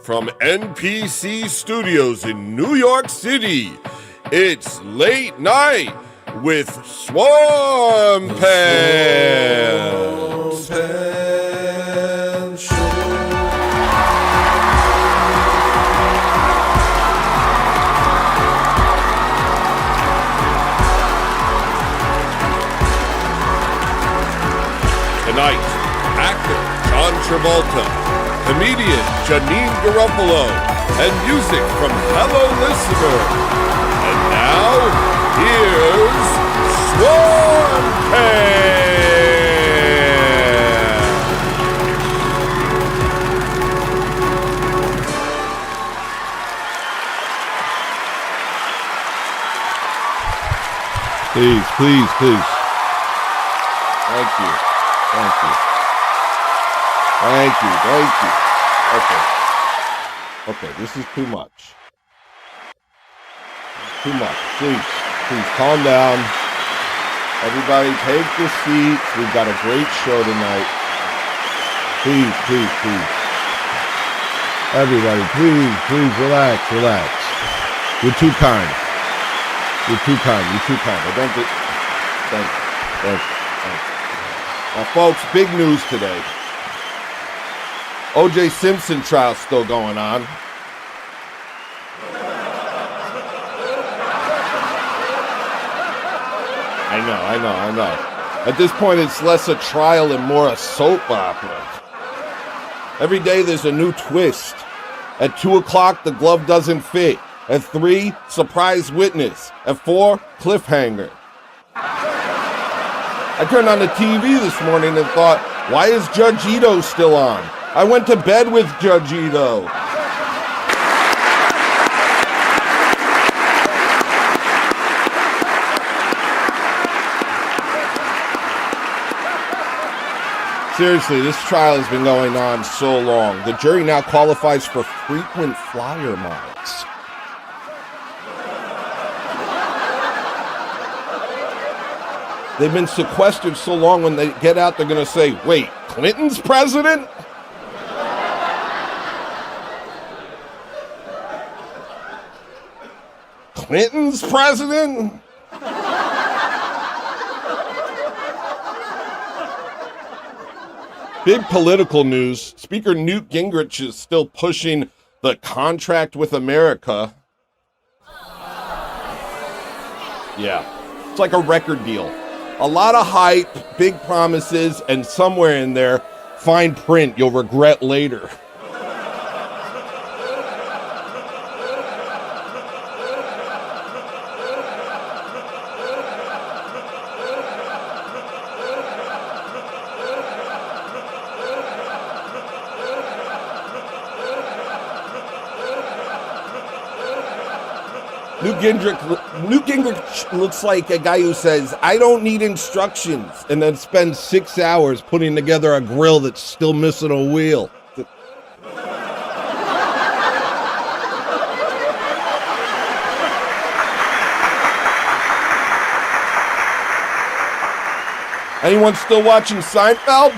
from NPC Studios in New York City, it's Late Night with Swamp Pants. Tonight, actor John Travolta, comedian Janine Garoppolo, and music from hEllolisTENER. And now, here's Swamp Pants. Please. Thank you. Okay, this is too much. Please, calm down. Everybody take your seats. We've got a great show tonight. Please. Everybody, please, relax. You're too kind. I don't do... Thank you. Now, folks, big news today. O.J. Simpson trial still going on. I know. At this point, it's less a trial and more a soap opera. Every day, there's a new twist. At 2 o'clock, the glove doesn't fit. At 3, surprise witness. At 4, cliffhanger. I turned on the TV this morning and thought, why is Judge Ito still on? I went to bed with Judge Ito. Seriously, this trial has been going on so long. The jury now qualifies for frequent flyer miles. They've been sequestered so long, when they get out, they're going to say, wait, Clinton's president? Clinton's president? Big political news. Speaker Newt Gingrich is still pushing the contract with America. Yeah, it's like a record deal. A lot of hype, big promises, and somewhere in there, fine print you'll regret later. Newt Gingrich looks like a guy who says, I don't need instructions, and then spends 6 hours putting together a grill that's still missing a wheel. Anyone still watching Seinfeld?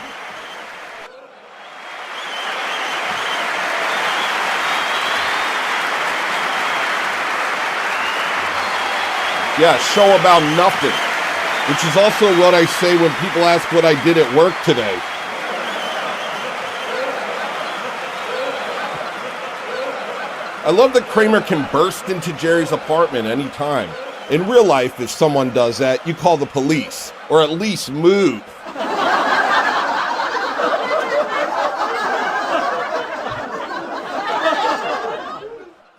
Yeah, show about nothing, which is also what I say when people ask what I did at work today. I love that Kramer can burst into Jerry's apartment anytime. In real life, if someone does that, you call the police, or at least move.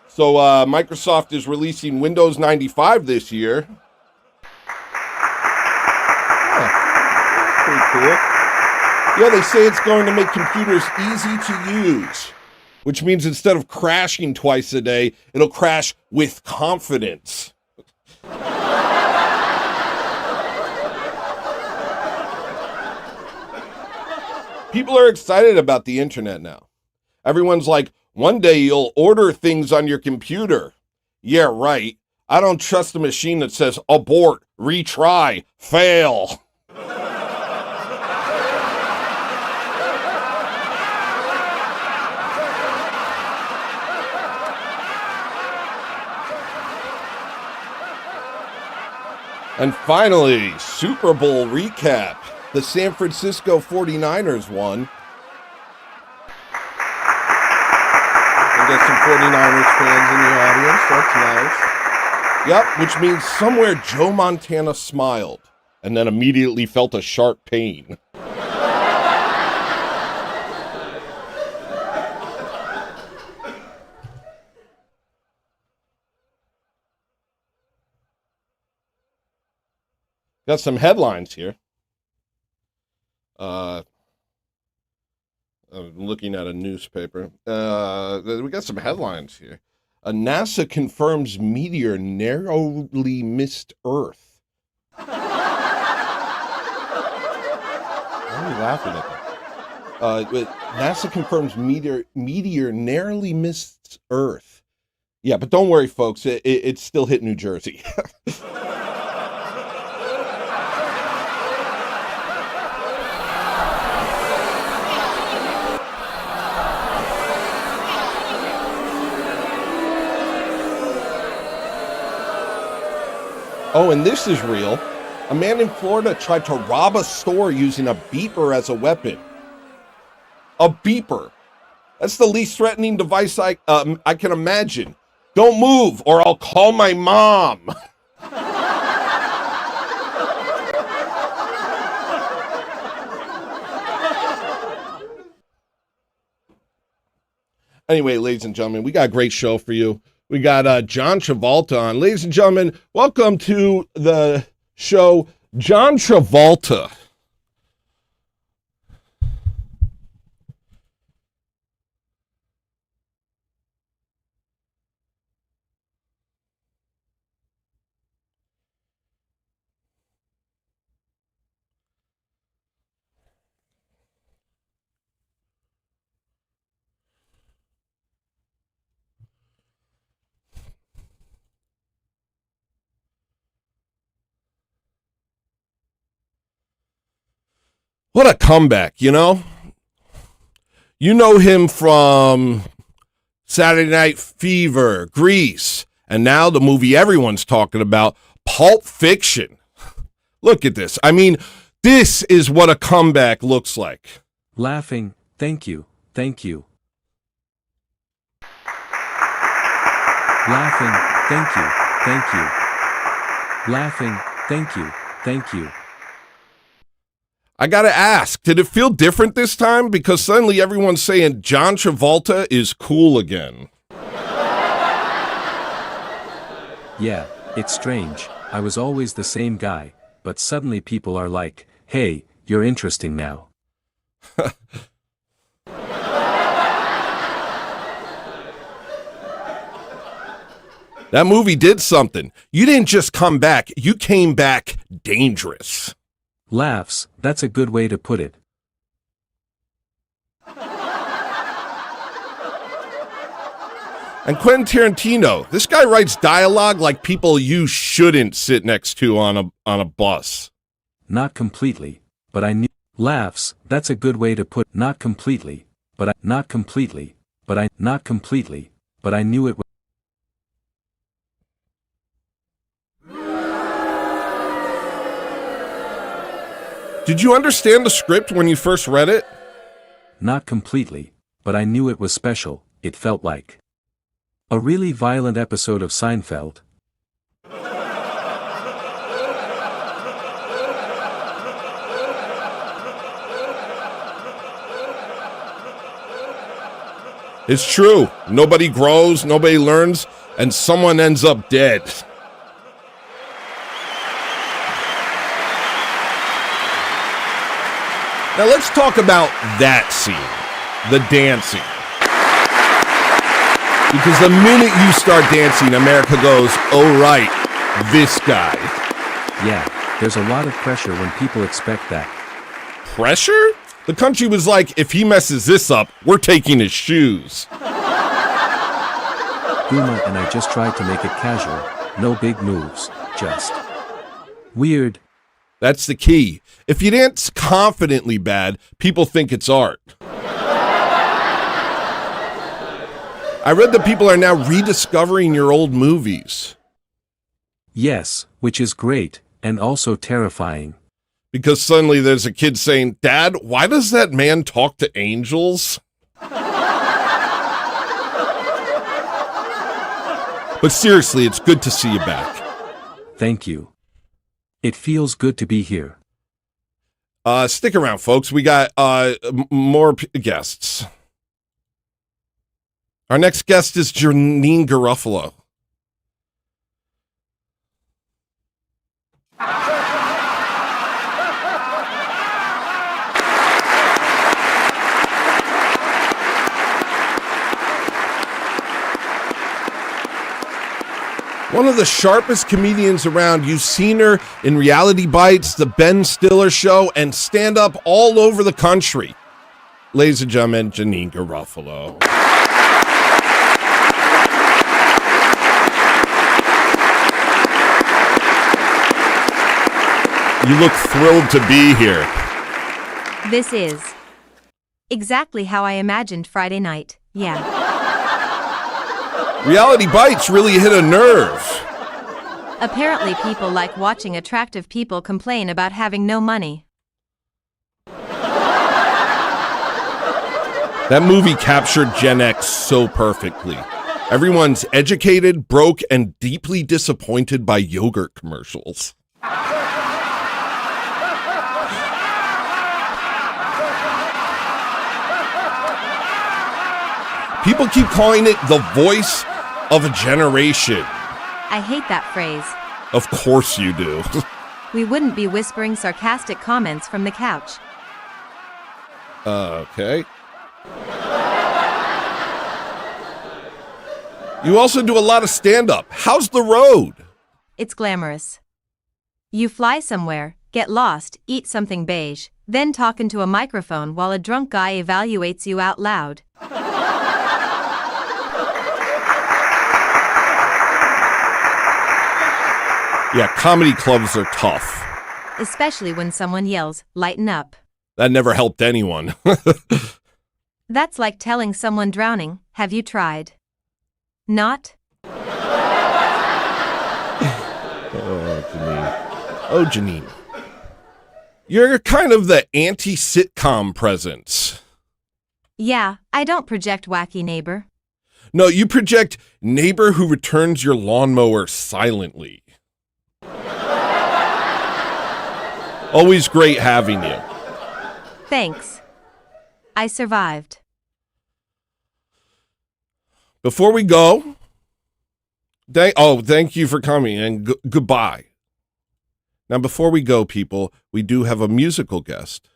So Microsoft is releasing Windows 95 this year. Pretty cool. Yeah, they say it's going to make computers easy to use, which means instead of crashing twice a day, it'll crash with confidence. People are excited about the internet now. Everyone's like, one day you'll order things on your computer. Yeah, right. I don't trust a machine that says abort, retry, fail. And finally, Super Bowl recap. The San Francisco 49ers won. We got some 49ers fans in the audience. That's nice. Yep, which means somewhere Joe Montana smiled and then immediately felt a sharp pain. Got some headlines here. I'm looking at a newspaper. We got some headlines here. NASA confirms meteor narrowly missed Earth. Why are you laughing at that? NASA confirms meteor narrowly missed Earth. Yeah, but don't worry, folks. It still hit New Jersey. Oh, and this is real. A man in Florida tried to rob a store using a beeper as a weapon. A beeper. That's the least threatening device I can imagine. Don't move or I'll call my mom. Anyway, ladies and gentlemen, we got a great show for you. We got John Travolta on. Ladies and gentlemen, welcome to the show, John Travolta. What a comeback, you know? You know him from Saturday Night Fever, Grease, and now the movie everyone's talking about, Pulp Fiction. Look at this. I mean, this is what a comeback looks like. Laughing, thank you, thank you. Laughing, thank you, thank you. Laughing, thank you, thank you. I gotta ask, did it feel different this time? Because suddenly everyone's saying John Travolta is cool again. Yeah, it's strange. I was always the same guy, but suddenly people are like, hey, you're interesting now. That movie did something. You didn't just come back, you came back dangerous. Laughs, that's a good way to put it. And Quentin Tarantino, this guy writes dialogue like people you shouldn't sit next to on a bus. Not completely, but I knew. Laughs, that's a good way to put. Not completely, but not completely, but not completely, but I knew it was. Did you understand the script when you first read it? Not completely, but I knew it was special. It felt like a really violent episode of Seinfeld. It's true. Nobody grows, nobody learns, and someone ends up dead. Now let's talk about that scene, the dancing. Because the minute you start dancing, America goes, oh right, this guy. Yeah, there's a lot of pressure when people expect that. Pressure? The country was like, if he messes this up, we're taking his shoes. Uma and I just tried to make it casual, no big moves, just weird. That's the key. If you dance confidently bad, people think it's art. I read that people are now rediscovering your old movies. Yes, which is great. and also terrifying. Because suddenly there's a kid saying, "Dad, why does that man talk to angels?" But seriously, it's good to see you back. Thank you. It feels good to be here. Stick around, folks. We got more guests. Our next guest is Janine Garofalo. One of the sharpest comedians around. You've seen her in Reality Bites, The Ben Stiller Show, and stand-up all over the country. Ladies and gentlemen, Janine Garofalo. You look thrilled to be here. This is exactly how I imagined Friday night. Yeah. Reality Bites really hit a nerve. Apparently people like watching attractive people complain about having no money. That movie captured Gen X so perfectly. Everyone's educated, broke, and deeply disappointed by yogurt commercials. People keep calling it the voice of a generation. I hate that phrase. Of course you do. We wouldn't be whispering sarcastic comments from the couch. Okay. You also do a lot of stand-up. How's the road? It's glamorous. You fly somewhere, get lost, eat something beige, then talk into a microphone while a drunk guy evaluates you out loud. Yeah, comedy clubs are tough. Especially when someone yells, "Lighten up." That never helped anyone. That's like telling someone drowning, "Have you tried?" Not? Oh, Janine. Oh, Janine. You're kind of the anti-sitcom presence. Yeah, I don't project wacky neighbor. No, you project neighbor who returns your lawnmower silently. Always great having you. Thanks. I survived. Before we go, thank you for coming and goodbye. Now, before we go, people, we do have a musical guest.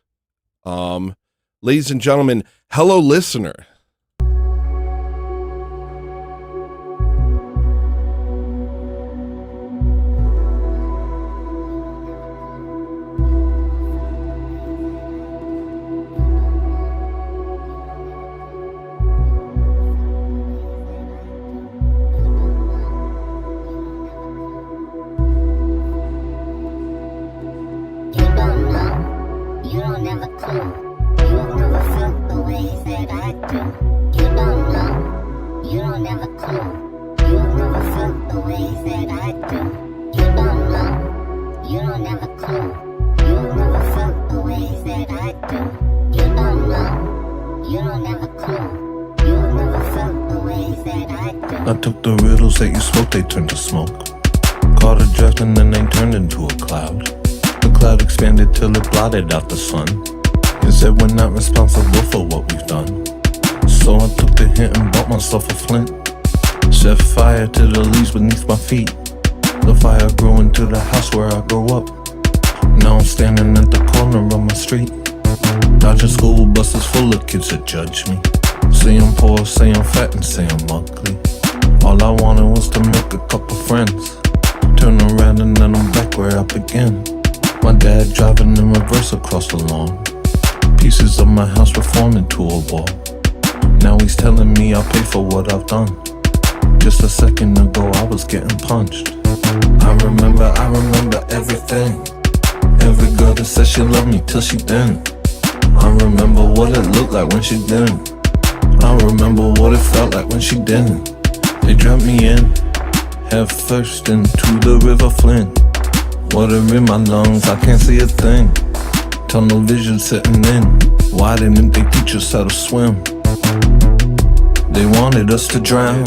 Ladies and gentlemen, hello, listener. I took the riddles that you spoke, they turned to smoke. Caught a draft and then they turned into a cloud. The cloud expanded till it blotted out the sun. It said we're not responsible for what we've done. So I took the hint and bought myself a flint. Set fire to the leaves beneath my feet. The fire grew into the house where I grew up. Now I'm standing at the corner of my street. Dodging school buses full of kids that judge me. Say I'm poor, say I'm fat, and say I'm ugly. All I wanted was to make a couple friends. Turn around and then I'm back where I began. My dad driving in reverse across the lawn. Pieces of my house were forming to a wall. Now he's telling me I'll pay for what I've done. Just a second ago I was getting punched. I remember everything. Every girl that said she loved me till she didn't. I remember what it looked like when she didn't. I remember what it felt like when she didn't. They dropped me in, head first into the river Flint. Water in my lungs, I can't see a thing. Tunnel vision setting in. Why didn't they teach us how to swim? They wanted us to drown.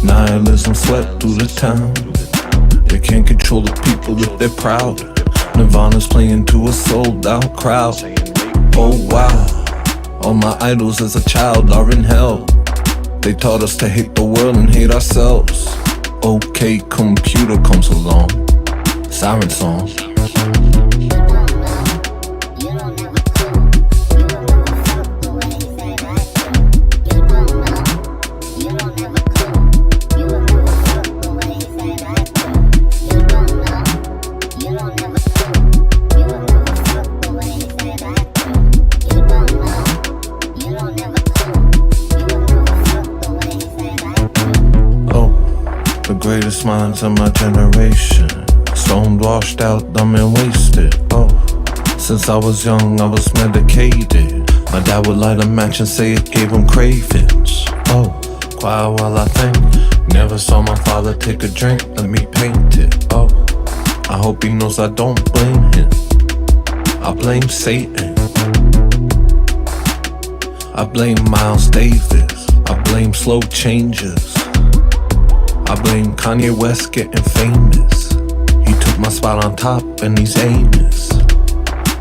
Nihilism swept through the town. They can't control the people if they're proud. Nirvana's playing to a sold out crowd. Oh wow, all my idols as a child are in hell. They taught us to hate the world and hate ourselves. Okay, computer comes along. Siren song. Greatest minds of my generation. Stoned, washed out, dumb and wasted. Oh, since I was young I was medicated. My dad would light a match and say it gave him cravings. Oh, quiet while I think. Never saw my father take a drink, let me paint it. Oh, I hope he knows I don't blame him. I blame Satan. I blame Miles Davis. I blame slow changes. I blame Kanye West getting famous. He took my spot on top and he's Amos.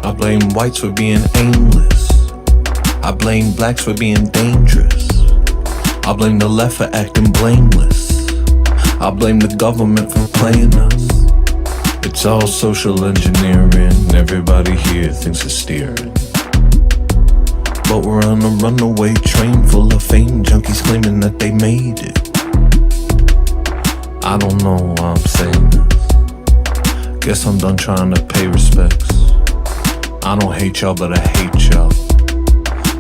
I blame whites for being aimless. I blame blacks for being dangerous. I blame the left for acting blameless. I blame the government for playing us. It's all social engineering. Everybody here thinks it's steering. But we're on a runaway train full of fame junkies claiming that they made it. I don't know why I'm saying this. Guess I'm done trying to pay respects. I don't hate y'all, but I hate y'all.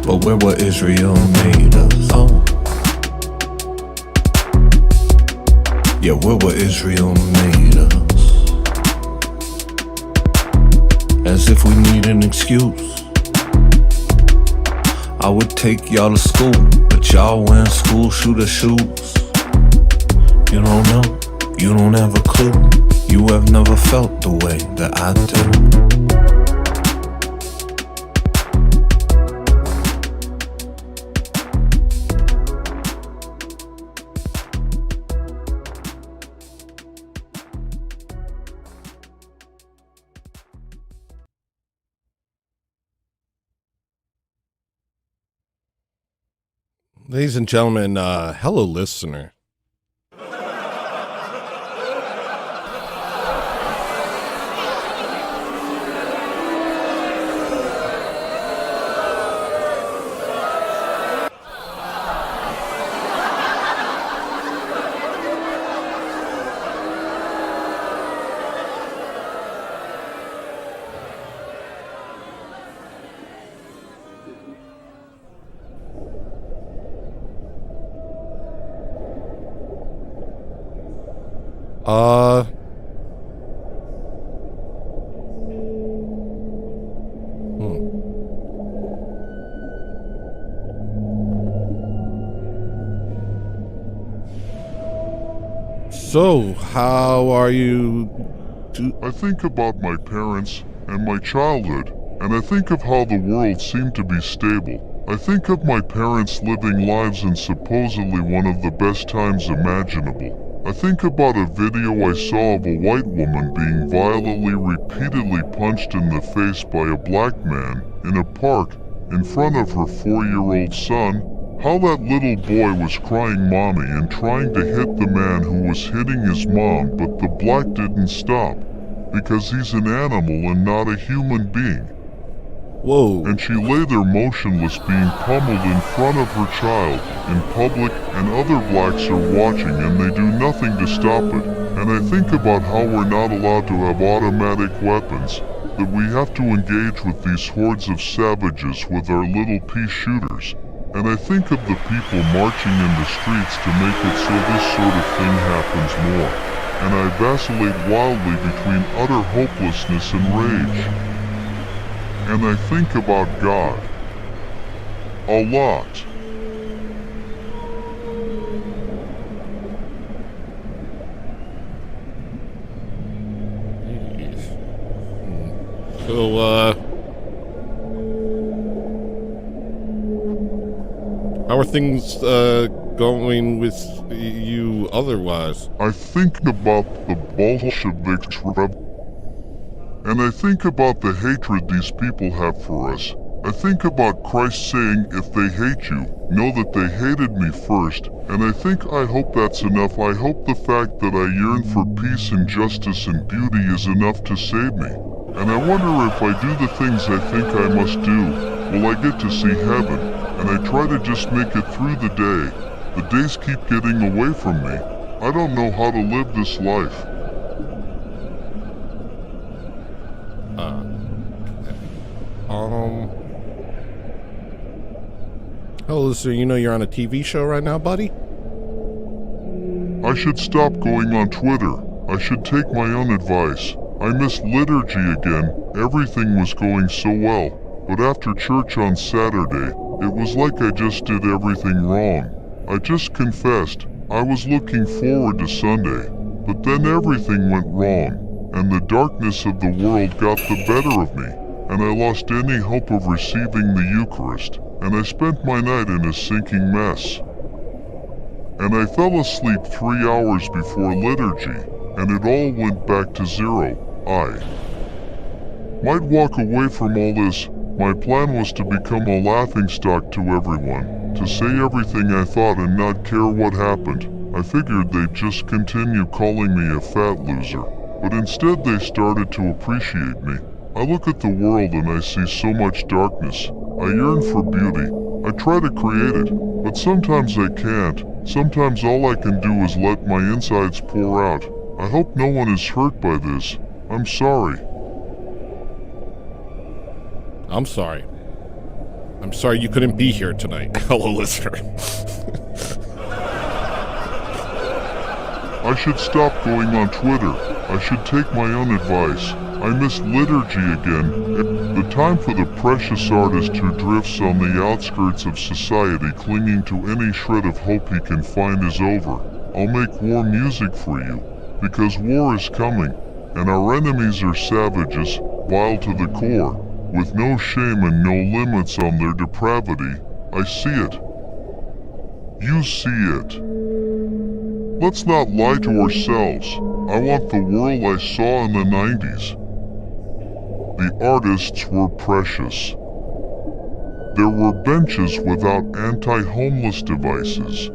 But we're what Israel made us. Oh, yeah, we're what Israel made us. As if we need an excuse. I would take y'all to school, but y'all wearing school shooter shoes. You don't know, you don't have a clue. You have never felt the way that I do. Ladies and gentlemen, hello, listener. So, how are you? I think about my parents and my childhood, and I think of how the world seemed to be stable. I think of my parents living lives in supposedly one of the best times imaginable. I think about a video I saw of a white woman being violently, repeatedly punched in the face by a black man in a park in front of her 4-year-old son. How that little boy was crying mommy and trying to hit the man who was hitting his mom, but the black didn't stop, because he's an animal and not a human being. Whoa. And she lay there motionless, being pummeled in front of her child, in public, and other blacks are watching and they do nothing to stop it. And I think about how we're not allowed to have automatic weapons, that we have to engage with these hordes of savages with our little pea shooters. And I think of the people marching in the streets to make it so this sort of thing happens more. And I vacillate wildly between utter hopelessness and rage. And I think about God. A lot. So, how are things, going with you otherwise? I think about the Bolsheviks and I think about the hatred these people have for us. I think about Christ saying, if they hate you, know that they hated me first, and I hope that's enough. I hope the fact that I yearn for peace and justice and beauty is enough to save me. And I wonder if I do the things I think I must do, will I get to see heaven? And I try to just make it through the day. The days keep getting away from me. I don't know how to live this life. Oh, listener, you know you're on a TV show right now, buddy? I should stop going on Twitter. I should take my own advice. I missed liturgy again. Everything was going so well. But after church on Saturday, it was like I just did everything wrong. I just confessed. I was looking forward to Sunday. But then everything went wrong, and the darkness of the world got the better of me, and I lost any hope of receiving the Eucharist, and I spent my night in a sinking mess. And I fell asleep 3 hours before liturgy, and it all went back to zero. I might walk away from all this. My plan was to become a laughingstock to everyone, to say everything I thought and not care what happened. I figured they'd just continue calling me a fat loser, but instead they started to appreciate me. I look at the world and I see so much darkness. I yearn for beauty. I try to create it, but sometimes I can't. Sometimes all I can do is let my insides pour out. I hope no one is hurt by this. I'm sorry. I'm sorry. I'm sorry you couldn't be here tonight. Hello, listener. I should stop going on Twitter. I should take my own advice. I miss liturgy again. The time for the precious artist who drifts on the outskirts of society clinging to any shred of hope he can find is over. I'll make war music for you, because war is coming, and our enemies are savages, vile to the core, with no shame and no limits on their depravity. I see it. You see it. Let's not lie to ourselves. I want the world I saw in the 90s. The artists were precious. There were benches without anti-homeless devices.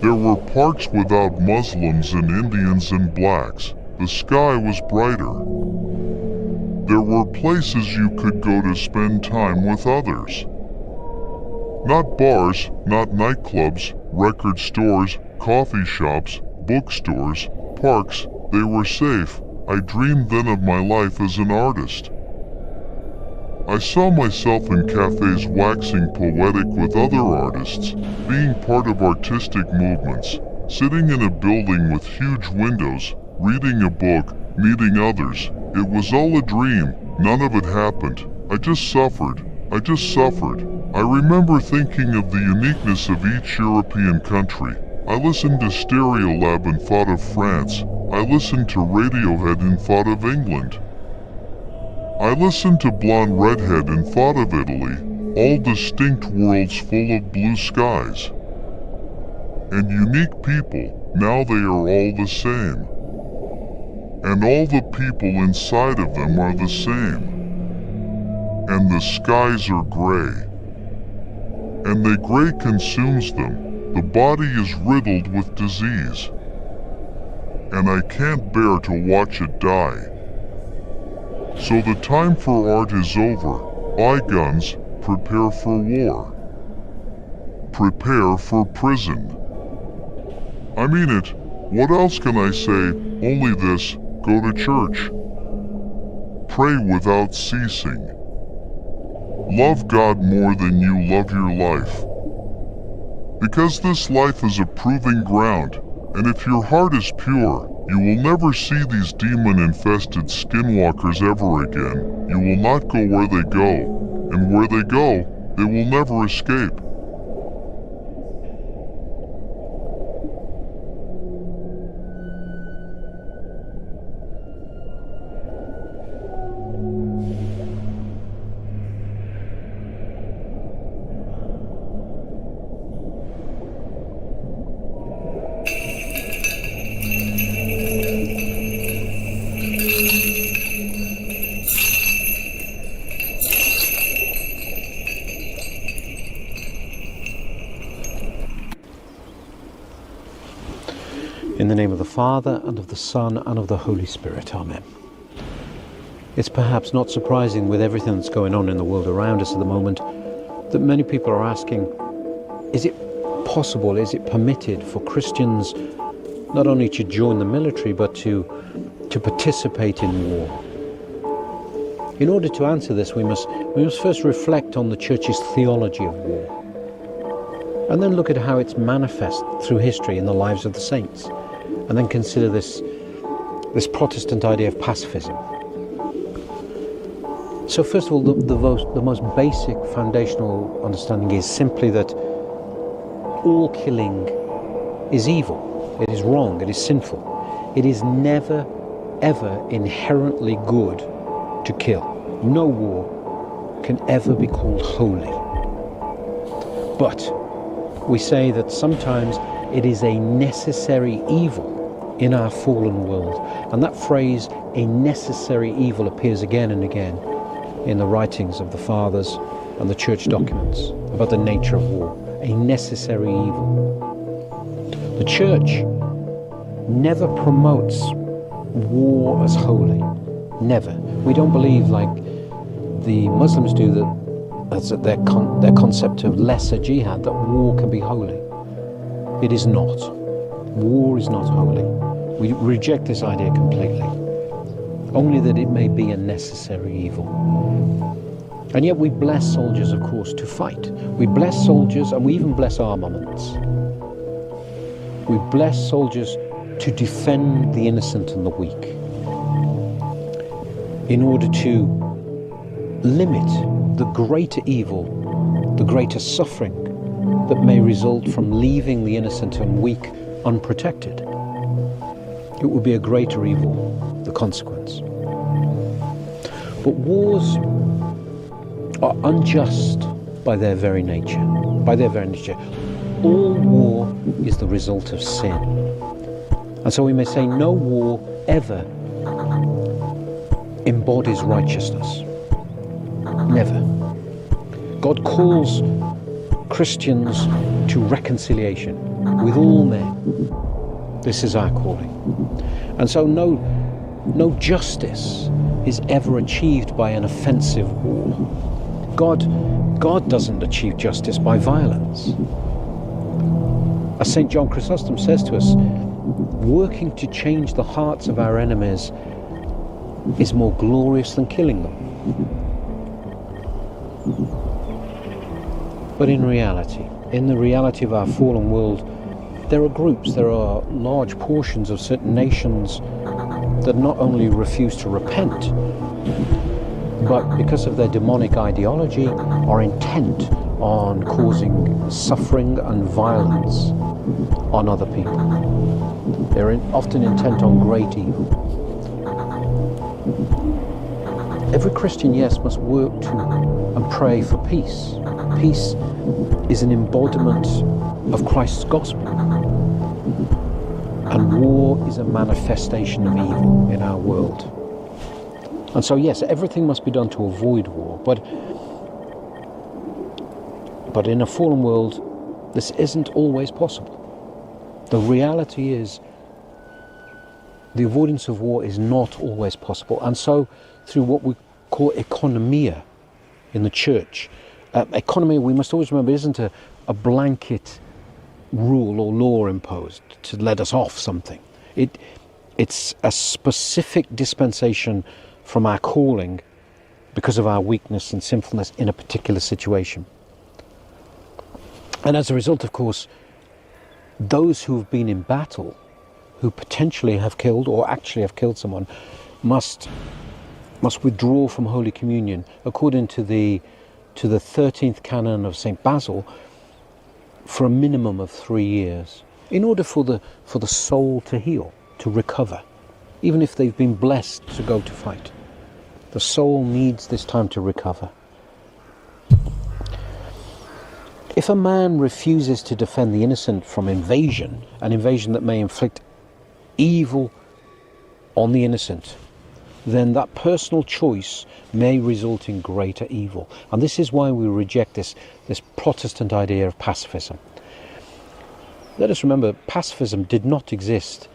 There were parks without Muslims and Indians and blacks. The sky was brighter. There were places you could go to spend time with others. Not bars, not nightclubs, record stores, coffee shops, bookstores, parks. They were safe. I dreamed then of my life as an artist. I saw myself in cafes waxing poetic with other artists, being part of artistic movements, sitting in a building with huge windows, reading a book, meeting others. It was all a dream. None of it happened. I just suffered. I remember thinking of the uniqueness of each European country. I listened to Stereolab and thought of France. I listened to Radiohead and thought of England. I listened to Blonde Redhead and thought of Italy, all distinct worlds full of blue skies. And unique people, now they are all the same. And all the people inside of them are the same. And the skies are gray. And the gray consumes them. The body is riddled with disease. And I can't bear to watch it die. So the time for art is over. Buy guns, prepare for war. Prepare for prison. I mean it. What else can I say? Only this. Go to church. Pray without ceasing. Love God more than you love your life. Because this life is a proving ground, and if your heart is pure, you will never see these demon-infested skinwalkers ever again. You will not go where they go, and where they go, they will never escape. name of the Father, and of the Son, and of the Holy Spirit. Amen. It's perhaps not surprising, with everything that's going on in the world around us at the moment, that many people are asking, is it possible, is it permitted for Christians not only to join the military, but to participate in war? In order to answer this, we must first reflect on the Church's theology of war, and then look at how it's manifest through history in the lives of the saints, and then consider this Protestant idea of pacifism. So first of all, the most basic foundational understanding is simply that all killing is evil, it is wrong, it is sinful. It is never, ever inherently good to kill. No war can ever be called holy. But we say that sometimes it is a necessary evil in our fallen world. And that phrase, a necessary evil, appears again and again in the writings of the Fathers and the Church documents about the nature of war. A necessary evil. The Church never promotes war as holy. Never. We don't believe, like the Muslims do, that's their concept of lesser jihad, that war can be holy. It is not. War is not holy. We reject this idea completely. Only that it may be a necessary evil. And yet we bless soldiers, of course, to fight. We bless soldiers, and we even bless armaments. We bless soldiers to defend the innocent and the weak, in order to limit the greater evil, the greater suffering that may result from leaving the innocent and weak unprotected. It would be a greater evil, the consequence. But wars are unjust by their very nature. By their very nature. All war is the result of sin. And so we may say no war ever embodies righteousness. Never. God calls Christians to reconciliation with all men. This is our calling. And so no justice is ever achieved by an offensive war. God doesn't achieve justice by violence. As St. John Chrysostom says to us, working to change the hearts of our enemies is more glorious than killing them. But in reality, in the reality of our fallen world, there are groups, there are large portions of certain nations that not only refuse to repent, but because of their demonic ideology are intent on causing suffering and violence on other people. They're often intent on great evil. Every Christian, yes, must work to and pray for peace. Peace is an embodiment of Christ's gospel. And war is a manifestation of evil in our world. And so, yes, everything must be done to avoid war. But in a fallen world, this isn't always possible. The reality is the avoidance of war is not always possible. And so, through what we call economia in the church, economia, we must always remember, isn't a blanket rule or law imposed to let us off something. It's a specific dispensation from our calling because of our weakness and sinfulness in a particular situation. And as a result, of course, those who have been in battle, who potentially have killed or actually have killed someone, must withdraw from Holy Communion according to the 13th canon of St. Basil for a minimum of 3 years, in order for the soul to heal, to recover, even if they've been blessed to go to fight. The soul needs this time to recover. If a man refuses to defend the innocent from invasion, an invasion that may inflict evil on the innocent, then that personal choice may result in greater evil. And this is why we reject this Protestant idea of pacifism. Let us remember, pacifism did not exist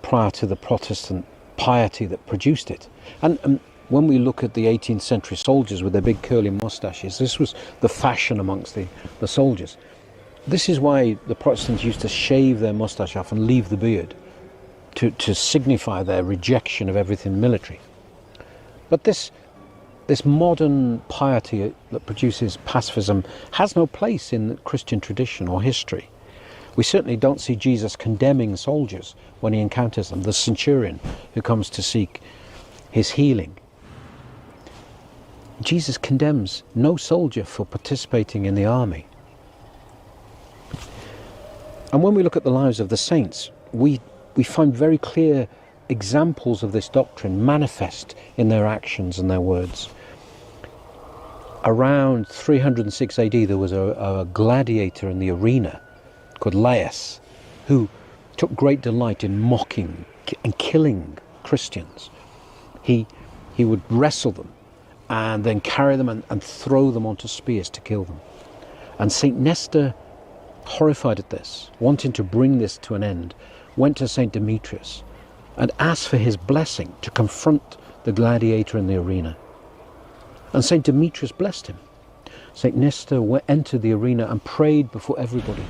prior to the Protestant piety that produced it. And when we look at the 18th century soldiers with their big curly moustaches, this was the fashion amongst the soldiers. This is why the Protestants used to shave their moustache off and leave the beard, to signify their rejection of everything military. But this modern piety that produces pacifism has no place in the Christian tradition or history. We certainly don't see Jesus condemning soldiers when he encounters them, the centurion who comes to seek his healing. Jesus condemns no soldier for participating in the army. And when we look at the lives of the saints, we find very clear examples of this doctrine manifest in their actions and their words. Around 306 AD, there was a gladiator in the arena called Laius, who took great delight in mocking and killing Christians. He would wrestle them and then carry them and throw them onto spears to kill them. And St. Nestor, horrified at this, wanting to bring this to an end, went to St. Demetrius and asked for his blessing to confront the gladiator in the arena. And St. Demetrius blessed him. St. Nestor entered the arena and prayed before everybody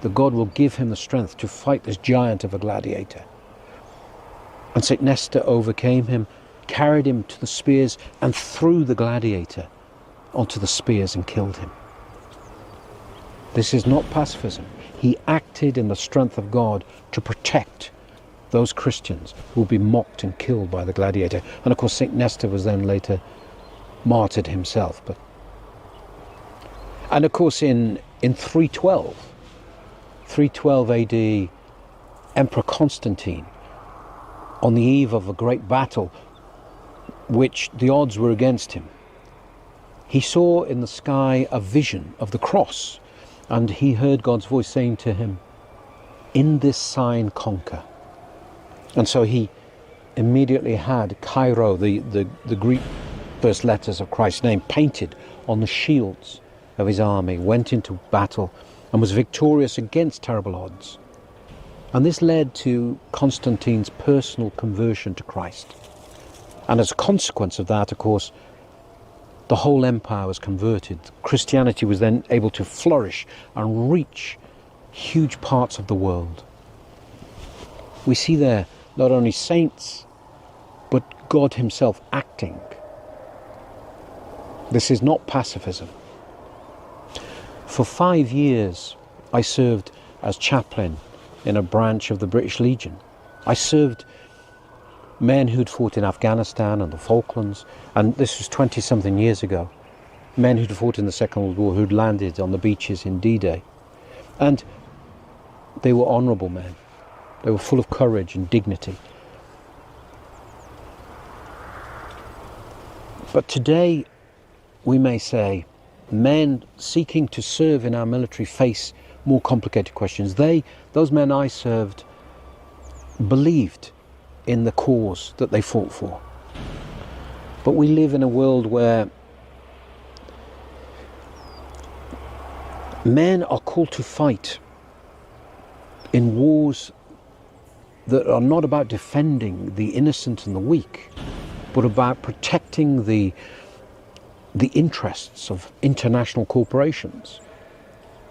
that God will give him the strength to fight this giant of a gladiator. And St. Nestor overcame him, carried him to the spears and threw the gladiator onto the spears and killed him. This is not pacifism. He acted in the strength of God to protect those Christians who would be mocked and killed by the gladiator. And of course St. Nestor was then later martyred himself. And of course in 312 AD, Emperor Constantine, on the eve of a great battle which the odds were against him, he saw in the sky a vision of the cross, and he heard God's voice saying to him, "In this sign conquer." And so he immediately had Cairo, the Greek first letters of Christ's name, painted on the shields of his army, went into battle and was victorious against terrible odds. And this led to Constantine's personal conversion to Christ. And as a consequence of that, of course, the whole empire was converted. Christianity was then able to flourish and reach huge parts of the world. We see there not only saints, but God himself acting. This is not pacifism. For 5 years, I served as chaplain in a branch of the British Legion. I served men who'd fought in Afghanistan and the Falklands, and this was 20-something years ago. Men who'd fought in the Second World War, who'd landed on the beaches in D-Day. And they were honourable men. They were full of courage and dignity. But today, we may say, men seeking to serve in our military face more complicated questions. Those men I served, believed in the cause that they fought for. But we live in a world where men are called to fight in wars that are not about defending the innocent and the weak, but about protecting the interests of international corporations,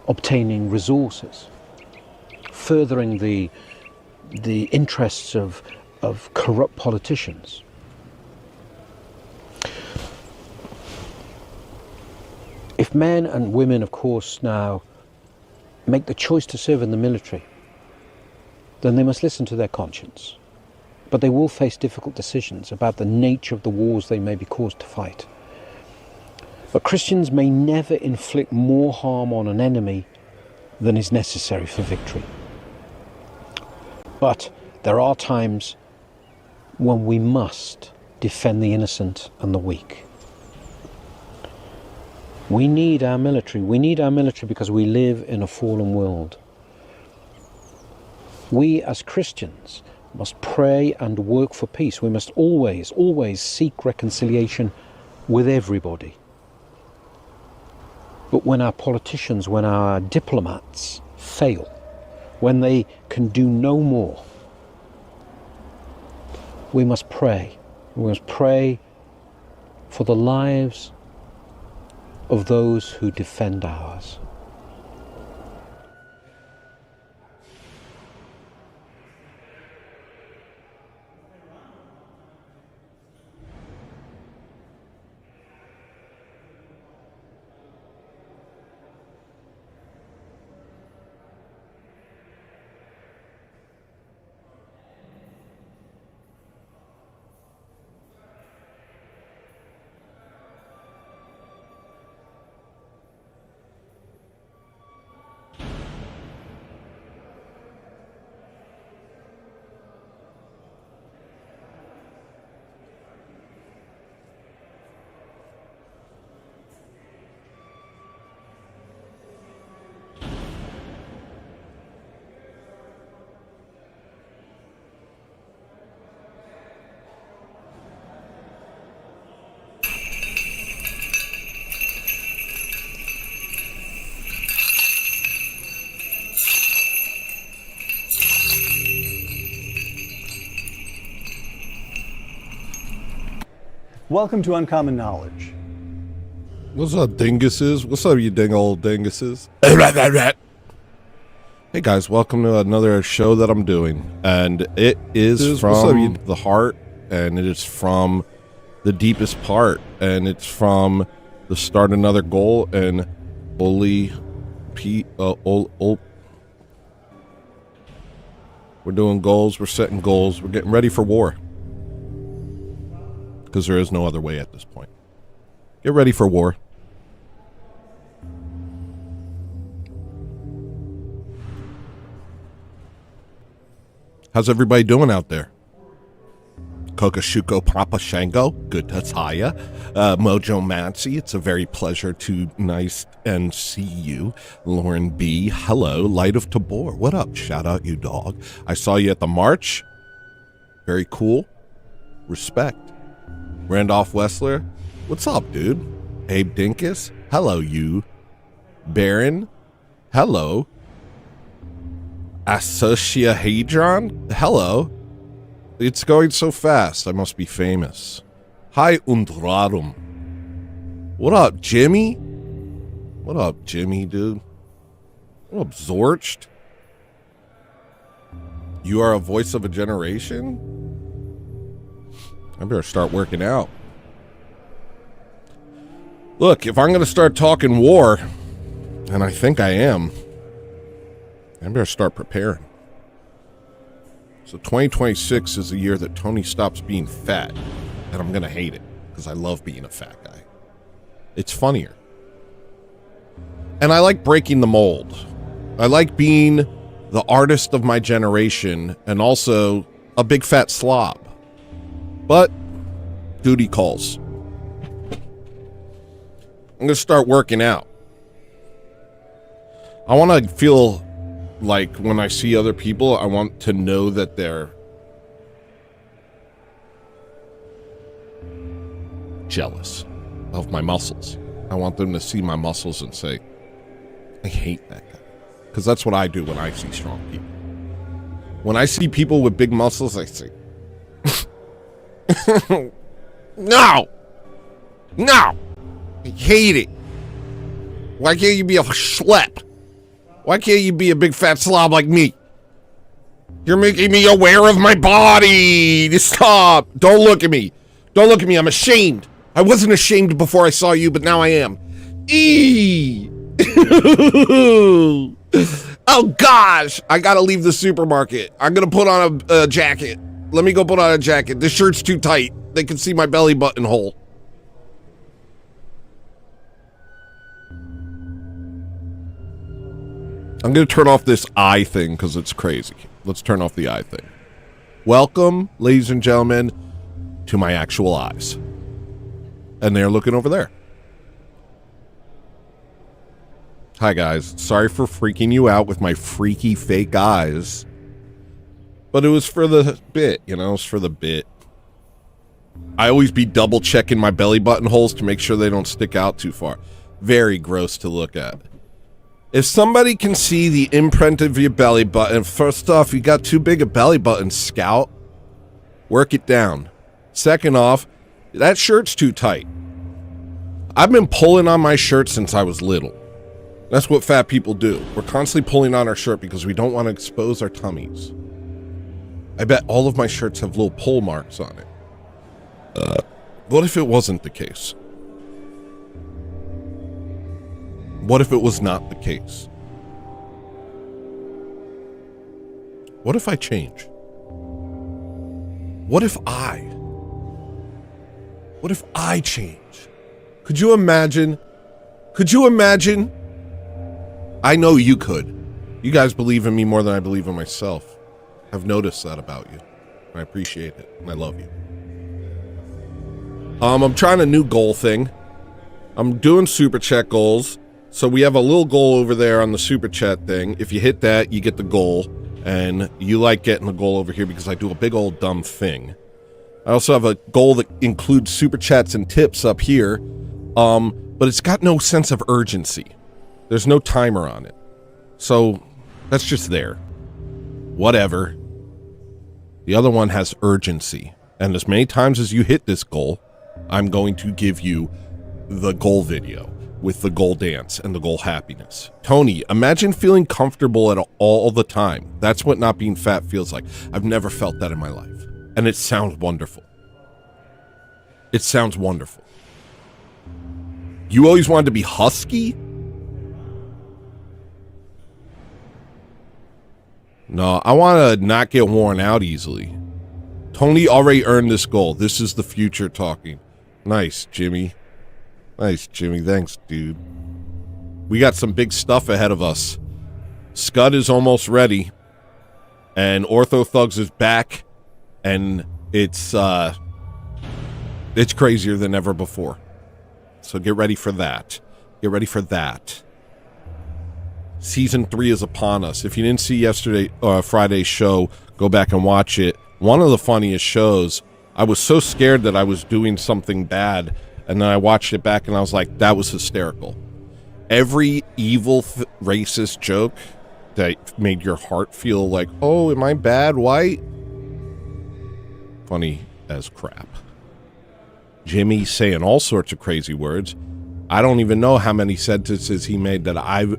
obtaining resources, furthering the interests of corrupt politicians. If men and women, of course, now make the choice to serve in the military, then they must listen to their conscience. But they will face difficult decisions about the nature of the wars they may be caused to fight. But Christians may never inflict more harm on an enemy than is necessary for victory. But there are times when we must defend the innocent and the weak. We need our military. We need our military because we live in a fallen world. We as Christians must pray and work for peace. We must always, always seek reconciliation with everybody. But when our politicians, when our diplomats fail, when they can do no more, we must pray. We must pray for the lives of those who defend ours. Welcome to Uncommon Knowledge. What's up, dinguses? What's up, you ding old dinguses? Hey guys, welcome to another show that I'm doing, and it is from the heart, and it is from the deepest part, and it's from the start another goal, and we're doing goals, we're setting goals, we're getting ready for war. Because there is no other way at this point. Get ready for war. How's everybody doing out there? Kokoshuko Papa Shango, good to Taya. Mojo Mancy, it's a very pleasure to nice and see you. Lauren B, hello. Light of Tabor, what up? Shout out you dog. I saw you at the march. Very cool. Respect. Randolph Wessler, what's up, dude? Abe Dinkus, hello, you. Baron, hello. Associa Hadron, hello. It's going so fast, I must be famous. Hi, Undrarum. What up, Jimmy? What up, Jimmy, dude? What up, Zorcht? You are a voice of a generation? I better start working out. Look, if I'm going to start talking war, and I think I am, I better start preparing. So 2026 is the year that Tony stops being fat, and I'm going to hate it, because I love being a fat guy. It's funnier. And I like breaking the mold. I like being the artist of my generation, and also a big fat slob. But duty calls. I'm going to start working out. I want to feel like when I see other people, I want to know that they're jealous of my muscles. I want them to see my muscles and say, I hate that guy. Because that's what I do when I see strong people. When I see people with big muscles, I say, no! No! I hate it. Why can't you be a schlep? Why can't you be a big fat slob like me? You're making me aware of my body. Stop. Don't look at me. Don't look at me. I'm ashamed. I wasn't ashamed before I saw you, but now I am. Eee! Oh gosh! I gotta leave the supermarket. I'm gonna put on a jacket. Let me go put on a jacket. This shirt's too tight. They can see my belly button hole. I'm going to turn off this eye thing because it's crazy. Let's turn off the eye thing. Welcome, ladies and gentlemen, to my actual eyes. And they're looking over there. Hi, guys. Sorry for freaking you out with my freaky fake eyes. But it was for the bit, you know? It was for the bit. I always be double checking my belly button holes to make sure they don't stick out too far. Very gross to look at. If somebody can see the imprint of your belly button, first off, you got too big a belly button, Scout. Work it down. Second off, that shirt's too tight. I've been pulling on my shirt since I was little. That's what fat people do. We're constantly pulling on our shirt because we don't want to expose our tummies. I bet all of my shirts have little pull marks on it. What if it wasn't the case? What if it was not the case? What if I change? What if I change? Could you imagine? Could you imagine? I know you could. You guys believe in me more than I believe in myself. I've noticed that about you. I appreciate it. And I love you. I'm trying a new goal thing. I'm doing super chat goals. So we have a little goal over there on the super chat thing. If you hit that, you get the goal. And you like getting the goal over here because I do a big old dumb thing. I also have a goal that includes super chats and tips up here. But it's got no sense of urgency. There's no timer on it. So that's just there. Whatever. The other one has urgency. And as many times as you hit this goal, I'm going to give you the goal video with the goal dance and the goal happiness. Tony, imagine feeling comfortable at all the time. That's what not being fat feels like. I've never felt that in my life. And it sounds wonderful. It sounds wonderful. You always wanted to be husky? No, I want to not get worn out easily. Tony already earned this goal. This is the future talking. Nice, Jimmy. Nice, Jimmy. Thanks, dude. We got some big stuff ahead of us. Scud is almost ready. And Ortho Thugs is back. And it's crazier than ever before. So get ready for that. Get ready for that. Season 3 is upon us. If you didn't see Friday's show, go back and watch it. One of the funniest shows. I was so scared that I was doing something bad, and then I watched it back and I was like, that was hysterical. Every evil, racist joke that made your heart feel like, oh, am I bad white? Funny as crap. Jimmy saying all sorts of crazy words. I don't even know how many sentences he made that I've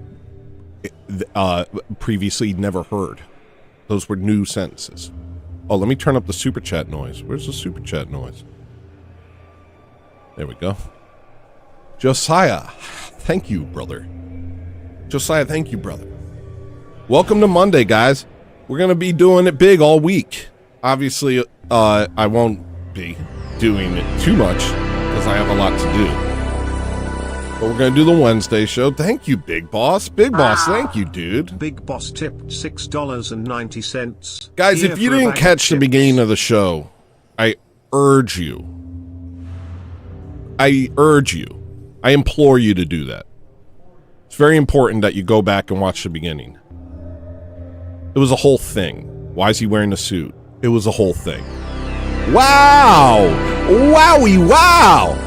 previously never heard. Those were new sentences. Oh, let me turn up the super chat noise. Where's the super chat noise? There we go. Josiah, thank you, brother. Josiah, thank you, brother. Welcome to Monday, guys. We're going to be doing it big all week. Obviously, I won't be doing it too much because I have a lot to do. But we're going to do the Wednesday show. Thank you, Big Boss. Big Boss, thank you, dude. Big Boss tipped $6.90. Guys, if you didn't catch the beginning of the show, I urge you. I implore you to do that. It's very important that you go back and watch the beginning. It was a whole thing. Why is he wearing a suit? It was a whole thing. Wow! Wowie wow!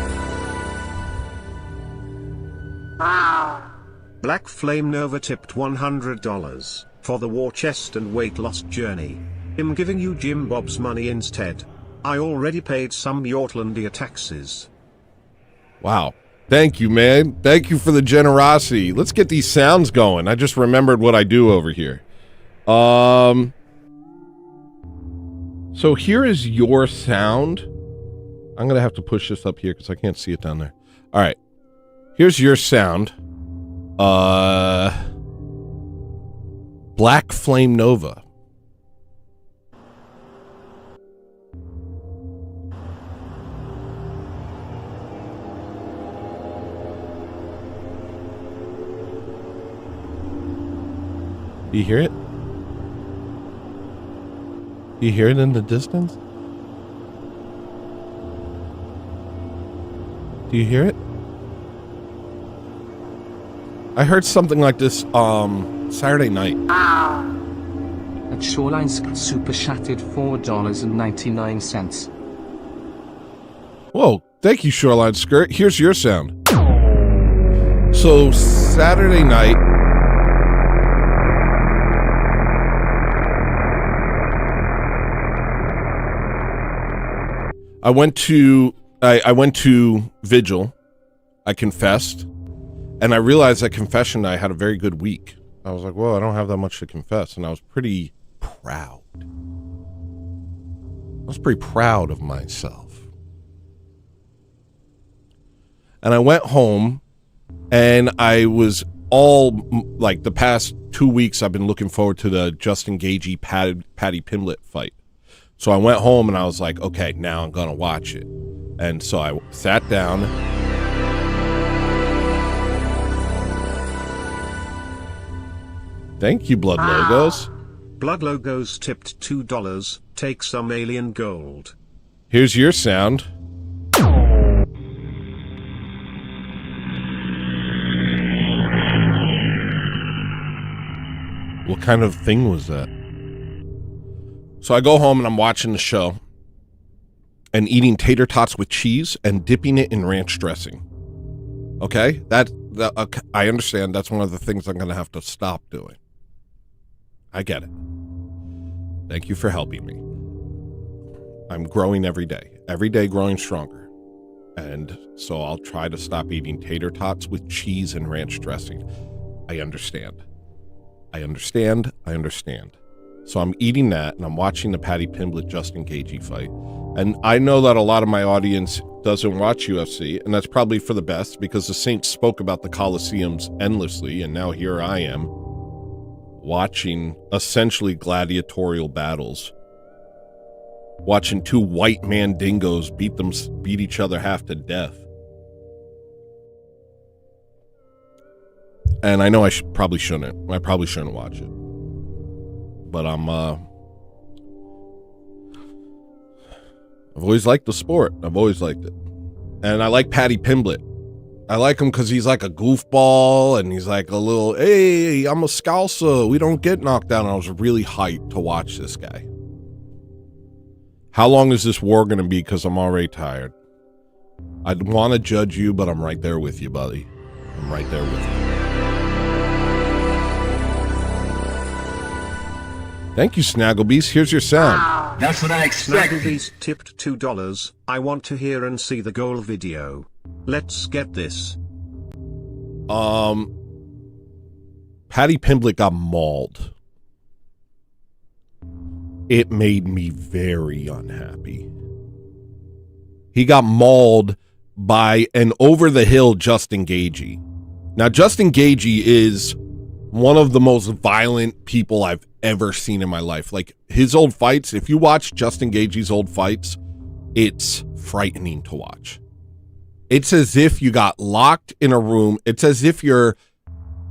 Black Flame Nova tipped $100 for the war chest and weight loss journey. I'm giving you Jim Bob's money instead. I already paid some Yortlandia taxes. Wow. Thank you, man. Thank you for the generosity. Let's get these sounds going. I just remembered what I do over here. So here is your sound. I'm going to have to push this up here because I can't see it down there. All right. Here's your sound. Black Flame Nova. Do you hear it? Do you hear it in the distance? Do you hear it? I heard something like this Saturday night. At Shoreline super chatted $4.99. Whoa, thank you, Shoreline Skirt. Here's your sound. So Saturday night, I went to Vigil. I confessed. And I realized at confession I had a very good week. I was like, well, I don't have that much to confess. And I was pretty proud. I was pretty proud of myself. And I went home, and I was like the past 2 weeks, I've been looking forward to the Justin Gaethje Patty Pimblett fight. So I went home and I was like, okay, now I'm going to watch it. And so I sat down. Thank you, Blood Logos. Blood Logos tipped $2. Take some alien gold. Here's your sound. What kind of thing was that? So I go home and I'm watching the show and eating tater tots with cheese and dipping it in ranch dressing. Okay? I understand that's one of the things I'm going to have to stop doing. I get it. Thank you for helping me. I'm growing every day growing stronger. And so I'll try to stop eating tater tots with cheese and ranch dressing. I understand. So I'm eating that and I'm watching the Patty Pimblett Justin Gaethje fight. And I know that a lot of my audience doesn't watch UFC, and that's probably for the best because the Saints spoke about the Coliseums endlessly, and now here I am watching essentially gladiatorial battles. Watching two white man dingoes beat each other half to death. And I know I probably shouldn't watch it. But I've always liked the sport. I've always liked it. And I like Patty Pimblett. I like him because he's like a goofball and he's like a little, hey, I'm a scalcer. We don't get knocked down. I was really hyped to watch this guy. How long is this war going to be? Because I'm already tired. I'd want to judge you, but I'm right there with you, buddy. I'm right there with you. Thank you, Snagglebeast. Here's your sound. That's what I expected. Snagglebeast tipped $2. I want to hear and see the goal video. Let's get this. Patty Pimblett got mauled. It made me very unhappy. He got mauled by an over-the-hill Justin Gaethje. Now, Justin Gaethje is one of the most violent people I've ever seen in my life. Like, his old fights, if you watch Justin Gaethje's old fights, it's frightening to watch. It's as if you got locked in a room. It's as if you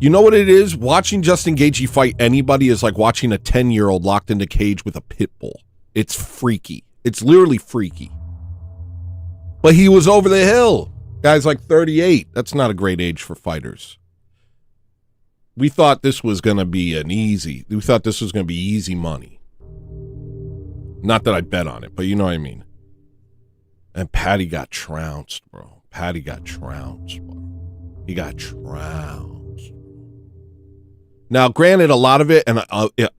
know what it is? Watching Justin Gaethje fight anybody is like watching a 10-year-old locked in a cage with a pit bull. It's freaky. It's literally freaky. But he was over the hill. Guy's like 38. That's not a great age for fighters. We thought this was going to be easy money. Not that I bet on it, but you know what I mean. And Patty got trounced, bro. He got trounced. Now, granted, a lot of it, and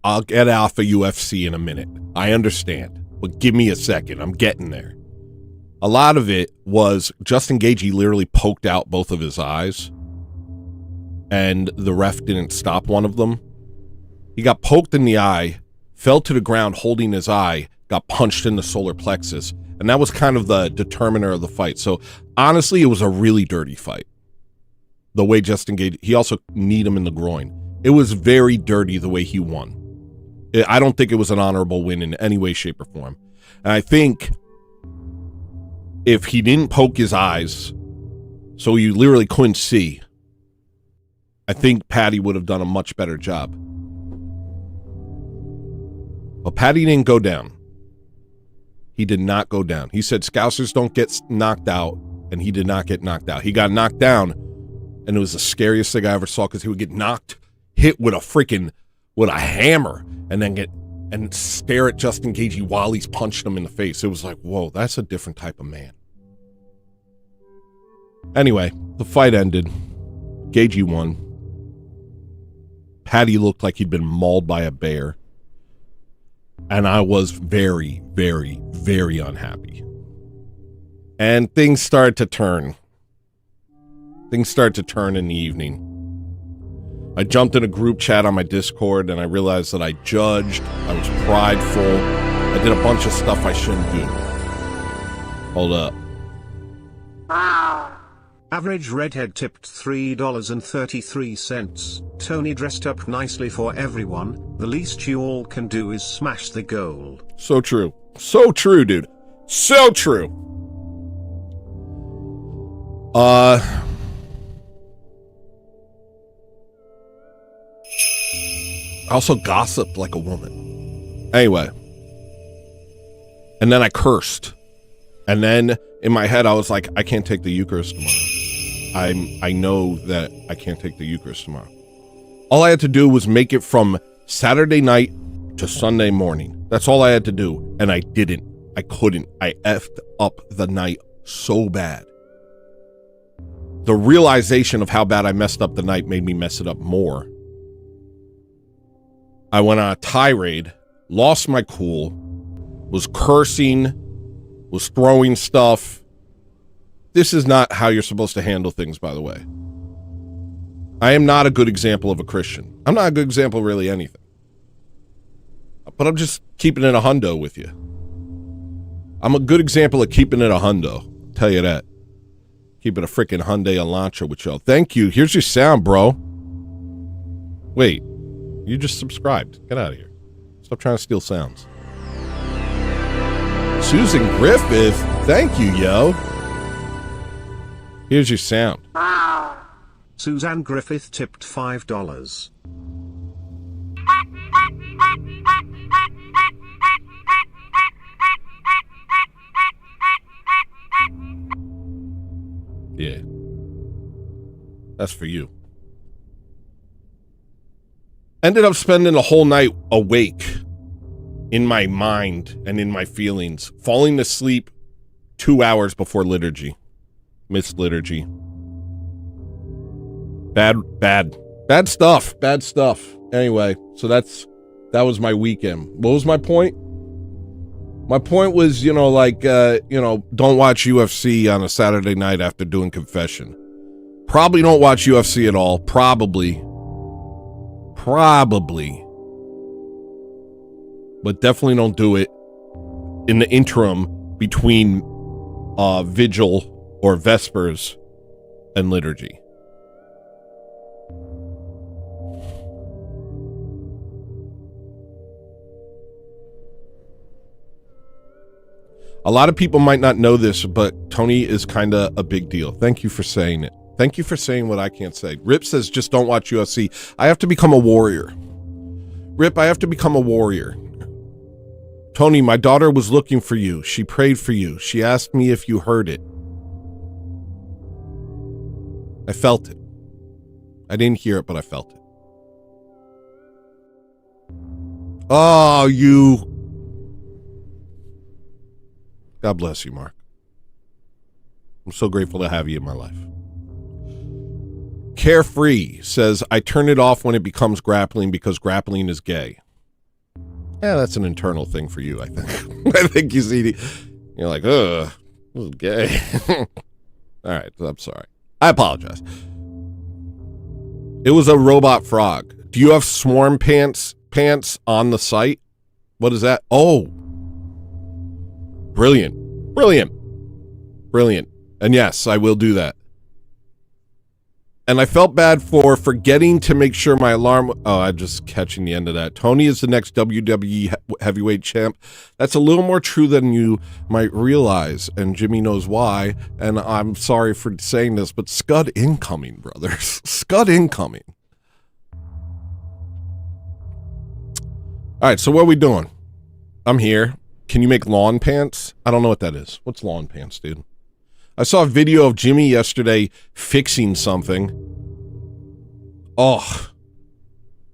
I'll get off of UFC in a minute. I understand, but give me a second. I'm getting there. A lot of it was Justin Gaethje literally poked out both of his eyes, and the ref didn't stop one of them. He got poked in the eye, fell to the ground holding his eye, got punched in the solar plexus, and that was kind of the determiner of the fight. So, honestly, it was a really dirty fight. The way Justin Gaethje, he also kneed him in the groin. It was very dirty the way he won. I don't think it was an honorable win in any way, shape, or form. And I think if he didn't poke his eyes, so you literally couldn't see, I think Patty would have done a much better job. But Patty didn't go down. He did not go down. He said Scousers don't get knocked out, and he did not get knocked out. He got knocked down, and it was the scariest thing I ever saw because he would get hit with a hammer, and then stare at Justin Gaethje while he's punching him in the face. It was like, whoa, that's a different type of man. Anyway, the fight ended. Gaethje won. Patty looked like he'd been mauled by a bear. And I was very, very, very unhappy. And things start to turn. Things start to turn in the evening. I jumped in a group chat on my Discord and I realized that I judged, I was prideful, I did a bunch of stuff I shouldn't do. Hold up. Average redhead tipped $3.33. Tony dressed up nicely for everyone. The least you all can do is smash the goal. So true. So true, dude. So true. I also gossiped like a woman. Anyway. And then I cursed. And then in my head I was like, I can't take the Eucharist tomorrow. I know that I can't take the Eucharist tomorrow. All I had to do was make it from Saturday night to Sunday morning. That's all I had to do. And I didn't. I couldn't. I effed up the night so bad. The realization of how bad I messed up the night made me mess it up more. I went on a tirade, lost my cool, was cursing, was throwing stuff. This is not how you're supposed to handle things, by the way. I am not a good example of a Christian. I'm not a good example of really anything. But I'm just keeping it a hundo with you. I'm a good example of keeping it a hundo. I'll tell you that. Keeping a freaking Hyundai Elantra with y'all. Thank you. Here's your sound, bro. Wait. You just subscribed. Get out of here. Stop trying to steal sounds. Susan Griffith. Thank you, yo. Here's your sound. Suzanne Griffith tipped $5. Yeah. That's for you. Ended up spending a whole night awake in my mind and in my feelings, falling asleep 2 hours before liturgy. Missed liturgy. Bad stuff. Bad stuff. Anyway, so that was my weekend. What was my point? My point was, don't watch UFC on a Saturday night after doing confession. Probably don't watch UFC at all. Probably. But definitely don't do it in the interim between vigil or vespers and liturgy. A lot of people might not know this, but Tony is kind of a big deal. Thank you for saying it. Thank you for saying what I can't say. Rip says, just don't watch UFC. I have to become a warrior. Rip, I have to become a warrior. Tony, my daughter was looking for you. She prayed for you. She asked me if you heard it. I felt it. I didn't hear it, but I felt it. Oh, you... God bless you, Mark. I'm so grateful to have you in my life. Carefree says, I turn it off when it becomes grappling because grappling is gay. Yeah, that's an internal thing for you, I think. I think you see, you're like, ugh, this is gay. All right, I'm sorry. I apologize. It was a robot frog. Do you have swarm pants on the site? What is that? Oh. Brilliant. And yes, I will do that. And I felt bad for forgetting to make sure my alarm... Oh, I'm just catching the end of that. Tony is the next WWE heavyweight champ. That's a little more true than you might realize, and Jimmy knows why. And I'm sorry for saying this, but Scud incoming, brothers. Scud incoming. All right, so what are we doing? I'm here. Can you make lawn pants? I don't know what that is. What's lawn pants, dude? I saw a video of Jimmy yesterday fixing something. Oh,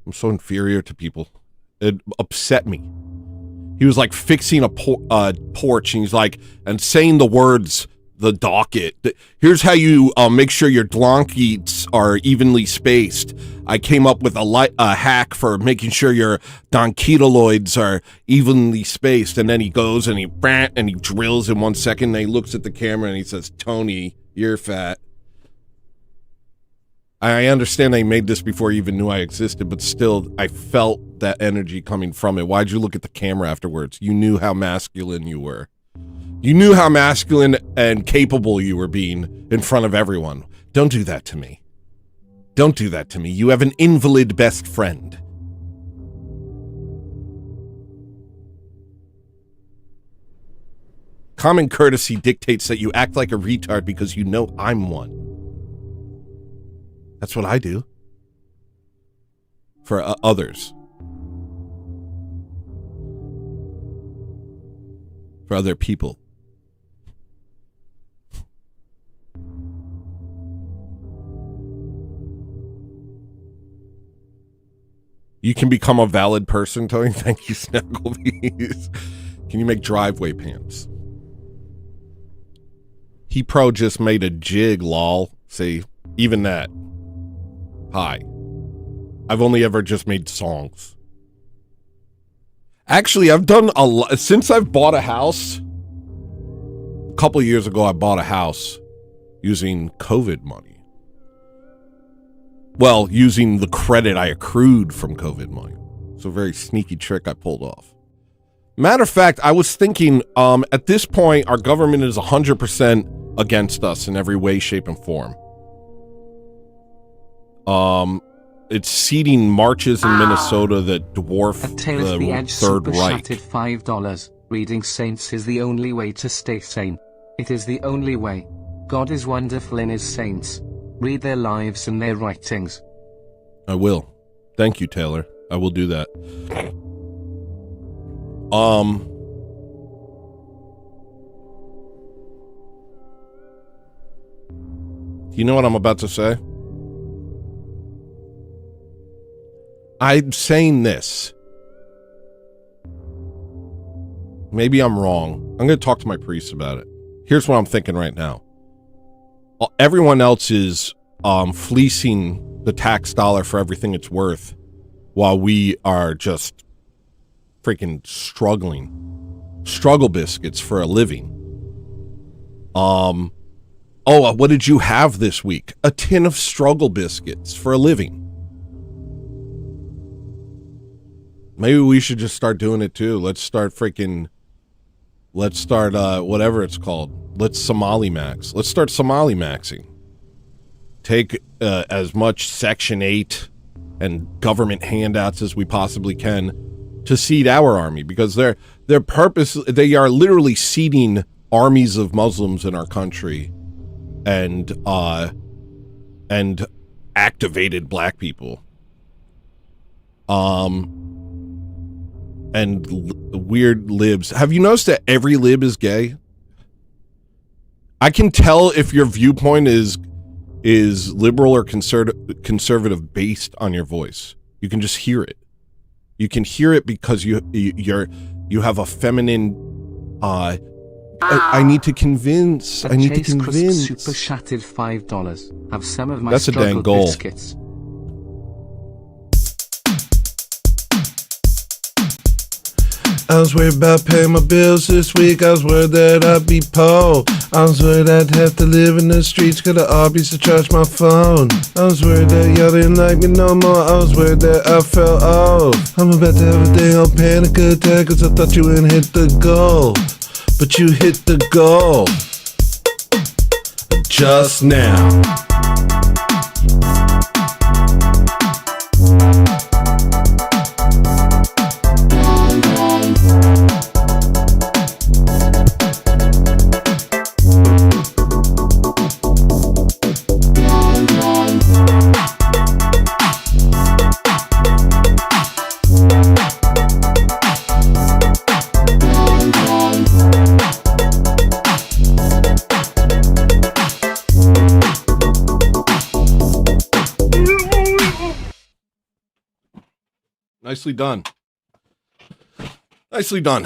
I'm so inferior to people. It upset me. He was like fixing a porch, and he's like, and saying the words the docket. Here's how you make sure your donkeys are evenly spaced. I came up with a hack for making sure your donketaloids are evenly spaced. And then he goes and he drills in 1 second. And he looks at the camera and he says, Tony, you're fat. I understand they made this before you even knew I existed, but still, I felt that energy coming from it. Why'd you look at the camera afterwards? You knew how masculine you were. You knew how masculine and capable you were being in front of everyone. Don't do that to me. Don't do that to me. You have an invalid best friend. Common courtesy dictates that you act like a retard because you know I'm one. That's what I do. For others. For other people. You can become a valid person, Tony. Thank you, Snagglebees. Can you make driveway pants? He Pro just made a jig, lol. See, even that. Hi. I've only ever just made songs. Actually, I've done a lot. Since I've bought a house, a couple of years ago, I bought a house using COVID money. Well, using the credit I accrued from COVID money. It's a very sneaky trick I pulled off. Matter of fact, I was thinking, at this point, our government is 100% against us in every way, shape, and form. It's seeding marches in Minnesota that dwarf the Third Reich. $5. Reading Saints is the only way to stay sane. It is the only way. God is wonderful in his saints. Read their lives and their writings. I will. Thank you, Taylor. I will do that. You know what I'm about to say? I'm saying this. Maybe I'm wrong. I'm going to talk to my priest about it. Here's what I'm thinking right now. Everyone else is fleecing the tax dollar for everything it's worth, while we are just freaking struggling. Struggle biscuits for a living. Oh, what did you have this week? A tin of struggle biscuits for a living. Maybe we should just start doing it too. Let's start whatever it's called. Let's Somali Max. Let's start Somali Maxing. Take as much Section 8 and government handouts as we possibly can to seed our army, because their purpose, they are literally seeding armies of Muslims in our country and activated black people. And weird libs. Have you noticed that every lib is gay? I can tell if your viewpoint is liberal or conservative based on your voice. You can just hear it. You can hear it because you have a feminine. I need to convince. I need to convince. Super shattered $5. Have some of my That's a dang goal. Biscuits. I was worried about paying my bills this week. I was worried that I'd be poor. I was worried I'd have to live in the streets, cause the Arby's to charge my phone. I was worried that y'all didn't like me no more. I was worried that I fell off. I'm about to have a day on panic attack, cause I thought you wouldn't hit the goal. But you hit the goal. Just now. Nicely done. Nicely done.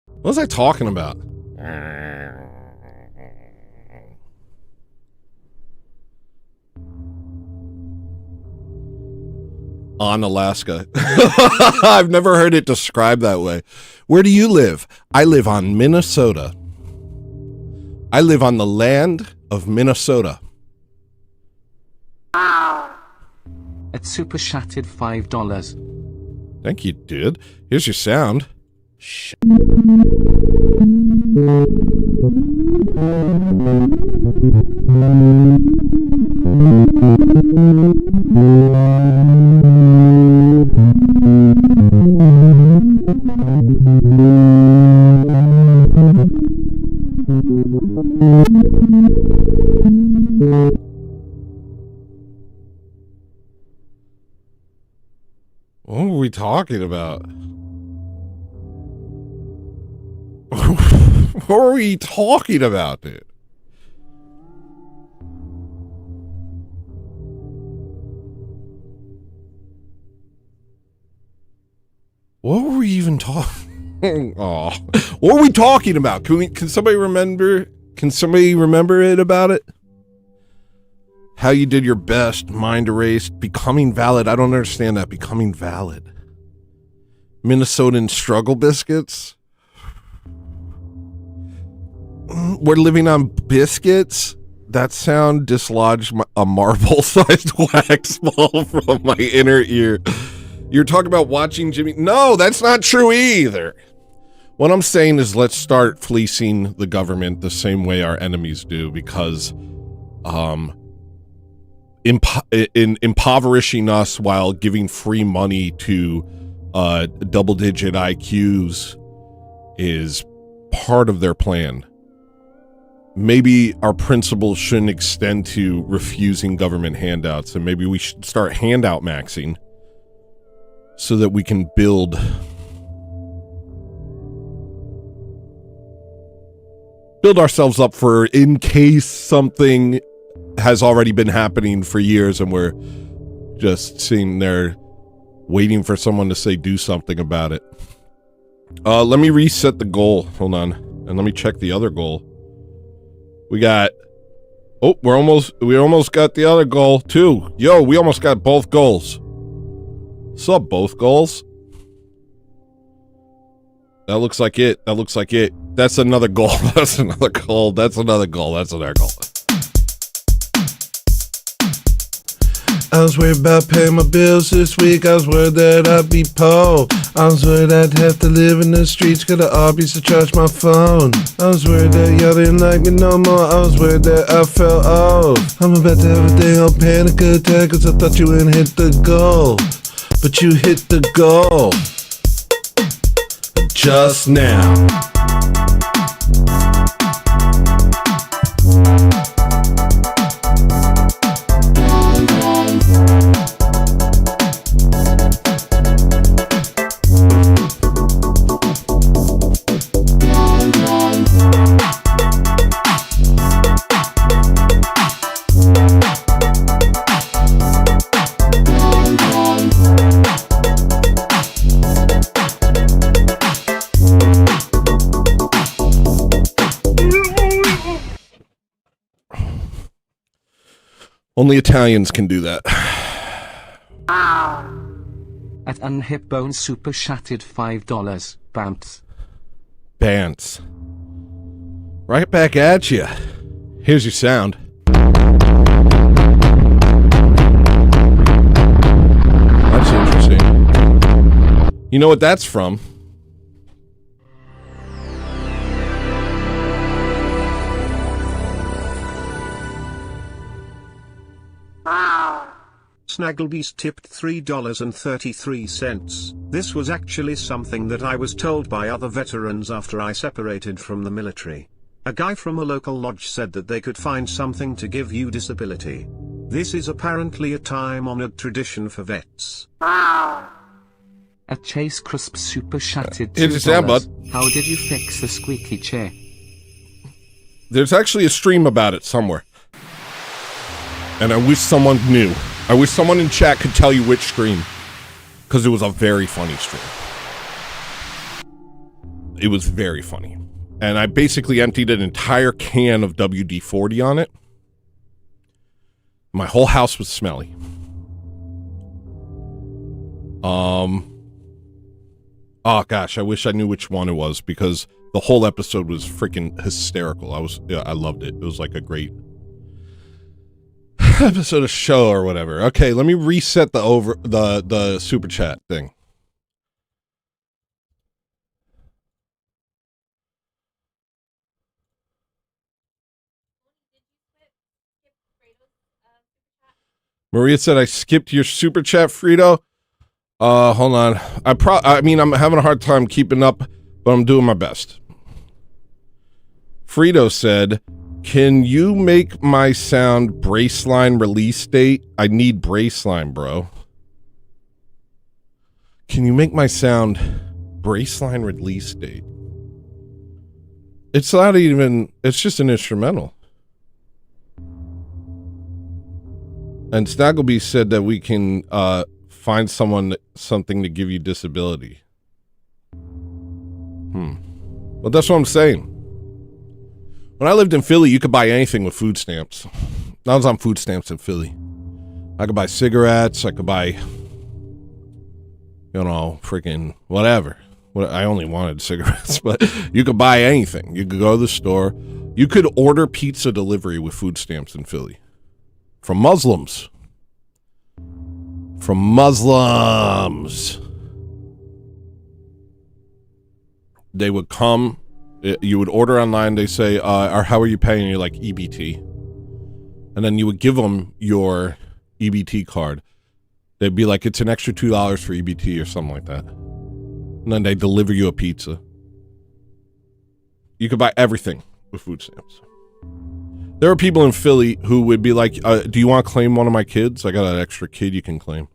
What was I talking about? On Alaska. I've never heard it described that way. Where do you live? I live on Minnesota. I live on the land of Minnesota. At Super Shattered $5. Thank you, dude. Here's your sound. What were we talking about? What were we talking about, dude? What were we even talking? Oh, what were we talking about? Can somebody remember? Can somebody remember it about it? How you did your best, mind erased, becoming valid. I don't understand that. Becoming valid. Minnesotan struggle biscuits. We're living on biscuits. That sound dislodged a marble-sized wax ball from my inner ear. You're talking about watching Jimmy. No, that's not true either. What I'm saying is let's start fleecing the government the same way our enemies do, because impoverishing us while giving free money to double-digit IQs is part of their plan. Maybe our principles shouldn't extend to refusing government handouts, and maybe we should start handout maxing so that we can build ourselves up for in case something has already been happening for years and we're just sitting there waiting for someone to say do something about it. Let me reset the goal. Hold on. And let me check the other goal. We got, oh, we almost got the other goal too. Yo, we almost got both goals. What's up, both goals? That looks like it. That looks like it. That's another goal. That's another goal. That's another goal. That's another goal. I was worried about paying my bills this week. I was worried that I'd be poor. I was worried I'd have to live in the streets, go to Arby's to charge my phone. I was worried that y'all didn't like me no more. I was worried that I fell off. I'm about to have a day on panic attack, cause I thought you wouldn't hit the goal. But you hit the goal. Just now. Only Italians can do that. At Unhipbone Super Shattered $5. Bamps. Bants. Right back at you. Here's your sound. That's interesting. You know what that's from? Snagglebeast tipped $3.33. This was actually something that I was told by other veterans after I separated from the military. A guy from a local lodge said that they could find something to give you disability. This is apparently a time-honored tradition for vets. At Chase Crisp Super Shattered $2. Here's your sound, bud. How did you fix the squeaky chair? There's actually a stream about it somewhere. And I wish someone knew. I wish someone in chat could tell you which stream. Because it was a very funny stream. It was very funny. And I basically emptied an entire can of WD-40 on it. My whole house was smelly. Oh gosh, I wish I knew which one it was, because the whole episode was freaking hysterical. I loved it. It was like a great episode of show or whatever. Okay, let me reset the super chat thing. Maria said I skipped your super chat, Frito. Hold on. I mean, I'm having a hard time keeping up, but I'm doing my best. Frito said, can you make my sound Braceline release date? I need Braceline, bro. Can you make my sound Braceline release date? It's not even, it's just an instrumental. And Snaggleby said that we can, find something to give you disability. Well, that's what I'm saying. When I lived in Philly, you could buy anything with food stamps. I was on food stamps in Philly. I could buy cigarettes. I could buy, you know, freaking whatever. I only wanted cigarettes, but you could buy anything. You could go to the store. You could order pizza delivery with food stamps in Philly. From Muslims. From Muslims. They would come, you would order online, they say, how are you paying? You're like, EBT. And then you would give them your EBT card. They'd be like, it's an extra $2 for EBT or something like that. And then they deliver you a pizza. You could buy everything with food stamps. There are people in Philly who would be like, do you want to claim one of my kids? I got an extra kid you can claim.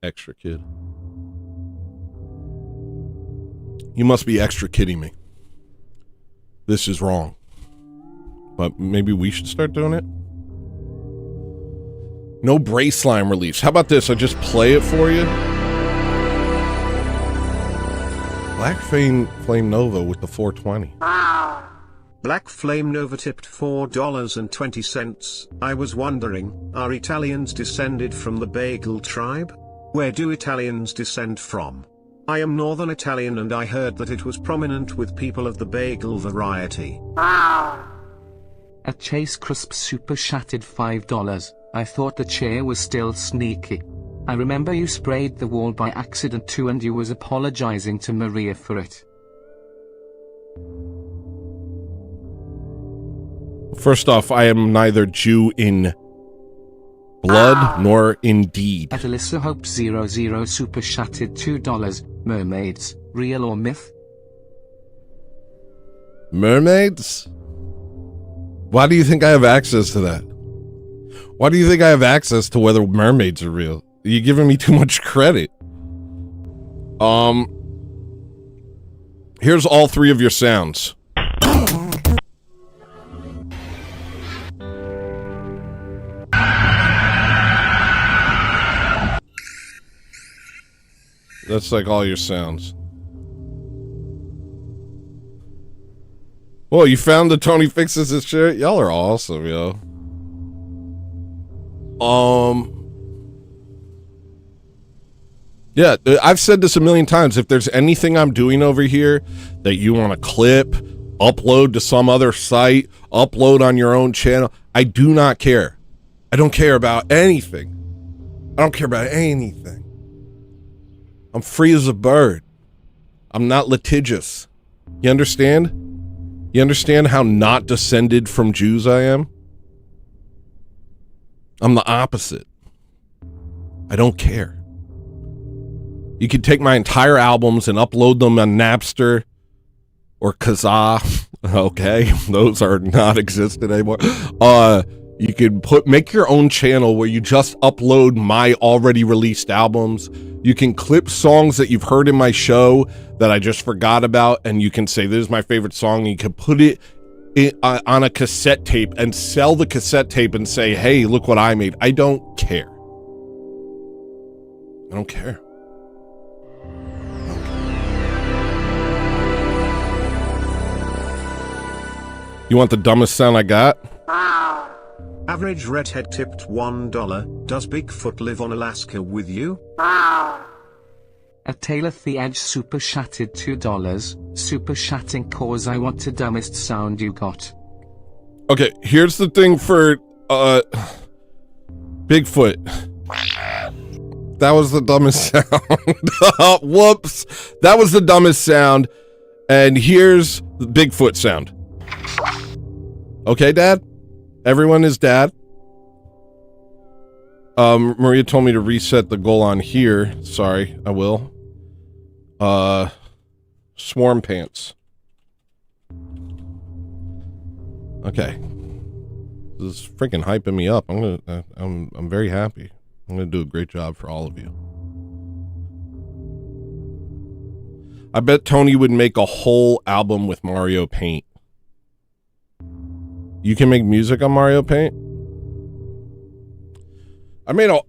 Extra kid. You must be extra kidding me. This is wrong. But maybe we should start doing it? No Braceline release. How about this? I just play it for you. Black Flame Nova with the 420. Black Flame Nova tipped $4.20. I was wondering, are Italians descended from the bagel tribe? Where do Italians descend from? I am Northern Italian and I heard that it was prominent with people of the bagel variety. At Chase Crisp super chatted $5. I thought the chair was still sneaky. I remember you sprayed the wall by accident too and you was apologizing to Maria for it. First off, I am neither Jew in blood nor in deed. At Alyssa Hope 00 super chatted $2. Mermaids, real or myth? Mermaids? Why do you think I have access to that? Why do you think I have access to whether mermaids are real? You're giving me too much credit. Here's all three of your sounds. That's like all your sounds. Well, you found the Tony Fixes His shirt? Y'all are awesome, yo. Yeah, I've said this a million times. If there's anything I'm doing over here that you want to clip, upload to some other site, upload on your own channel, I do not care. I don't care about anything. I don't care about anything. I'm free as a bird. I'm not litigious. You understand? You understand how not descended from Jews I am? I'm the opposite. I don't care. You can take my entire albums and upload them on Napster or Kazaa. Okay, those are not existent anymore. You can make your own channel where you just upload my already released albums. You can clip songs that you've heard in my show that I just forgot about, and you can say, this is my favorite song, and you can put it on a cassette tape and sell the cassette tape and say, hey, look what I made. I don't care. I don't care. You want the dumbest sound I got? Average redhead tipped $1. Does Bigfoot live on Alaska with you? A Taylor the Edge super chatted $2. Super chatting cause I want the dumbest sound you got. Okay, here's the thing for Bigfoot. That was the dumbest sound. Whoops. That was the dumbest sound. And here's the Bigfoot sound. Okay, Dad? Everyone is Dad? Maria told me to reset the goal on here. Sorry, I will. Swarm pants. Okay. This is freaking hyping me up. I'm very happy. I'm gonna do a great job for all of you. I bet Tony would make a whole album with Mario Paint. You can make music on Mario Paint?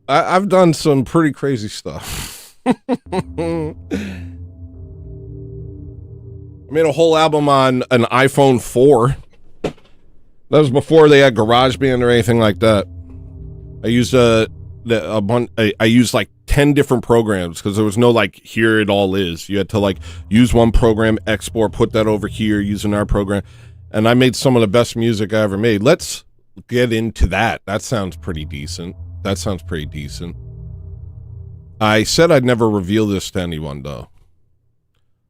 I've done some pretty crazy stuff. I made a whole album on an iPhone 4. That was before they had GarageBand or anything like that. I used I used like 10 different programs because there was no like here it all is. You had to like use one program, export, put that over here, use another program, and I made some of the best music I ever made. Let's get into that. That sounds pretty decent. I said I'd never reveal this to anyone though,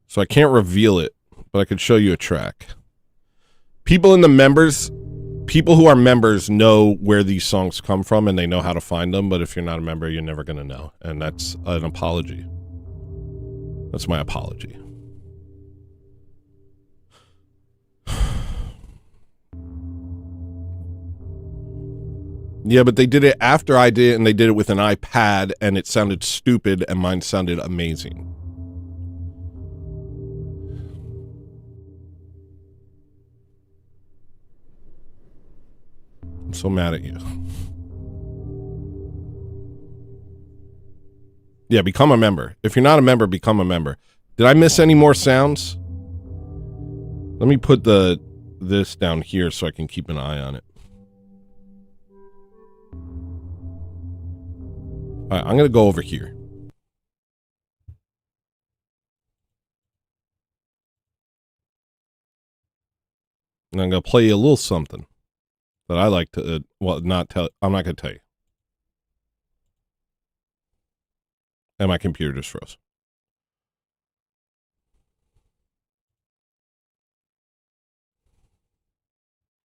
so I can't reveal it, but I could show you a track. People who are members know where these songs come from and they know how to find them, but if you're not a member, you're never going to know. And that's an apology. That's my apology. Yeah, but they did it after I did it, and they did it with an iPad, and it sounded stupid, and mine sounded amazing. I'm so mad at you. Yeah, become a member. If you're not a member, become a member. Did I miss any more sounds? Let me put this down here so I can keep an eye on it. All right, I'm going to go over here. And I'm going to play you a little something that I like to, not tell. I'm not going to tell you. And my computer just froze.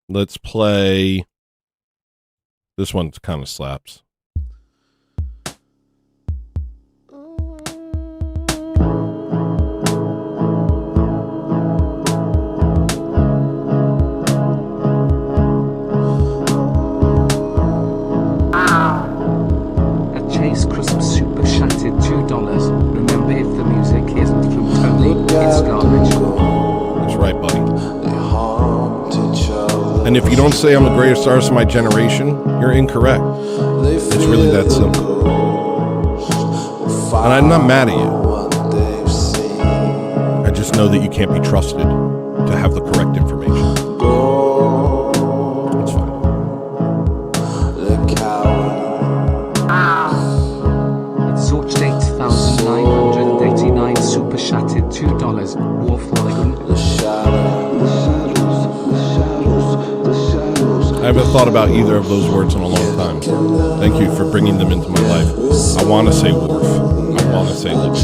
Let's play. This one kind of slaps. Remember, if the music isn't from Tony, it's garbage. That's right, buddy. And if you don't say I'm the greatest artist of my generation, you're incorrect. It's really that simple. And I'm not mad at you. I just know that you can't be trusted to have the correct information. That's fine. Sorch 8,989 super chatted $2. War Polygon. I haven't thought about either of those words in a long time. Thank you for bringing them into my life. I want to say wharf. I want to say living.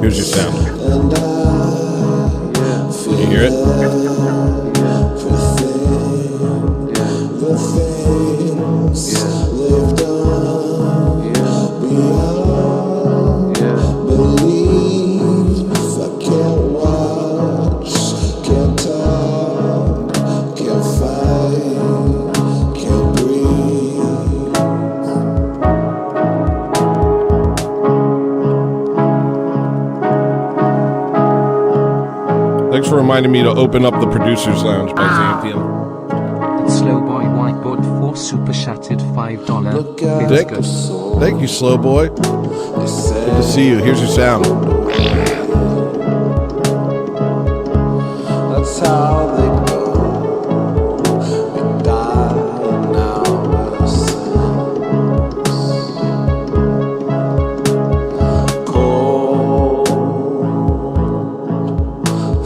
Here's your sound. Can you hear it? Thanks for reminding me to open up the Producer's Lounge by Xanthium. Slow Boy Whiteboard 4 super chatted $5. Thank you, Slow Boy. Good to see you. Here's your sound. how they go. We die in our sins. Cold,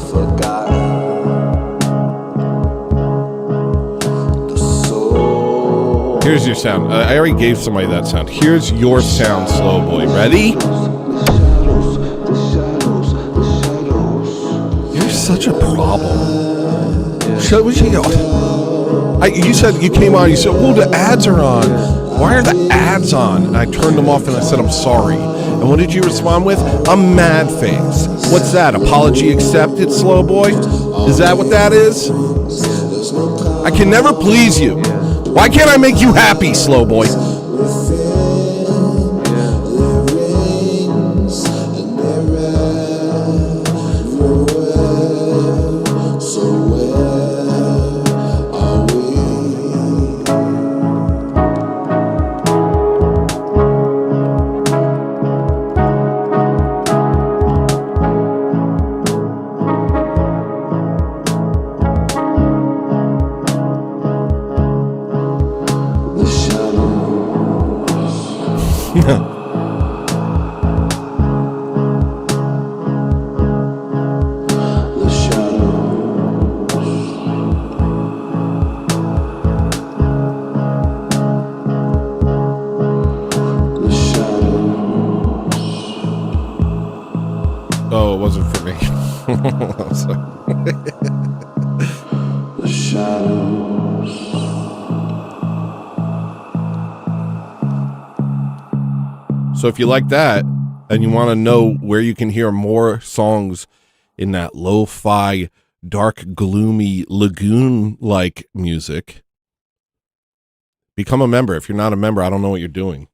forgotten. The soul. Here's your sound. I already gave somebody that sound. Here's your sound, slow boy. Ready? You're such a problem. You said you came on. You said, "Oh, the ads are on. Why are the ads on?" And I turned them off and I said, "I'm sorry." And what did you respond with? "I'm mad face." What's that? Apology accepted, slow boy? Is that what that is? I can never please you. Why can't I make you happy, slow boy? Oh, it wasn't for me. I'm sorry. The shadows. So if you like that and you want to know where you can hear more songs in that lo-fi, dark, gloomy, lagoon-like music, become a member. If you're not a member, I don't know what you're doing.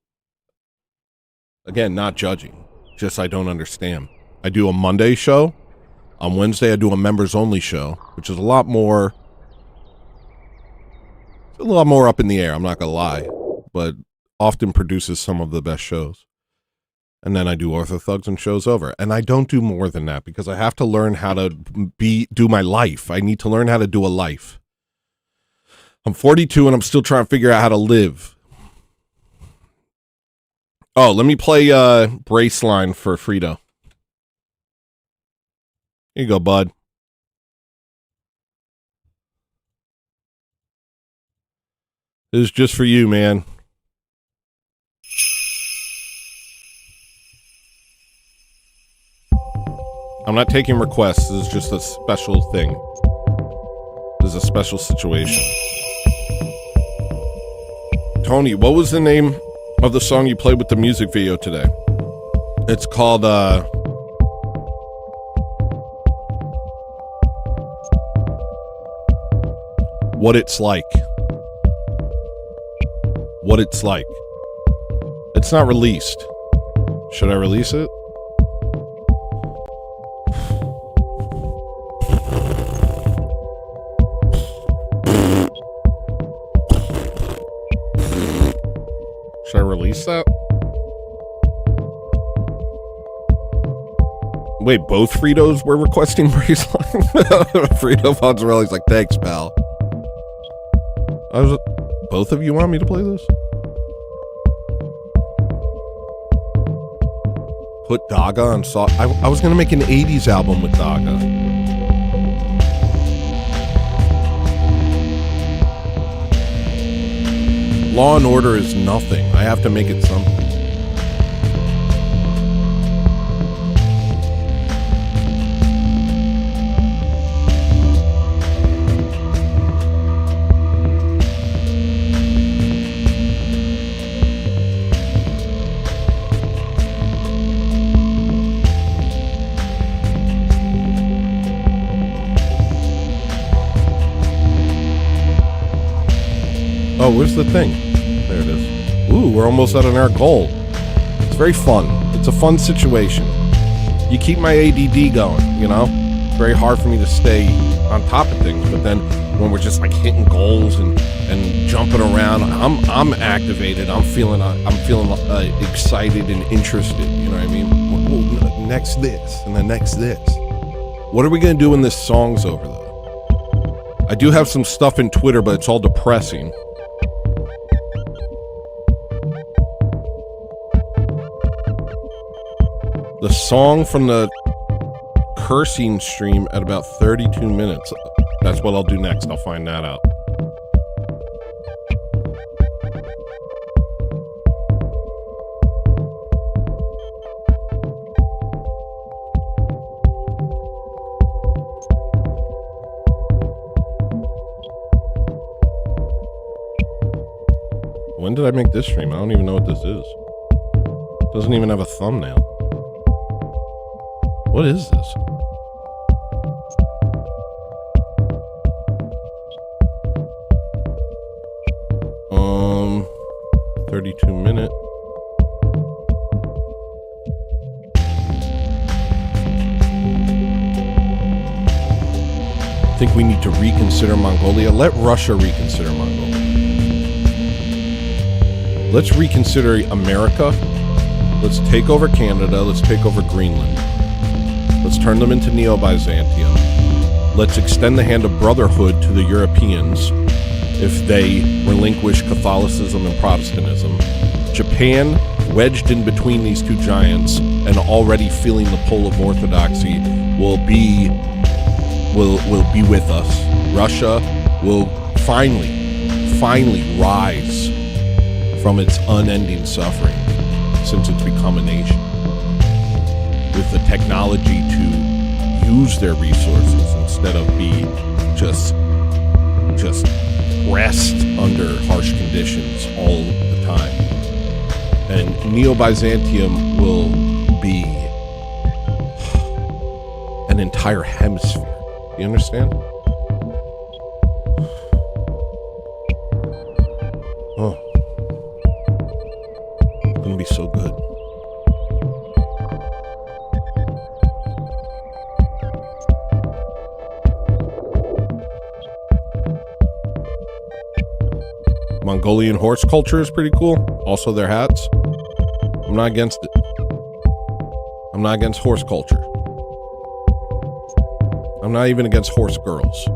Again, not judging. Just I don't understand. I do a Monday show. On Wednesday, I do a members-only show, which is a lot more up in the air, I'm not going to lie, but often produces some of the best shows. And then I do Orthothugs and show's over. And I don't do more than that because I have to learn how to do my life. I need to learn how to do a life. I'm 42 and I'm still trying to figure out how to live. Oh, let me play Braceline for Frito. Here you go, bud. This is just for you, man. I'm not taking requests. This is just a special thing. This is a special situation. Tony, what was the name of the song you played with the music video today? It's called, What It's Like. What It's Like. It's not released. Should I release it? Should I release that? Wait, both Fritos were requesting Braceline? Frito Fonzarelli's like, thanks, pal. Both of you want me to play this? Put Daga on soft. I was gonna make an 80s album with Daga. Law and Order is nothing. I have to make it something. Oh, where's the thing? There it is. Ooh, we're almost at our goal. It's very fun. It's a fun situation. You keep my ADD going, you know? It's very hard for me to stay on top of things, but then when we're just like hitting goals and jumping around, I'm activated. I'm feeling excited and interested, you know what I mean? Next this, and then next this. What are we going to do when this song's over, though? I do have some stuff in Twitter, but it's all depressing. The song from the cursing stream at about 32 minutes. That's what I'll do next. I'll find that out. When did I make this stream? I don't even know what this is. Doesn't even have a thumbnail. What is this? 32 minute. I think we need to reconsider Mongolia. Let Russia reconsider Mongolia. Let's reconsider America. Let's take over Canada. Let's take over Greenland. Let's turn them into Neo-Byzantium. Let's extend the hand of brotherhood to the Europeans if they relinquish Catholicism and Protestantism. Japan, wedged in between these two giants and already feeling the pull of orthodoxy, will be with us. Russia will finally rise from its unending suffering since it's become a nation, with the technology to use their resources instead of be just pressed under harsh conditions all the time. And Neo-Byzantium will be an entire hemisphere. You understand? Oh. It's gonna be so good. Mongolian horse culture is pretty cool. Also their hats. I'm not against it. I'm not against horse culture. I'm not even against horse girls.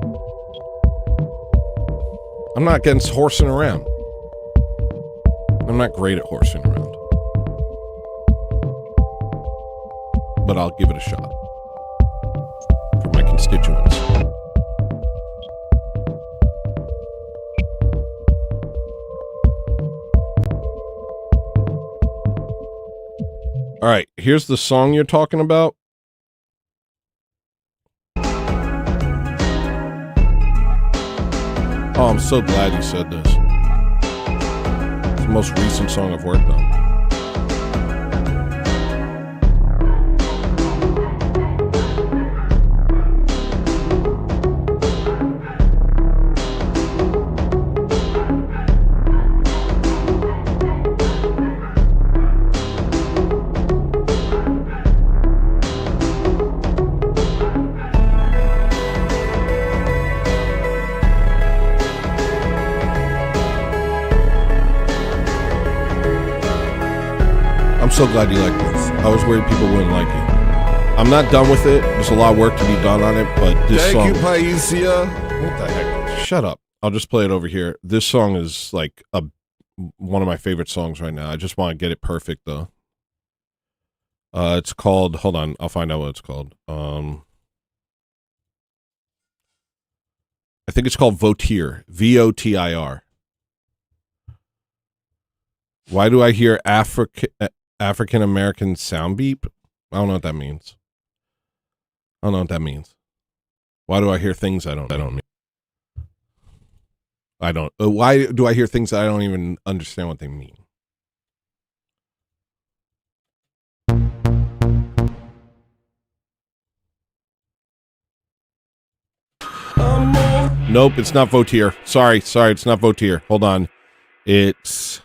I'm not against horsing around. I'm not great at horsing around. But I'll give it a shot. For my constituents. All right, here's the song you're talking about. Oh, I'm so glad you said this. It's the most recent song I've worked on. I'm so glad you like this. I was worried people wouldn't like it. I'm not done with it. There's a lot of work to be done on it, but this song... Thank you, Paisia. What the heck? Shut up. I'll just play it over here. This song is like one of my favorite songs right now. I just want to get it perfect, though. It's called... Hold on. I'll find out what it's called. I think it's called Votir. V-O-T-I-R. Why do I hear African American sound beep? I don't know what that means. I don't know what that means. Why do I hear things I don't mean? I don't. Why do I hear things that I don't even understand what they mean? Nope, it's not Votir. Sorry, it's not Votir. Hold on. It's...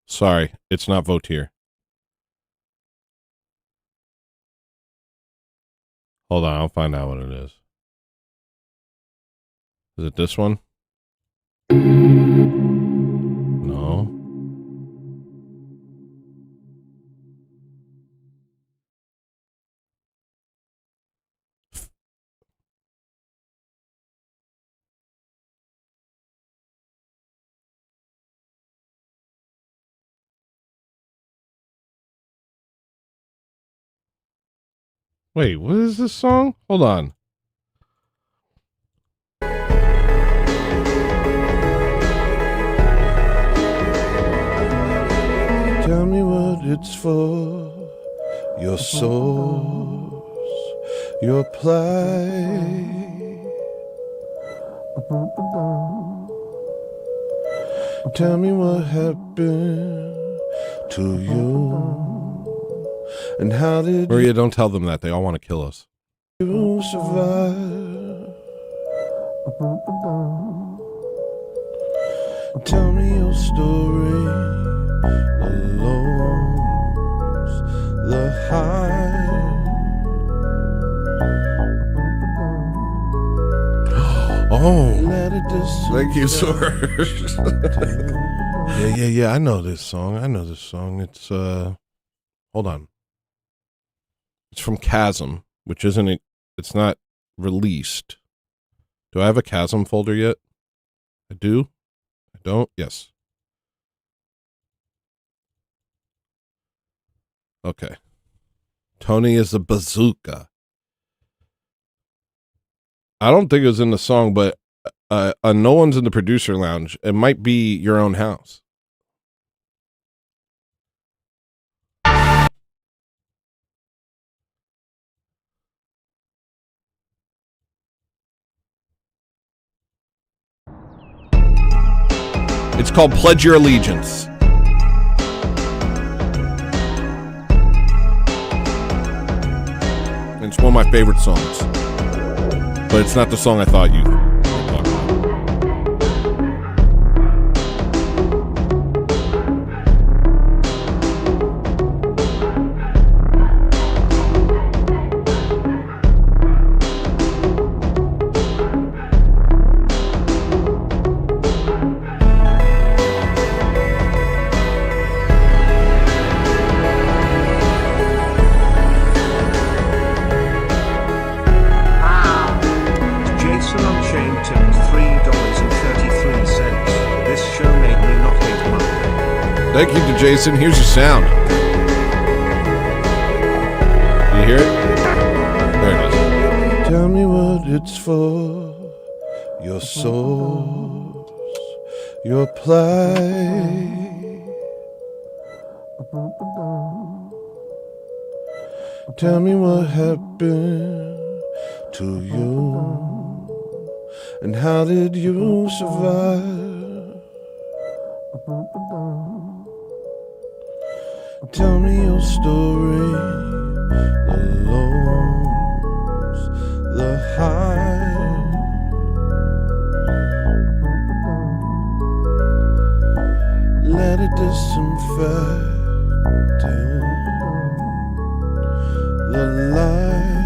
Sorry, it's not Votir. Hold on, I'll find out what it is. Is it this one? No. Wait, what is this song? Hold on. Tell me what it's for. Your source, your plight. Tell me what happened to you, and how did Maria, don't tell them that. They all want to kill us. You survive. Tell me your story, the lows, the highs. Oh, thank you, sir. Yeah. I know this song. It's hold on. It's from Chasm, which isn't. It's not released. Do I have a Chasm folder yet? I do. I don't. Yes. Okay. Tony is a bazooka. I don't think it was in the song, but No One's in the Producer Lounge. It might be Your Own House. It's called Pledge Your Allegiance. And it's one of my favorite songs. But it's not the song I thought you were talking about. Thank you to Jason. Here's your sound. Do you hear it? There it is. Tell me what it's for. Your source, your plight. Tell me what happened to you, and how did you survive? Tell me your story, the lows, the highs. Let it disinfect the light.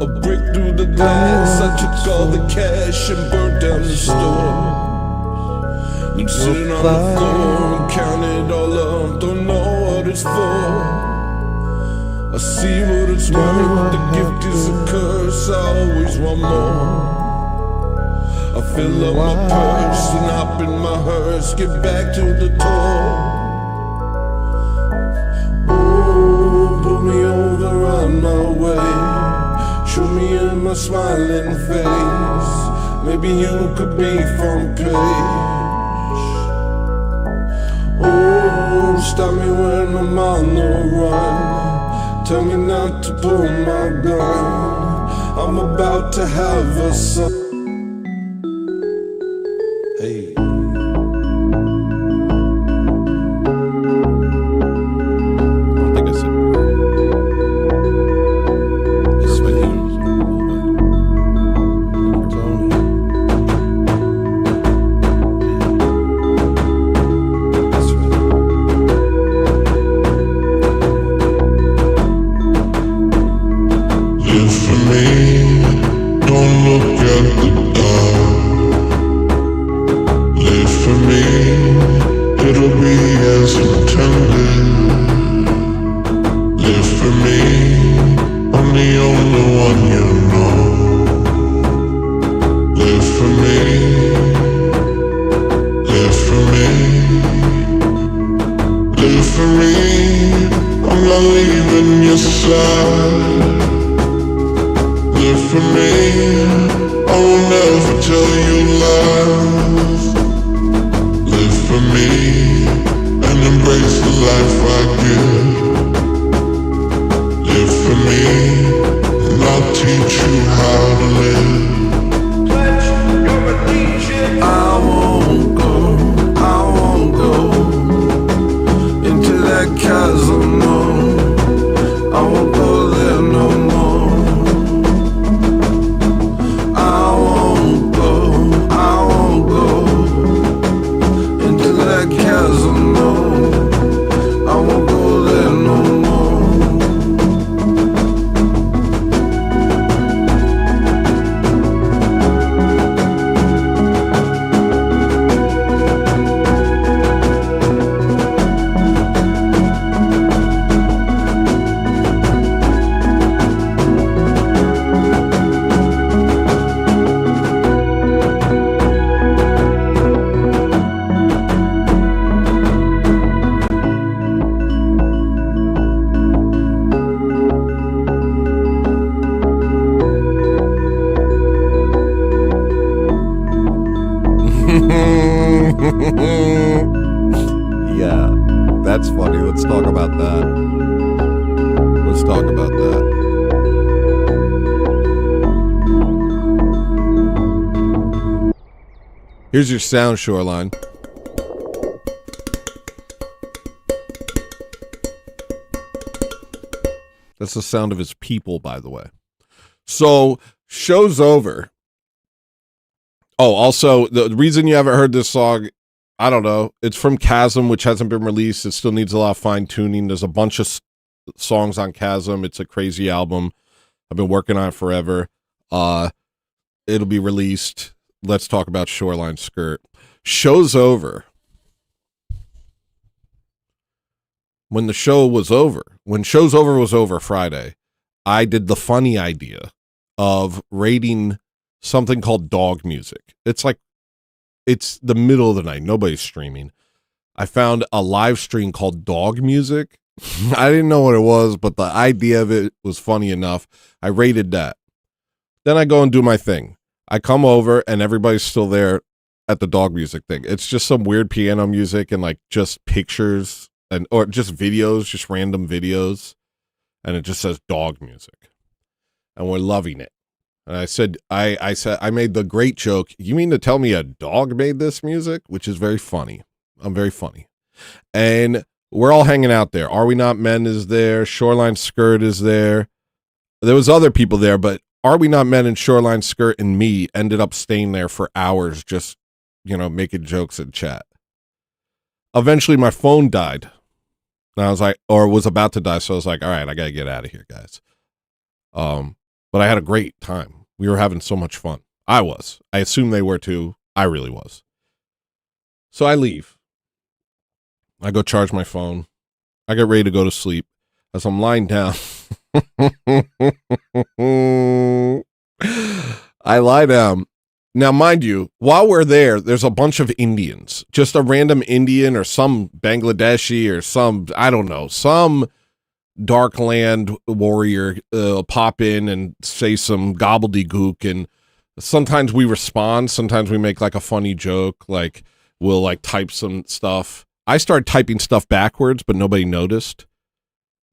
A break through the glass, I took all the cash and burned down the store. Been sitting on the floor and counted all up, don't know what it's for. I see what it's worth, the gift is a curse, I always want more. I fill up my purse and hop in my hearse, get back to the tour. Oh, pull me over on my way, show me in my smiling face, maybe you could be front page. Oh, stop me when I'm on the run, tell me not to pull my gun, I'm about to have a son. Hey. Live for for me, I'm not leaving your side. Live for me, I will never tell you lies. Live for me, and embrace the life I give. Live for me, and I'll teach you how to live. I won't go into that chasm, no. I won't go there no more. I won't go into that chasm, no. I won't go there no more. Yeah, that's funny. Let's talk about that. Let's talk about that. Here's your sound, Shoreline. That's the sound of his people, by the way. So, show's over. Oh, also, the reason you haven't heard this song, I don't know. It's from Chasm, which hasn't been released. It still needs a lot of fine-tuning. There's a bunch of songs on Chasm. It's a crazy album. I've been working on it forever. It'll be released. Let's talk about Shoreline Skirt. Show's over. When the show was over, when Show's Over was over Friday, I did the funny idea of rating something called dog music. It's the middle of the night. Nobody's streaming. I found a live stream called Dog Music. I didn't know what it was, but the idea of it was funny enough. I rated that. Then I go and do my thing. I come over and everybody's still there at the dog music thing. It's just some weird piano music and like just pictures or just videos, just random videos. And it just says dog music. And we're loving it. And I said, I made the great joke. You mean to tell me a dog made this music? Which is very funny. I'm very funny. And we're all hanging out there. Are We Not Men is there. Shoreline Skirt is there. There was other people there, but Are We Not Men and Shoreline Skirt and me ended up staying there for hours just, making jokes and chat. Eventually my phone died. And I was like, or was about to die. So I was like, all right, I got to get out of here, guys. But I had a great time. We were having so much fun. I was. I assume they were too. I really was. So I leave. I go charge my phone. I get ready to go to sleep. As I'm lying down, I lie down. Now, mind you, while we're there, there's a bunch of Indians. Just a random Indian or some Bangladeshi or some, I don't know, some dark land warrior pop in and say some gobbledygook, and sometimes we respond, sometimes we make like a funny joke, like we'll like type some stuff. I started typing stuff backwards, but nobody noticed.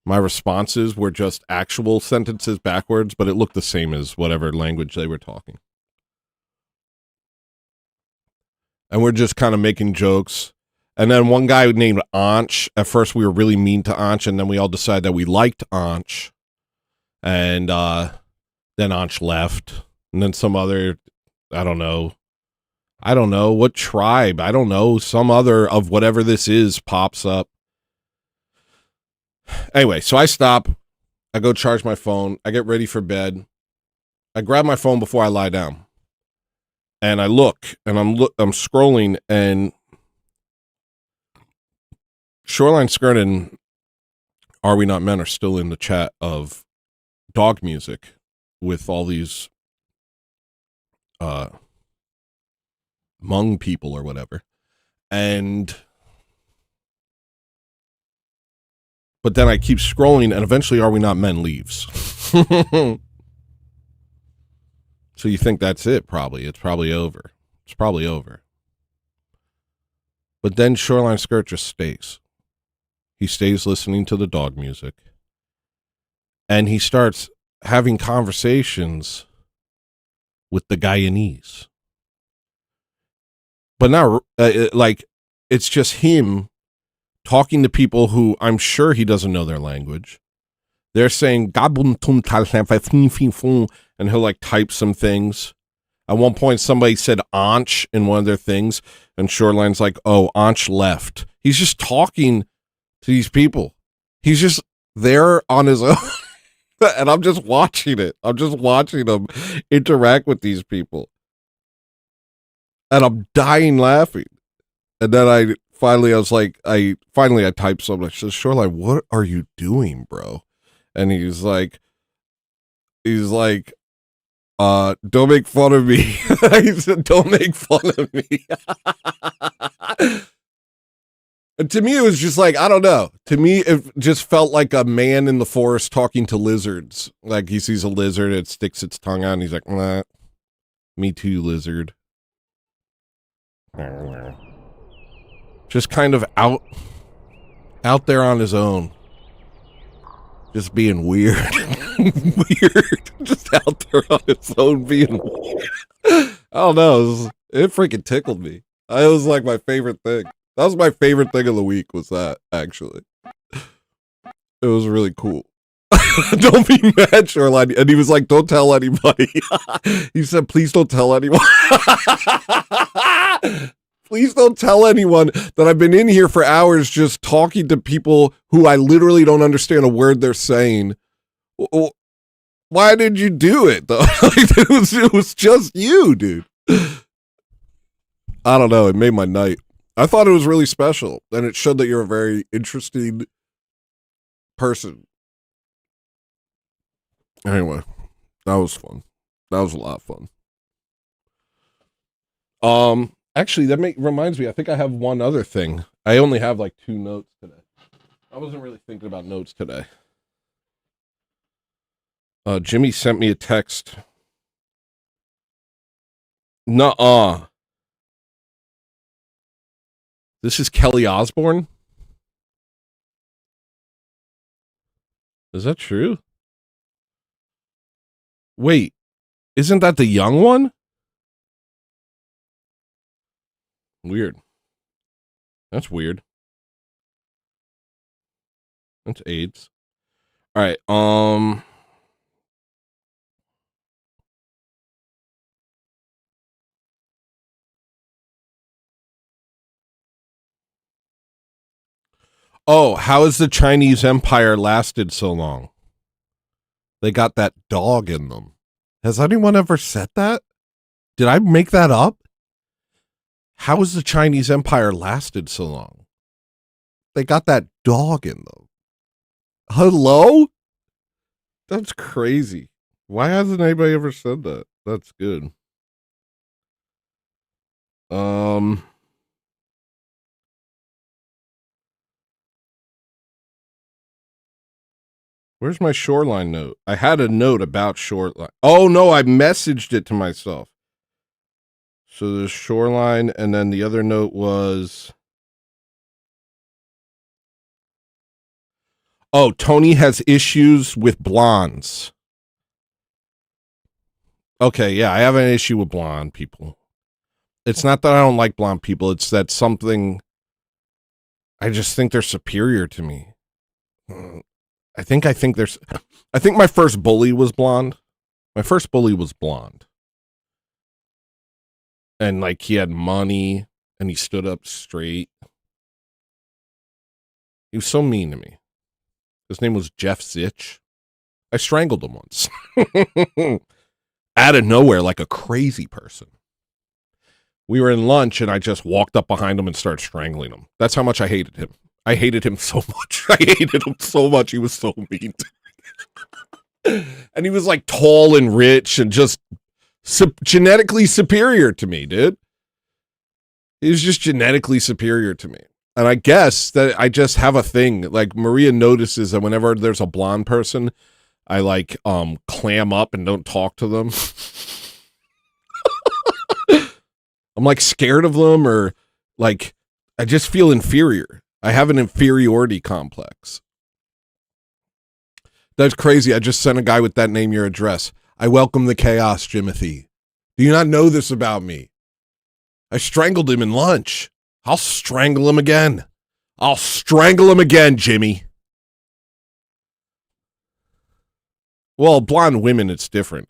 My responses were just actual sentences backwards, but it looked the same as whatever language they were talking. And we're just kind of making jokes. And then one guy named Anch, at first we were really mean to Anch, and then we all decided that we liked Anch. And then Anch left. And then some other, I don't know what tribe, I don't know, some other of whatever this is pops up. Anyway, so I stop. I go charge my phone. I get ready for bed. I grab my phone before I lie down. And I look, and I'm scrolling, and Shoreline Skirt and Are We Not Men are still in the chat of dog music with all these Hmong people or whatever. And But then I keep scrolling, and eventually Are We Not Men leaves. So you think that's it, probably. It's probably over. It's probably over. But then Shoreline Skirt just stays. He stays listening to the dog music. And he starts having conversations with the Guyanese. But not, like, it's just him talking to people who I'm sure he doesn't know their language. They're saying, and he'll like type some things. At one point, somebody said Anch in one of their things, and Shoreline's like, oh, Anch left. He's just talking to these people. He's just there on his own. And I'm just watching it. I'm just watching him interact with these people. And I'm dying laughing. And then I was like, I typed something. I said, Shoreline, what are you doing, bro? And he's like, don't make fun of me. He said, don't make fun of me. And to me, it was just like, I don't know. To me, it just felt like a man in the forest talking to lizards. Like he sees a lizard, it sticks its tongue out, and he's like, nah, me too, lizard. Just kind of out there on his own. Just being weird. Weird. Just out there on its own being weird. I don't know. It freaking tickled me. It was like my favorite thing. That was my favorite thing of the week, was that, actually. It was really cool. Don't be mad, Shoreline. And he was like, don't tell anybody. He said, please don't tell anyone. Please don't tell anyone that I've been in here for hours just talking to people who I literally don't understand a word they're saying. Why did you do it, though? It was just you, dude. I don't know. It made my night. I thought it was really special, and it showed that you're a very interesting person. Anyway, that was fun. That was a lot of fun. Actually, that reminds me, I think I have one other thing. I only have like 2 notes today. I wasn't really thinking about notes today. Jimmy sent me a text. Nuh-uh. This is Kelly Osbourne? Is that true? Wait, isn't that the young one? Weird. That's weird. That's AIDS. All right. Oh, how has the Chinese Empire lasted so long? They got that dog in them. Has anyone ever said that? Did I make that up? How has the Chinese Empire lasted so long? They got that dog in them. Hello? That's crazy. Why hasn't anybody ever said that? That's good. Where's my Shoreline note? I had a note about Shoreline. Oh, no, I messaged it to myself. So there's Shoreline, and then the other note was... Oh, Tony has issues with blondes. Okay, yeah, I have an issue with blonde people. It's not that I don't like blonde people. It's that something... I just think they're superior to me. I think my first bully was blonde. My first bully was blonde. And like he had money and he stood up straight. He was so mean to me. His name was Jeff Zitch. I strangled him once. Out of nowhere, like a crazy person. We were in lunch and I just walked up behind him and started strangling him. That's how much I hated him. I hated him so much. I hated him so much. He was so mean to me. And he was like tall and rich and just genetically superior to me, dude. He was just genetically superior to me. And I guess that I just have a thing. Like Maria notices that whenever there's a blonde person, I like clam up and don't talk to them. I'm like scared of them, or like I just feel inferior. I have an inferiority complex. That's crazy. I just sent a guy with that name your address. I welcome the chaos, Jimothy. Do you not know this about me? I strangled him in lunch. I'll strangle him again. I'll strangle him again, Jimmy. Well, blonde women, it's different.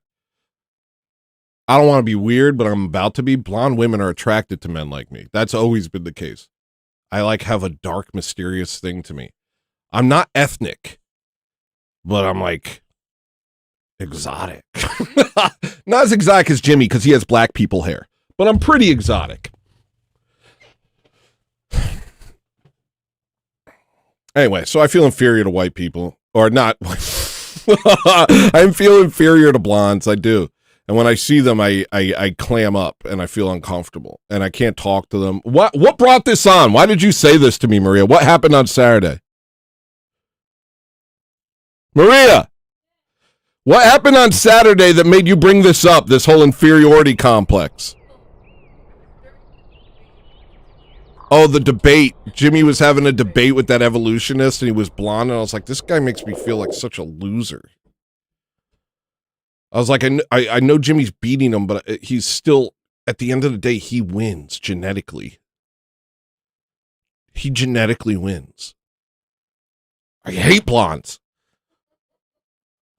I don't want to be weird, but I'm about to be. Blonde women are attracted to men like me. That's always been the case. I like have a dark, mysterious thing to me. I'm not ethnic, but I'm like exotic. Not as exotic as Jimmy because he has black people hair, but I'm pretty exotic. Anyway, so I feel inferior to white people, or not. I feel inferior to blondes. I do. And when I see them, I clam up and I feel uncomfortable and I can't talk to them. What brought this on? Why did you say this to me, Maria? What happened on Saturday? Maria, what happened on Saturday that made you bring this up, this whole inferiority complex? Oh, the debate. Jimmy was having a debate with that evolutionist and he was blonde and I was like, this guy makes me feel like such a loser. I was like, I know Jimmy's beating him, but he's still, at the end of the day, he wins genetically. He genetically wins. I hate blondes.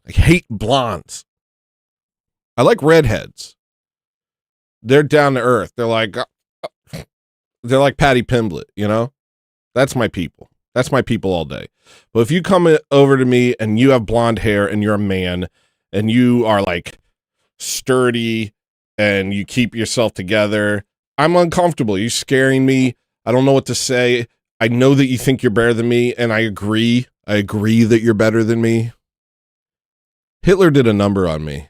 I hate blondes. I like redheads. They're down to earth. They're like Patty Pimblett, you know? That's my people. That's my people all day. But if you come over to me and you have blonde hair and you're a man and you are like sturdy and you keep yourself together, I'm uncomfortable. You're scaring me. I don't know what to say. I know that you think you're better than me, and I agree. I agree that you're better than me. Hitler did a number on me.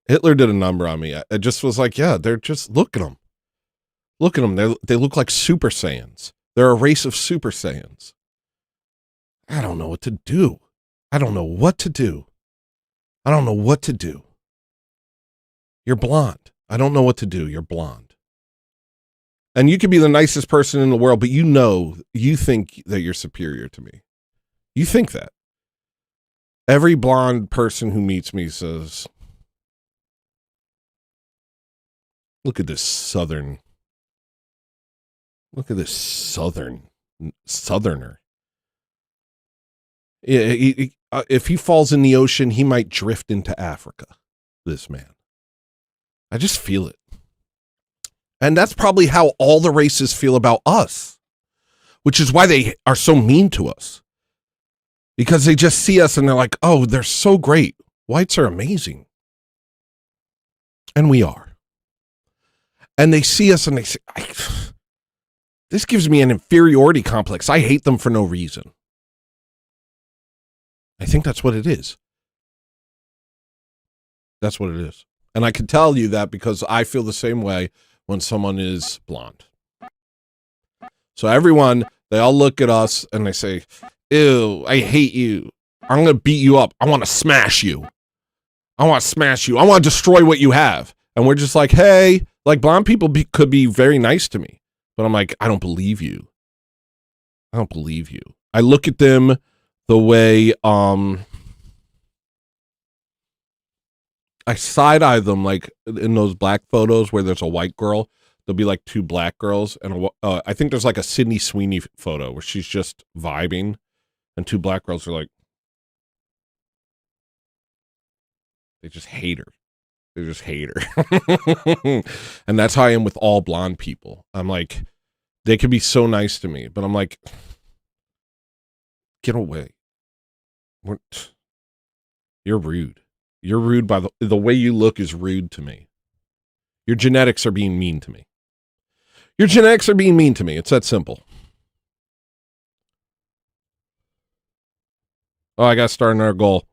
I just was like, yeah, they're just, look at them. Look at them. They look like Super Saiyans. They're a race of Super Saiyans. I don't know what to do. I don't know what to do. You're blonde. I don't know what to do. You're blonde. And you could be the nicest person in the world, but you think that you're superior to me. You think that. Every blonde person who meets me says, look at this southerner. Yeah, if he falls in the ocean, he might drift into Africa, this man. I just feel it. And that's probably how all the races feel about us, which is why they are so mean to us. Because they just see us and they're like, oh, they're so great. Whites are amazing. And we are. And they see us and they say, this gives me an inferiority complex. I hate them for no reason. I think that's what it is. That's what it is. And I can tell you that because I feel the same way when someone is blonde. So everyone, they all look at us and they say, ew, I hate you. I'm going to beat you up. I want to smash you. I want to destroy what you have. And we're just like, hey, like blonde people could be very nice to me. But I'm like, I don't believe you. I look at them the way, I side-eye them like in those black photos where there's a white girl. There'll be like two black girls. And I think there's like a Sydney Sweeney photo where she's just vibing. And two black girls are like, they just hate her. And that's how I am with all blonde people. I'm like, they can be so nice to me, but I'm like, get away. You're rude. You're rude by the way you look is rude to me. Your genetics are being mean to me. It's that simple. Oh, I got to start another goal.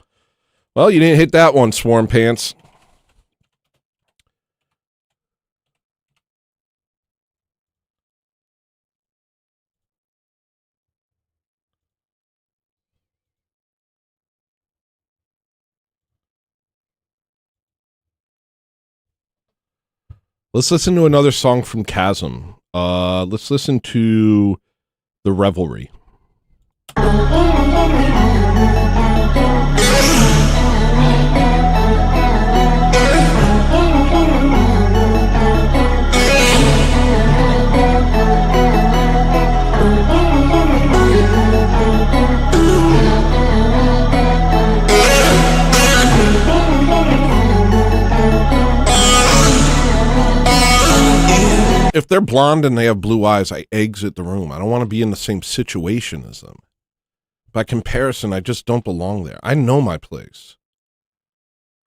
Well, you didn't hit that one, Swarm Pants. Let's listen to another song from Chasm. Let's listen to The Revelry. If they're blonde and they have blue eyes, I exit the room. I don't want to be in the same situation as them. By comparison, I just don't belong there. I know my place.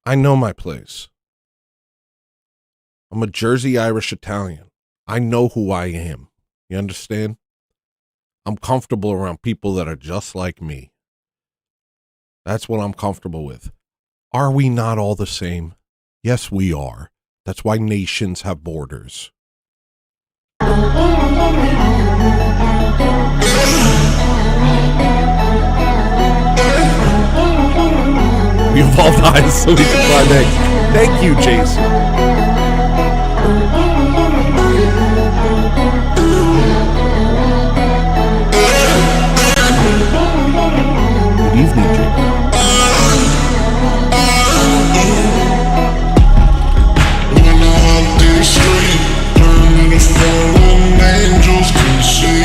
I know my place. I'm a Jersey Irish Italian. I know who I am. You understand? I'm comfortable around people that are just like me. That's what I'm comfortable with. Are we not all the same? Yes, we are. That's why nations have borders. We evolved eyes so we can fly next. Thank you, Jason. Good evening, Jason. When I do sleep, turn to fallen angels can see.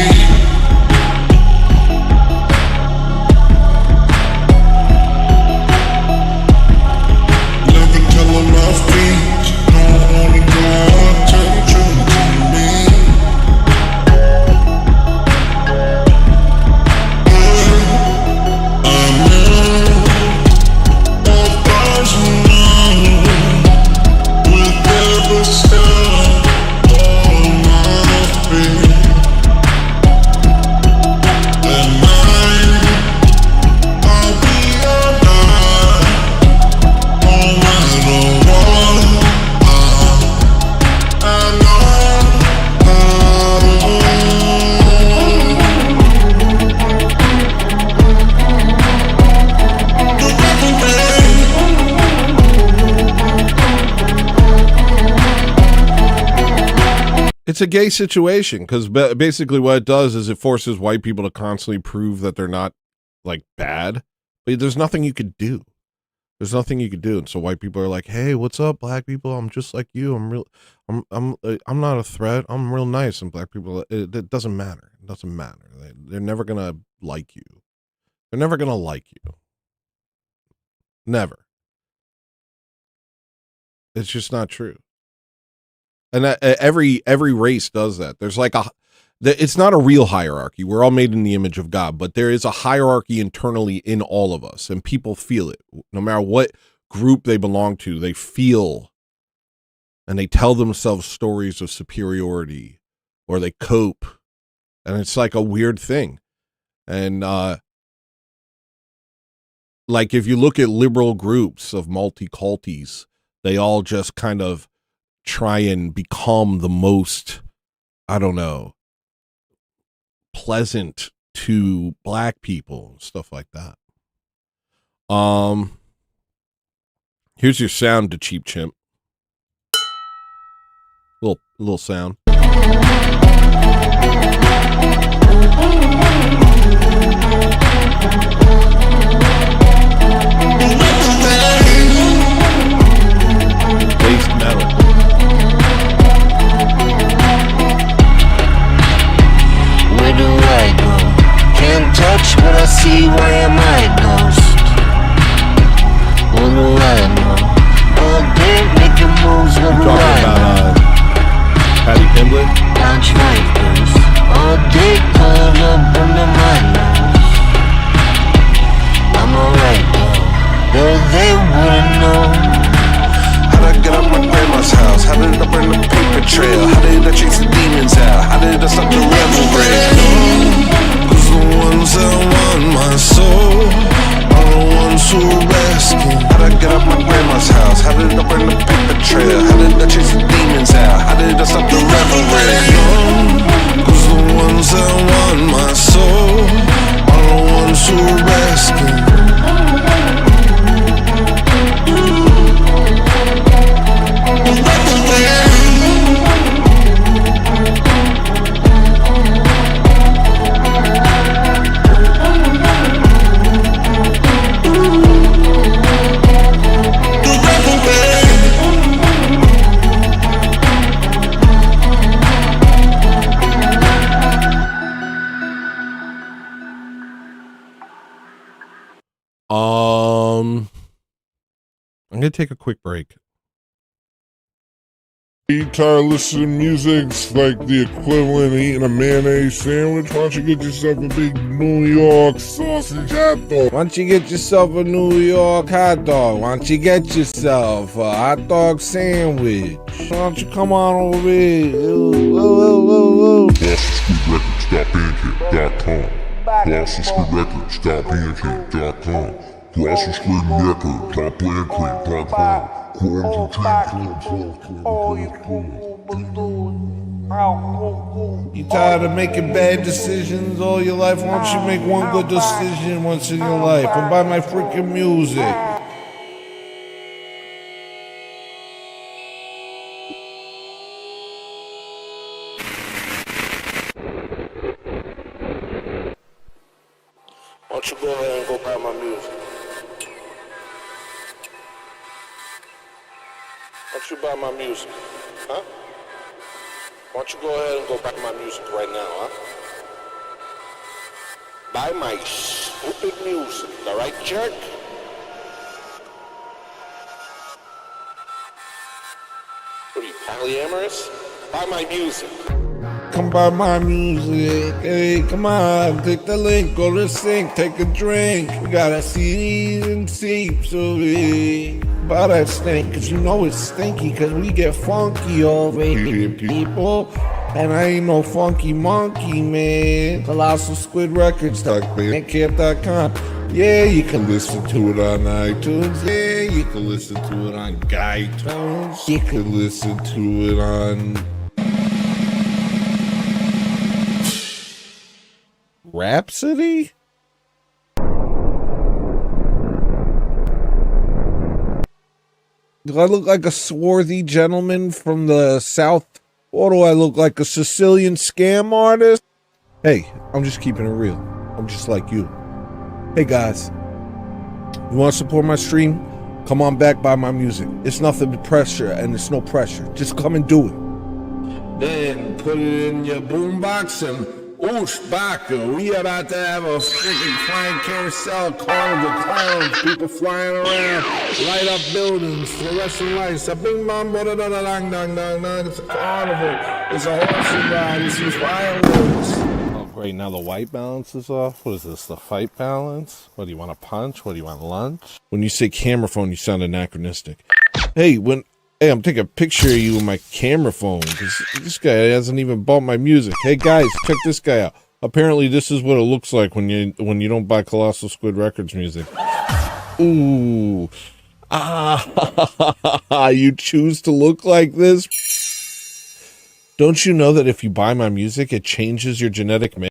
Never tell them my feet, don't wanna draw attention to me. I'm in 1,000 miles with every step on my feet. At night, I'll be alive, no matter what. I know how to It's a gay situation because basically what it does is it forces white people to constantly prove that they're not like bad, but there's nothing you could do. There's nothing you could do, and so white people are like, "Hey, what's up, black people? I'm just like you. I'm not a threat. I'm real nice." And black people, it doesn't matter. It doesn't matter. They're never gonna like you. They're never gonna like you. Never. It's just not true. And every race does that. There's like it's not a real hierarchy. We're all made in the image of God, but there is a hierarchy internally in all of us, and people feel it. No matter what group they belong to, they feel, and they tell themselves stories of superiority, or they cope, and it's like a weird thing. And like if you look at liberal groups of multiculties, they all just kind of try and become the most, I don't know, pleasant to black people and stuff like that. Here's your sound to Cheap Chimp. Little sound. Waste metal. Where do I go? Can't touch what I see, why am I a ghost? What do I know? All day making moves, what do I know? Patty Pimblett? Launch rifles, all day curled up under my nose. I'm alright though they wouldn't know. How'd I get up my grandma's house? How did I burn the paper trail? How did I chase the demons out? How did I stop the revelry? Cause the ones that want my soul are the ones who rescue. How'd I get up my grandma's house? How did I burn the paper trail? How did I chase the demons out? How did I stop the revelry? Cause the ones that want my soul are the ones who rescue. I'm gonna take a quick break. Tired of listening to music's like the equivalent of eating a mayonnaise sandwich. Why don't you get yourself a big New York sausage hot dog? Why don't you get yourself a New York hot dog? Why don't you get yourself a hot dog sandwich? Why don't you come on over here? GlossonStreetRecords.bandcamp.com. GlossonStreetRecords.bandcamp.com. You tired of making bad decisions all your life? Why don't you make one good decision once in your life and buy my freaking music? Why don't you go ahead and go buy my music? Why don't you buy my music? Huh? Why don't you go ahead and go buy my music right now, huh? Buy my stupid music, alright, jerk? What are you, polyamorous? Buy my music. Come buy my music, hey, come on, click the link, go to the sink, take a drink. We got our CDs and tapes of it. Buy that stink, cause you know it's stinky, cause we get funky over here, people. And I ain't no funky monkey, man. Colossal Squid Records, bandcamp.com. Yeah, you can listen to it on iTunes. Yeah, you can listen to it on iTunes. You can listen to it on Rhapsody? Do I look like a swarthy gentleman from the South? Or do I look like a Sicilian scam artist? Hey, I'm just keeping it real. I'm just like you. Hey guys, you want to support my stream? Come on back, buy my music. It's nothing but pressure, and it's no pressure. Just come and do it. Then put it in your boombox and oosh baka. We about to have a freaking flying carousel, carnival, clowns, people flying around, light up buildings, fluorescent lights, a bing bong, da da da dang dang dang dang. It's a carnival. It's a horse ride. It's these fireworks. Oh great, now the white balance is off. What is this? The fight balance? What do you want, a punch? What do you want, lunch? When you say camera phone, you sound anachronistic. Hey, I'm taking a picture of you with my camera phone because this guy hasn't even bought my music. Hey guys, check this guy out. Apparently this is what it looks like when you don't buy Colossal Squid Records music. Ooh. You choose to look like this? Don't you know that if you buy my music, it changes your genetic makeup?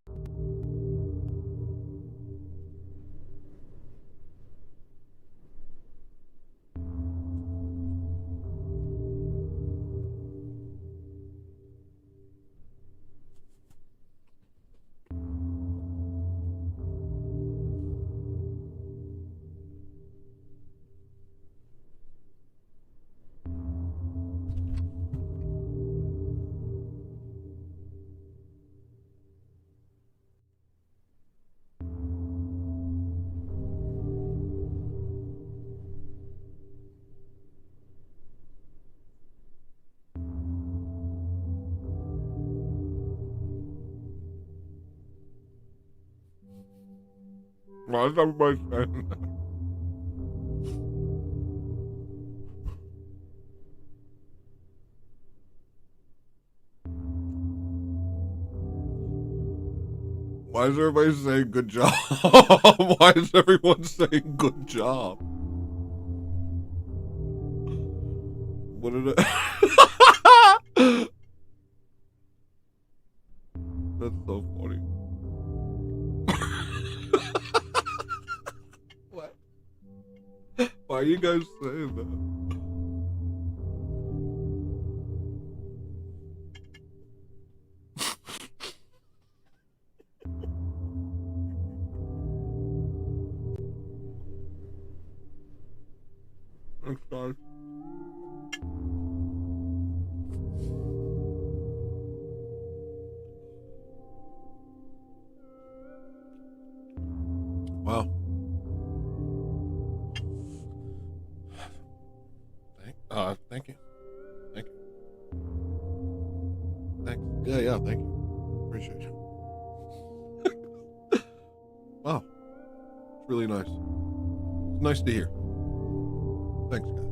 Why is everybody saying that? Why is everybody saying good job? Why is everyone saying good job? What did it? That's so funny. What? Why are you guys saying that? I'm sorry. Wow. Thank you. Thank you. Thanks. Yeah, thank you. Appreciate you. Wow. It's really nice. It's nice to hear. Thanks, guys.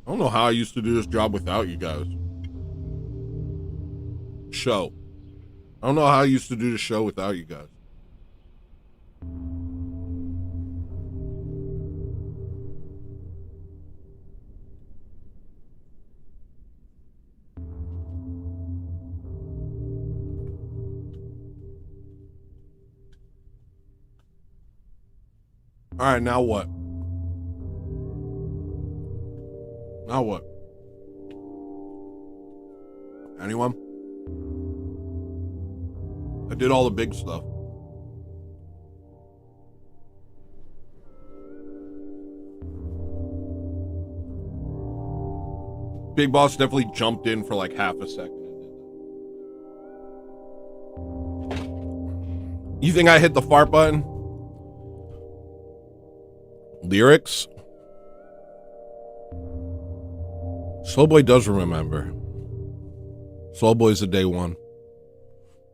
I don't know how I used to do this job without you guys. Show. I don't know how I used to do the show without you guys. All right, now what? Now what? Anyone? I did all the big stuff. Big Boss definitely jumped in for like half a second. You think I hit the fart button? Lyrics? Slowboy does remember. Slowboy's a day one.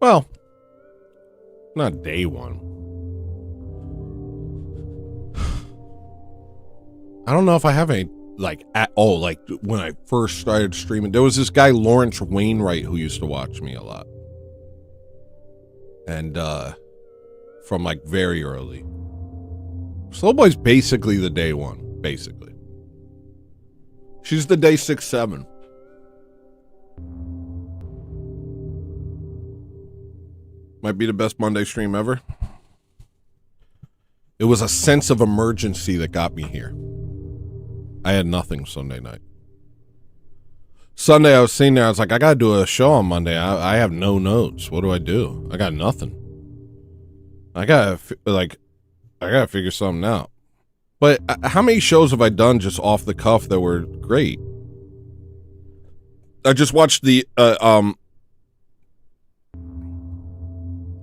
Well, not day one. I don't know if I have any, like, at all. Like, when I first started streaming, there was this guy, Lawrence Wainwright, who used to watch me a lot. And, from, like, very early. Slowboy's basically the day one, basically. She's the day 6-7. Might be the best Monday stream ever. It was a sense of emergency that got me here. I had nothing Sunday night. Sunday I was sitting there, I was like, I gotta do a show on Monday. I have no notes. What do I do? I got nothing. I gotta figure something out. But how many shows have I done just off the cuff that were great? I just watched the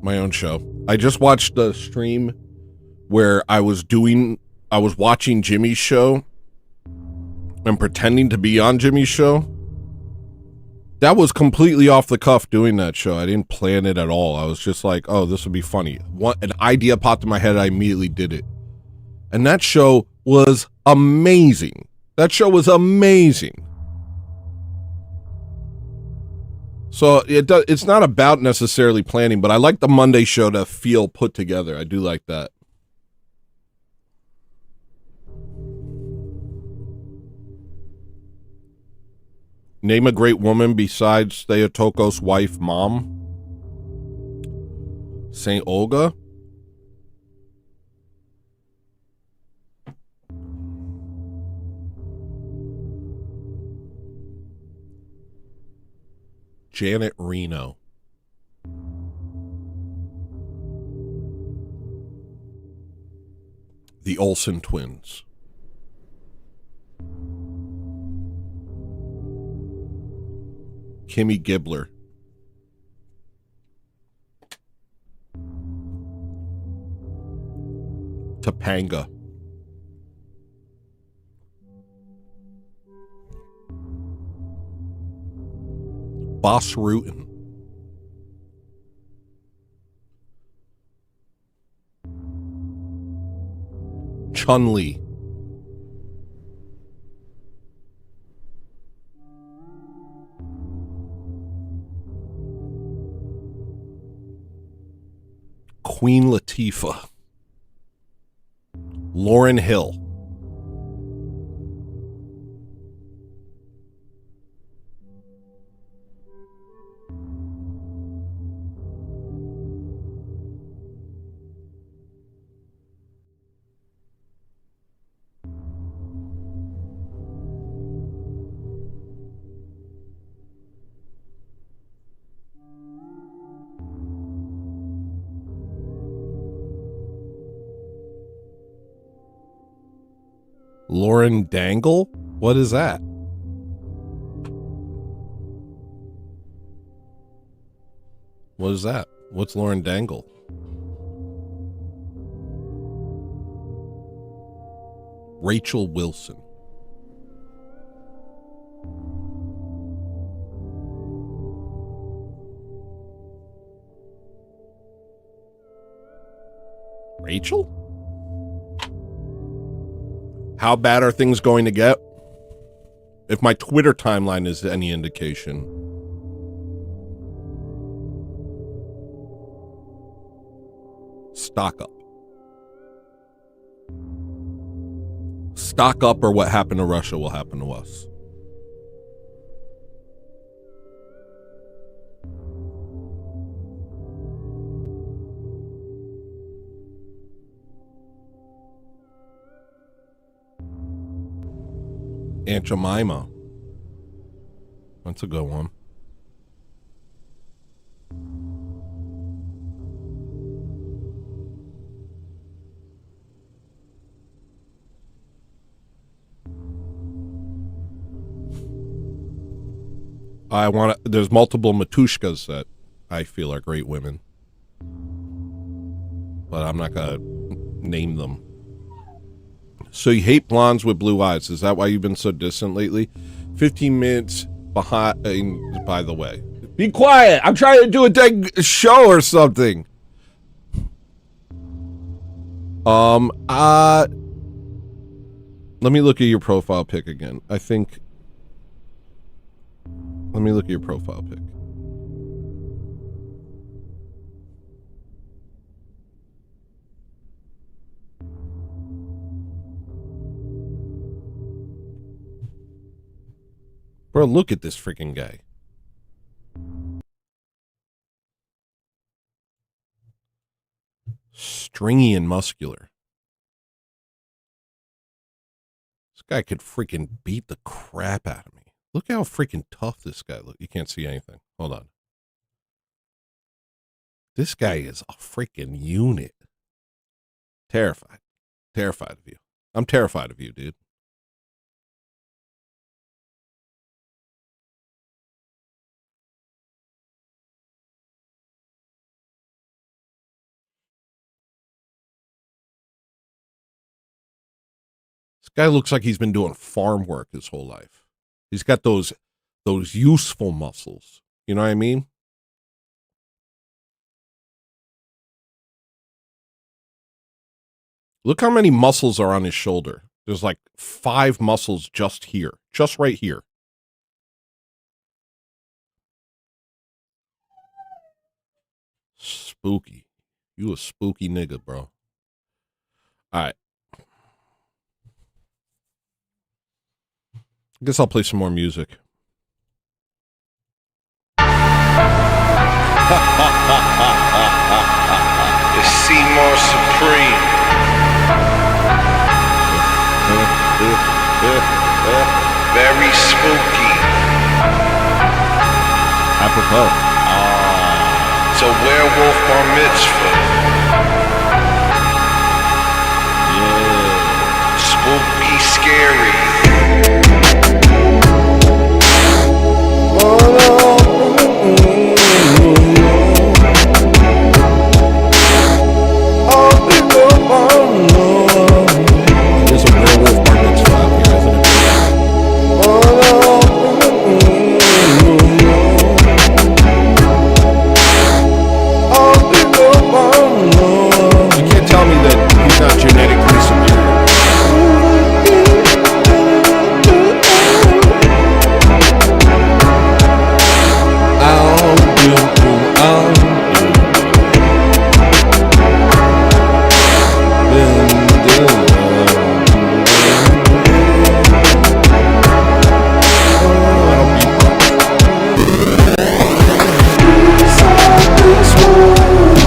my own show. I just watched the stream where I was watching Jimmy's show and pretending to be on Jimmy's show. That was completely off the cuff doing that show. I didn't plan it at all. I was just like, oh, this would be funny. An idea popped in my head. I immediately did it. And that show was amazing. That show was amazing. So it's not about necessarily planning, but I like the Monday show to feel put together. I do like that. Name a great woman besides Theotoko's wife, Mom. Saint Olga. Janet Reno. The Olsen twins. Kimmy Gibbler. Topanga. Boss Rutan. Chun-Li. Queen Latifah. Lauryn Hill. Lauren Dangle? What is that? What is that? What's Lauren Dangle? Rachel Wilson. Rachel? How bad are things going to get? If my Twitter timeline is any indication. Stock up. Stock up, or what happened to Russia will happen to us. Aunt Jemima. That's a good one. There's multiple Matushkas that I feel are great women. But I'm not gonna name them. So you hate blondes with blue eyes. Is that why you've been so distant lately? 15 minutes behind, by the way. Be quiet! I'm trying to do a dang show or something. Let me look at your profile pic again. Let me look at your profile pic. Bro, look at this freaking guy. Stringy and muscular. This guy could freaking beat the crap out of me. Look how freaking tough this guy looks. You can't see anything. Hold on. This guy is a freaking unit. Terrified. Terrified of you. I'm terrified of you, dude. This guy looks like he's been doing farm work his whole life. He's got those useful muscles. You know what I mean? Look how many muscles are on his shoulder. There's like 5 muscles just here. Just right here. Spooky. You a spooky nigga, bro. All right. I guess I'll play some more music. The Seymour Supreme. Very spooky. Apropos. It's a werewolf bar mitzvah. Yeah. Spooky, scary. There's a werewolf bar mitzvah out here, isn't it?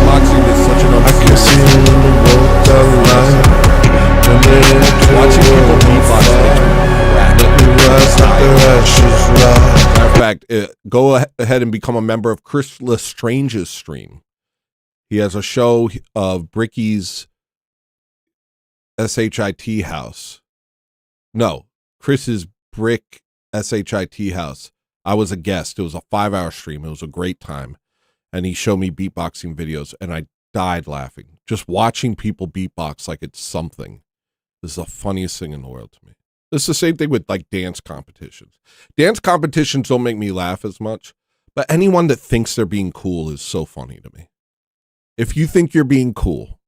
Boxing is such an watching people beatbox makes me matter of fact, go ahead and become a member of Chris Lestrange's stream. He has a show of Bricky's SHIT house. No, Chris's Brick SHIT house. I was a guest. It was a 5-hour stream. It was a great time. And he showed me beatboxing videos, and I died laughing. Just watching people beatbox like it's something. This is the funniest thing in the world to me. It's the same thing with like dance competitions. Dance competitions don't make me laugh as much, but anyone that thinks they're being cool is so funny to me. If you think you're being cool,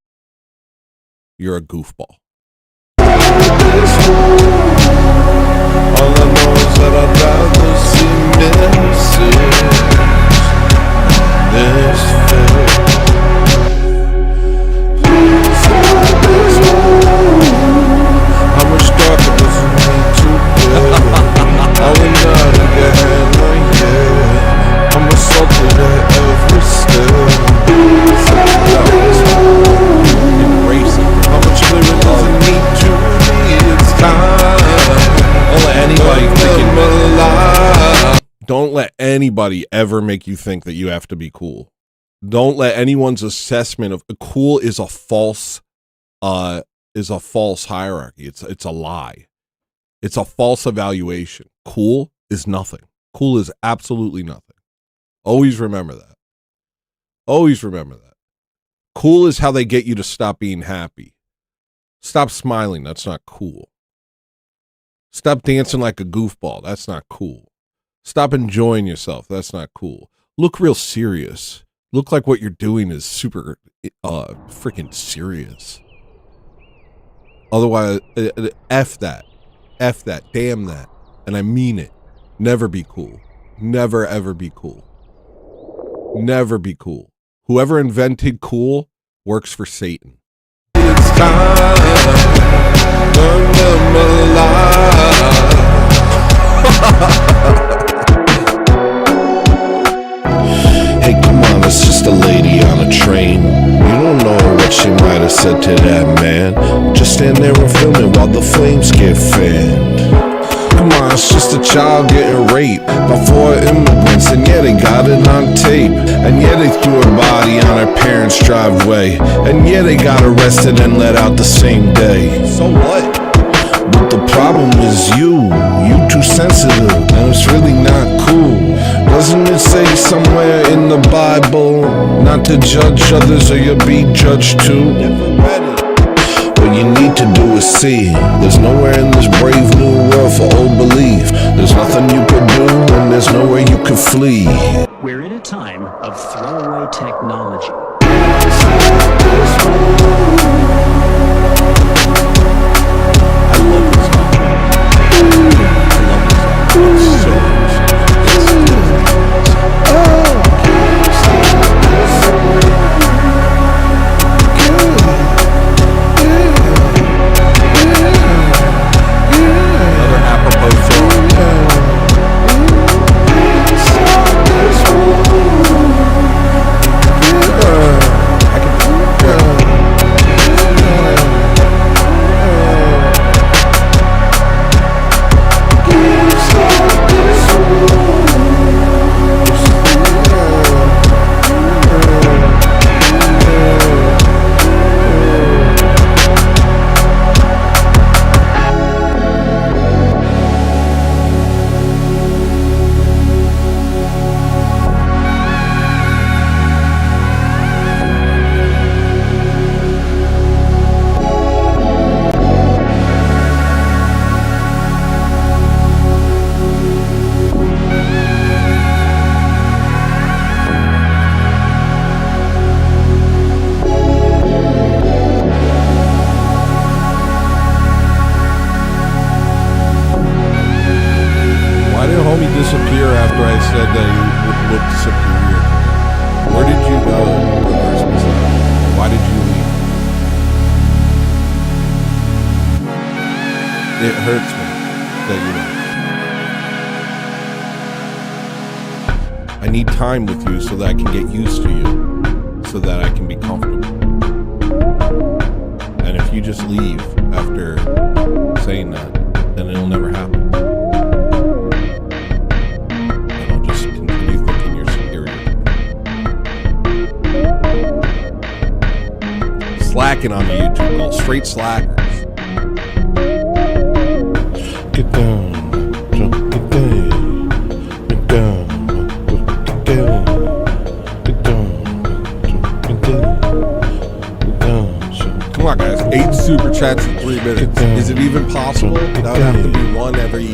you're a goofball. All I know is that I'd rather see this how much darker does it need to get? Are we not again? Yeah, I'm assaulted at every step. Embrace it. How much clearer does it need to be? It's time. Don't let anybody ever make you think that you have to be cool. Don't let anyone's assessment of cool is a false hierarchy. It's a lie. It's a false evaluation. Cool is nothing. Cool is absolutely nothing. Always remember that. Always remember that. Cool is how they get you to stop being happy. Stop smiling. That's not cool. Stop dancing like a goofball. That's not cool. Stop enjoying yourself. That's not cool. Look real serious. Look like what you're doing is super freaking serious. Otherwise, F that. F that. Damn that. And I mean it. Never be cool. Never ever be cool. Never be cool. Whoever invented cool works for Satan. It's time. Burn them alive. Hey, come on, it's just a lady on a train. You don't know what she might have said to that man. Just stand there and film it while the flames get fanned. Come on, it's just a child getting raped by 4 immigrants, and yeah, they got it on tape. And yeah, they threw her body on her parents' driveway. And yeah, they got arrested and let out the same day. So what? But the problem is you too sensitive, and it's really not cool. Doesn't it say somewhere in the Bible not to judge others or you'll be judged too? Never read it. What you need to do is see there's nowhere in this brave new world for old belief. There's nothing you could do and there's nowhere you could flee. We're in a time of throwaway technology. It hurts me that you don't. I need time with you so that I can get used to you, so that I can be comfortable. And if you just leave after saying that, then it'll never happen. And I'll just continue thinking you're superior. Slacking on the YouTube, all straight slackers. Get down, jump the day. Get down, get down, get down, jump the day. Get down, come on, guys. 8 super chats in 3 minutes. Is it even possible? That would have to be one every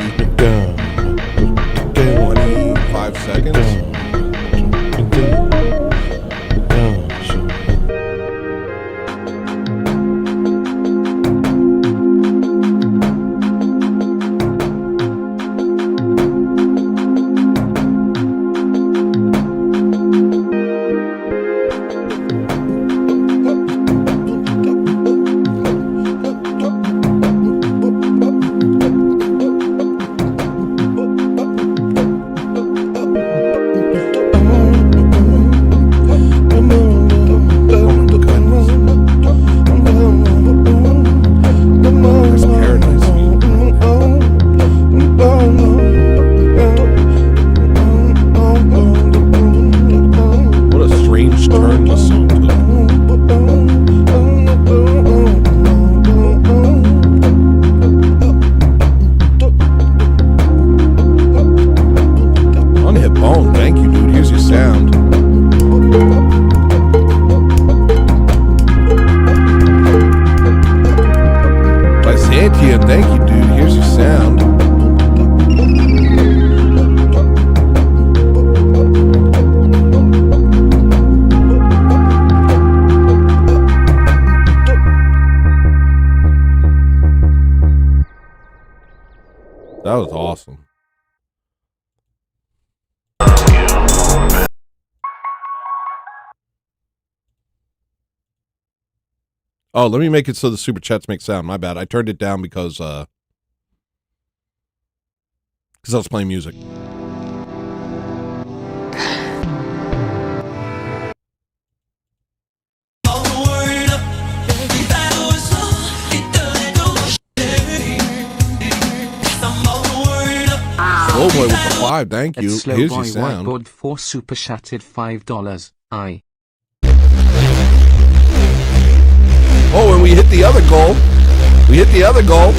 25 seconds. That was awesome. Oh, let me make it so the super chats make sound. My bad. I turned it down because I was playing music. Oh boy with the 5, thank you. Here's your sound. Whiteboard 4 super chatted $5. Oh, and we hit the other goal. We hit the other goal.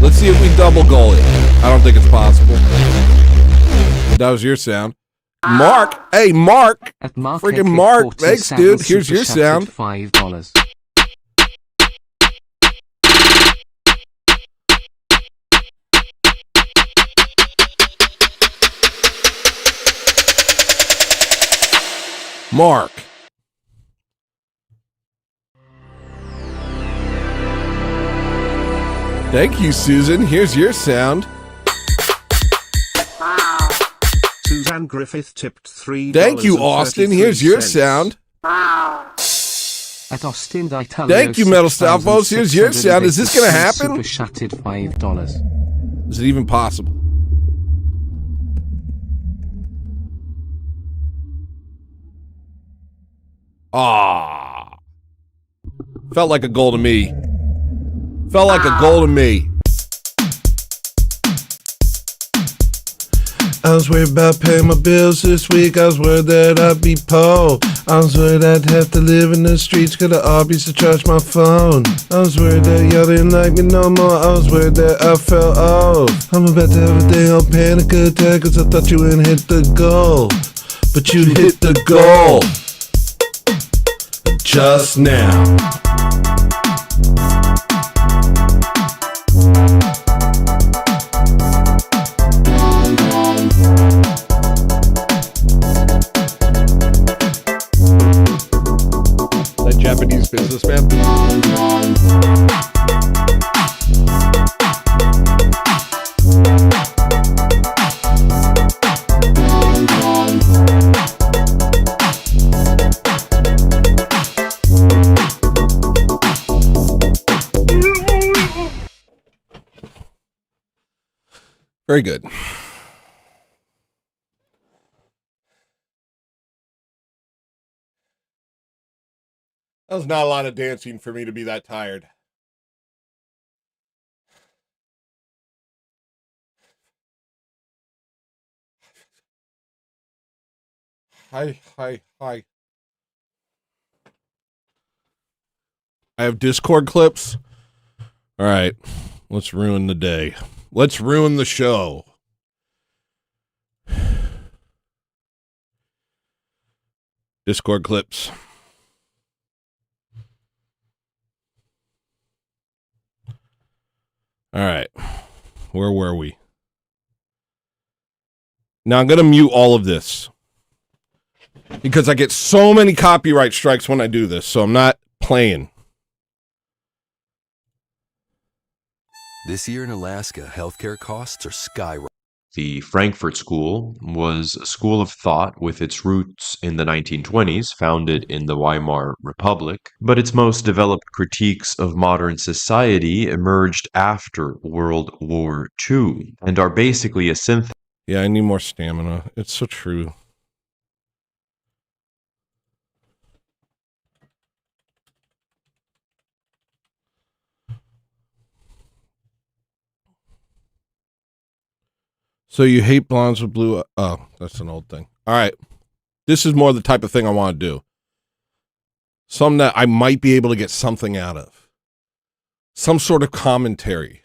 Let's see if we double goal it. I don't think it's possible. That was your sound. Mark, hey Mark. Freaking Mark. Thanks, dude. Here's your sound. $5. Mark. Thank you, Susan. Here's your sound. Suzanne Griffith tipped $3. Thank you, Austin. Here's your sound. At Austin D'Italio, thank you, Metal Stalfos. Here's your sound. Is this going to happen? Super chatted $5. Is it even possible? Ah, felt like a goal to me. Felt like a goal to me. I was worried about paying my bills this week. I was worried that I'd be poor. I was worried I'd have to live in the streets, go to Arby's to charge my phone. I was worried that y'all didn't like me no more. I was worried that I fell off. I'm about to have a day on panic attack, cause I thought you wouldn't hit the goal. But you hit the goal. Just now. That Japanese businessman. Very good. That was not a lot of dancing for me to be that tired. Hi. I have Discord clips. All right. Let's ruin the day. Let's ruin the show. Discord clips. All right. Where were we? Now I'm going to mute all of this because I get so many copyright strikes when I do this, so I'm not playing. This year in Alaska, healthcare costs are skyrocketing. The Frankfurt School was a school of thought with its roots in the 1920s, founded in the Weimar Republic, but its most developed critiques of modern society emerged after World War II and are basically a synthesis. Yeah, I need more stamina. It's so true. So you hate blondes with blue... Oh, that's an old thing. All right. This is more the type of thing I want to do. Something that I might be able to get something out of. Some sort of commentary.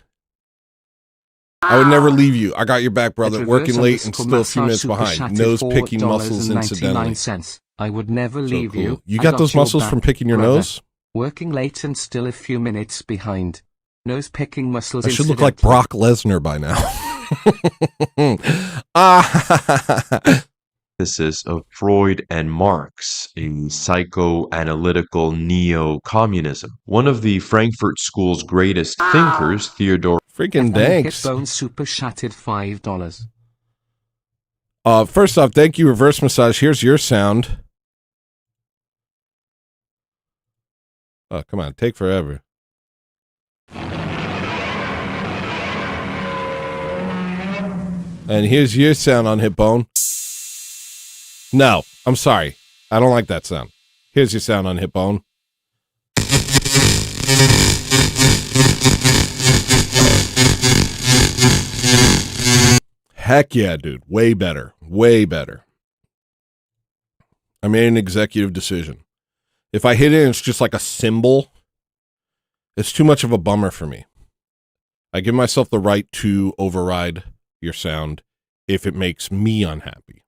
I would never leave you. I got your back, brother. Working late and still a few minutes behind. Nose picking muscles incidentally. I would never leave cool. you. You got those muscles from picking your nose? Working late and still a few minutes behind. Nose picking muscles I should look like Brock Lesnar by now. Synthesis of Freud and Marx, a psychoanalytical neo-communism. One of the Frankfurt School's greatest thinkers, Theodore... Freaking thanks. Hitbone super shattered $5. First off, thank you, Reverse Massage. Here's your sound. Oh, come on. Take forever. And here's your sound on Hitbone. No, I'm sorry. I don't like that sound. Here's your sound on Hitbone. Heck yeah, dude. Way better. Way better. I made an executive decision. If I hit it and it's just like a symbol, it's too much of a bummer for me. I give myself the right to override your sound if it makes me unhappy.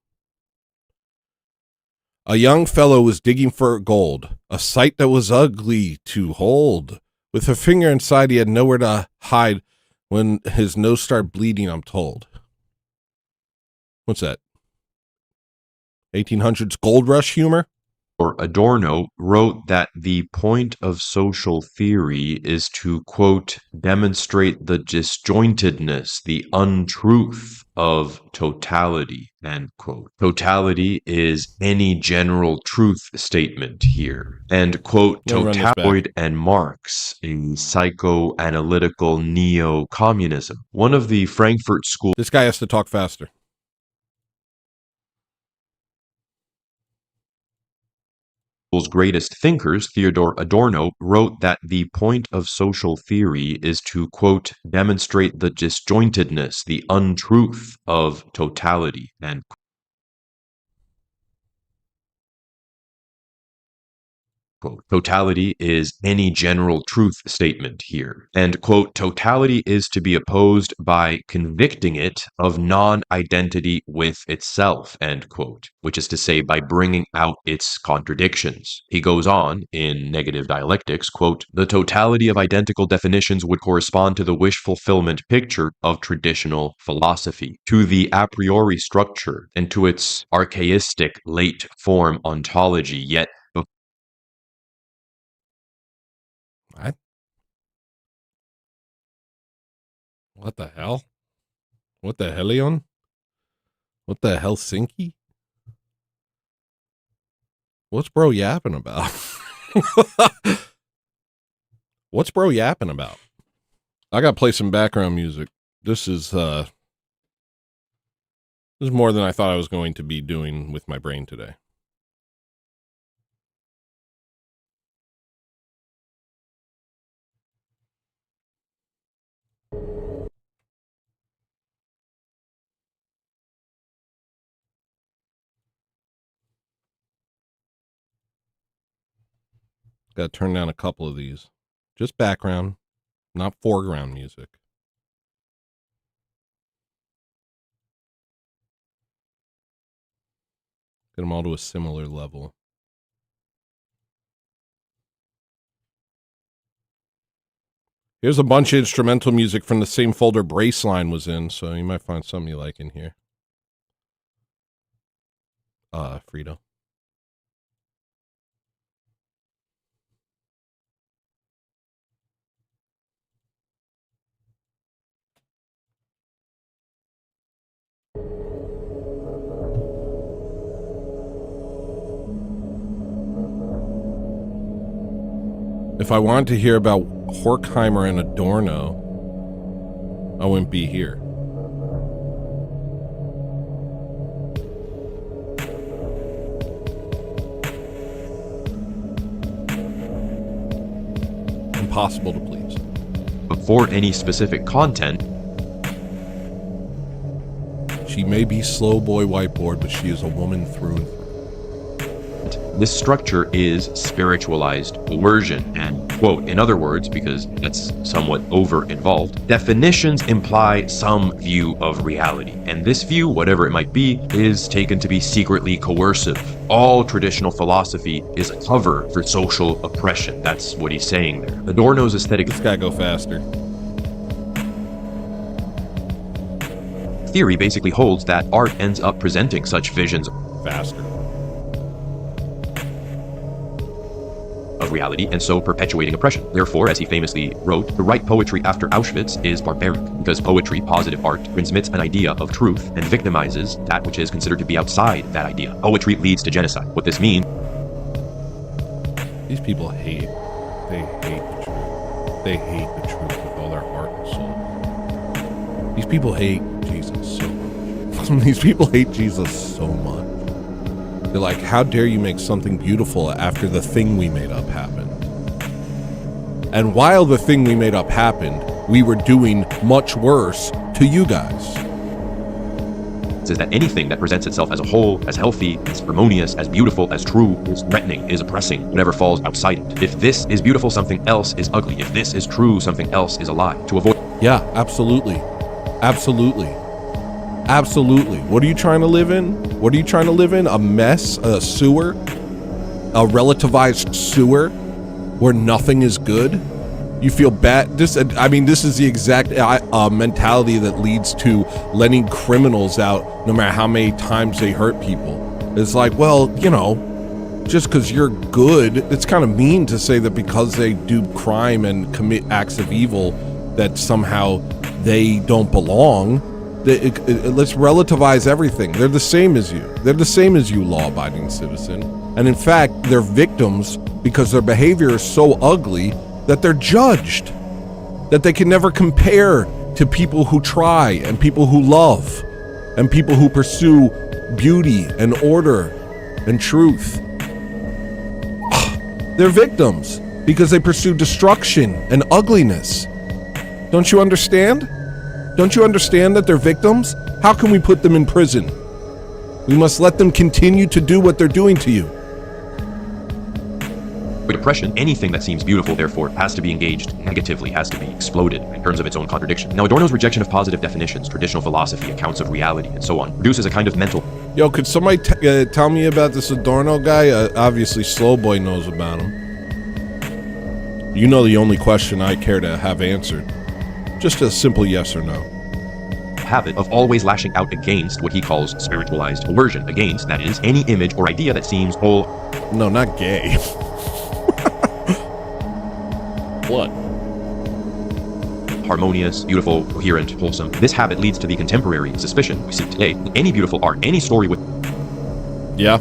A young fellow was digging for gold, a sight that was ugly to hold. With a finger inside, he had nowhere to hide when his nose started bleeding, I'm told. What's that? 1800s gold rush humor? Adorno wrote that the point of social theory is to, quote, demonstrate the disjointedness, the untruth of totality, end quote. Totality is any general truth statement here. And, quote, Freud and Marx, a psychoanalytical neo-communism. One of the Frankfurt School... This guy has to talk faster. School's greatest thinkers, Theodore Adorno, wrote that the point of social theory is to, quote, demonstrate the disjointedness, the untruth of totality, end quote. Totality is any general truth statement here. And, quote, totality is to be opposed by convicting it of non-identity with itself, end quote, which is to say by bringing out its contradictions. He goes on, in Negative Dialectics, quote, the totality of identical definitions would correspond to the wish-fulfillment picture of traditional philosophy, to the a priori structure, and to its archaistic late-form ontology, yet What the hell? What the Helion? What the Helsinki? What's bro yapping about? What's bro yapping about? I gotta play some background music. This is This is more than I thought I was going to be doing with my brain today. Got to turn down a couple of these. Just background, not foreground music. Get them all to a similar level. Here's a bunch of instrumental music from the same folder Braceline was in, so you might find something you like in here. Frito. If I wanted to hear about Horkheimer and Adorno, I wouldn't be here. Impossible to please. Before any specific content, she may be slow boy whiteboard, but she is a woman through and through. This structure is spiritualized coercion, and, quote, in other words, because that's somewhat over-involved, definitions imply some view of reality, and this view, whatever it might be, is taken to be secretly coercive. All traditional philosophy is a cover for social oppression. That's what he's saying there. Adorno's aesthetic... This guy go faster. Theory basically holds that art ends up presenting such visions faster of reality, and so perpetuating oppression. Therefore, as he famously wrote, to write poetry after Auschwitz is barbaric, because poetry, positive art, transmits an idea of truth and victimizes that which is considered to be outside that idea. Poetry leads to genocide. What this means... These people hate. They hate the truth. They hate the truth with all their heart and soul. These people hate Jesus so much. These people hate Jesus so much. They're like, how dare you make something beautiful after the thing we made up happened? And while the thing we made up happened, we were doing much worse to you guys. Is that anything that presents itself as a whole, as healthy, as harmonious, as beautiful, as true, is threatening, is oppressing, whatever falls outside it. If this is beautiful, something else is ugly. If this is true, something else is a lie. To avoid... Yeah, absolutely. Absolutely. Absolutely. What are you trying to live in? What are you trying to live in? A mess? A sewer? A relativized sewer where nothing is good? You feel bad? This is the exact mentality that leads to letting criminals out no matter how many times they hurt people. It's like, well, you know, just because you're good, it's kind of mean to say that because they do crime and commit acts of evil that somehow they don't belong. Let's relativize everything. They're the same as you. They're the same as you, law-abiding citizen. And in fact, they're victims because their behavior is so ugly that they're judged. That they can never compare to people who try and people who love and people who pursue beauty and order and truth. They're victims because they pursue destruction and ugliness. Don't you understand? Don't you understand that they're victims? How can we put them in prison? We must let them continue to do what they're doing to you. With oppression, anything that seems beautiful, therefore, has to be engaged negatively, has to be exploded in terms of its own contradiction. Now, Adorno's rejection of positive definitions, traditional philosophy, accounts of reality, and so on, produces a kind of mental... Yo, could somebody tell me about this Adorno guy? Obviously, Slowboy knows about him. You know the only question I care to have answered. Just a simple yes or no. Habit of always lashing out against what he calls spiritualized coercion, against, that is, any image or idea that seems whole... No, not gay. What? Harmonious, beautiful, coherent, wholesome. This habit leads to the contemporary suspicion we see today. Any beautiful art, any story with... Yeah.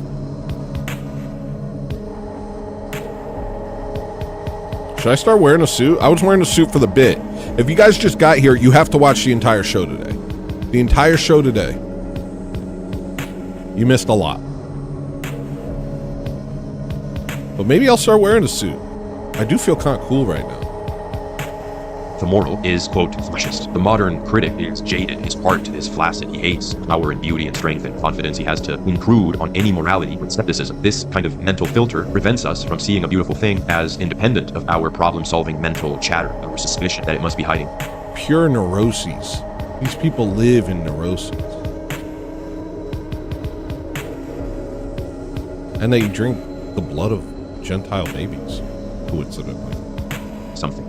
Should I start wearing a suit? I was wearing a suit for the bit. If you guys just got here, you have to watch the entire show today. The entire show today. You missed a lot. But maybe I'll start wearing a suit. I do feel kind of cool right now. The moral is, quote, fascist. The modern critic is jaded, his heart is flaccid, he hates power and beauty and strength and confidence. He has to intrude on any morality with skepticism. This kind of mental filter prevents us from seeing a beautiful thing as independent of our problem-solving mental chatter, our suspicion that it must be hiding. Pure neuroses. These people live in neuroses. And they drink the blood of Gentile babies, coincidentally.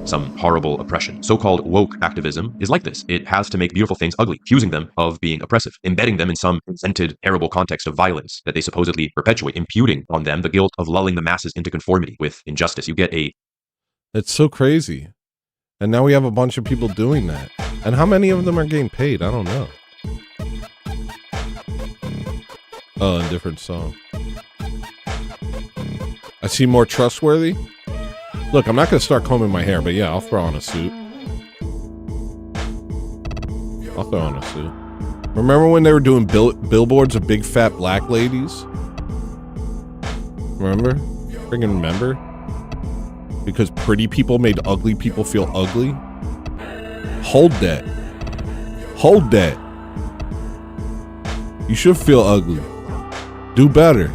Some horrible oppression. So-called woke activism is like this. It has to make beautiful things ugly, accusing them of being oppressive, embedding them in some invented, terrible context of violence that they supposedly perpetuate, imputing on them the guilt of lulling the masses into conformity with injustice. You get a... It's so crazy. And now we have a bunch of people doing that. And how many of them are getting paid? I don't know. Oh, a different song. I see more trustworthy. Look, I'm not going to start combing my hair, but yeah, I'll throw on a suit. I'll throw on a suit. Remember when they were doing billboards of big fat black ladies? Remember? Freaking remember? Because pretty people made ugly people feel ugly? Hold that. Hold that. You should feel ugly. Do better.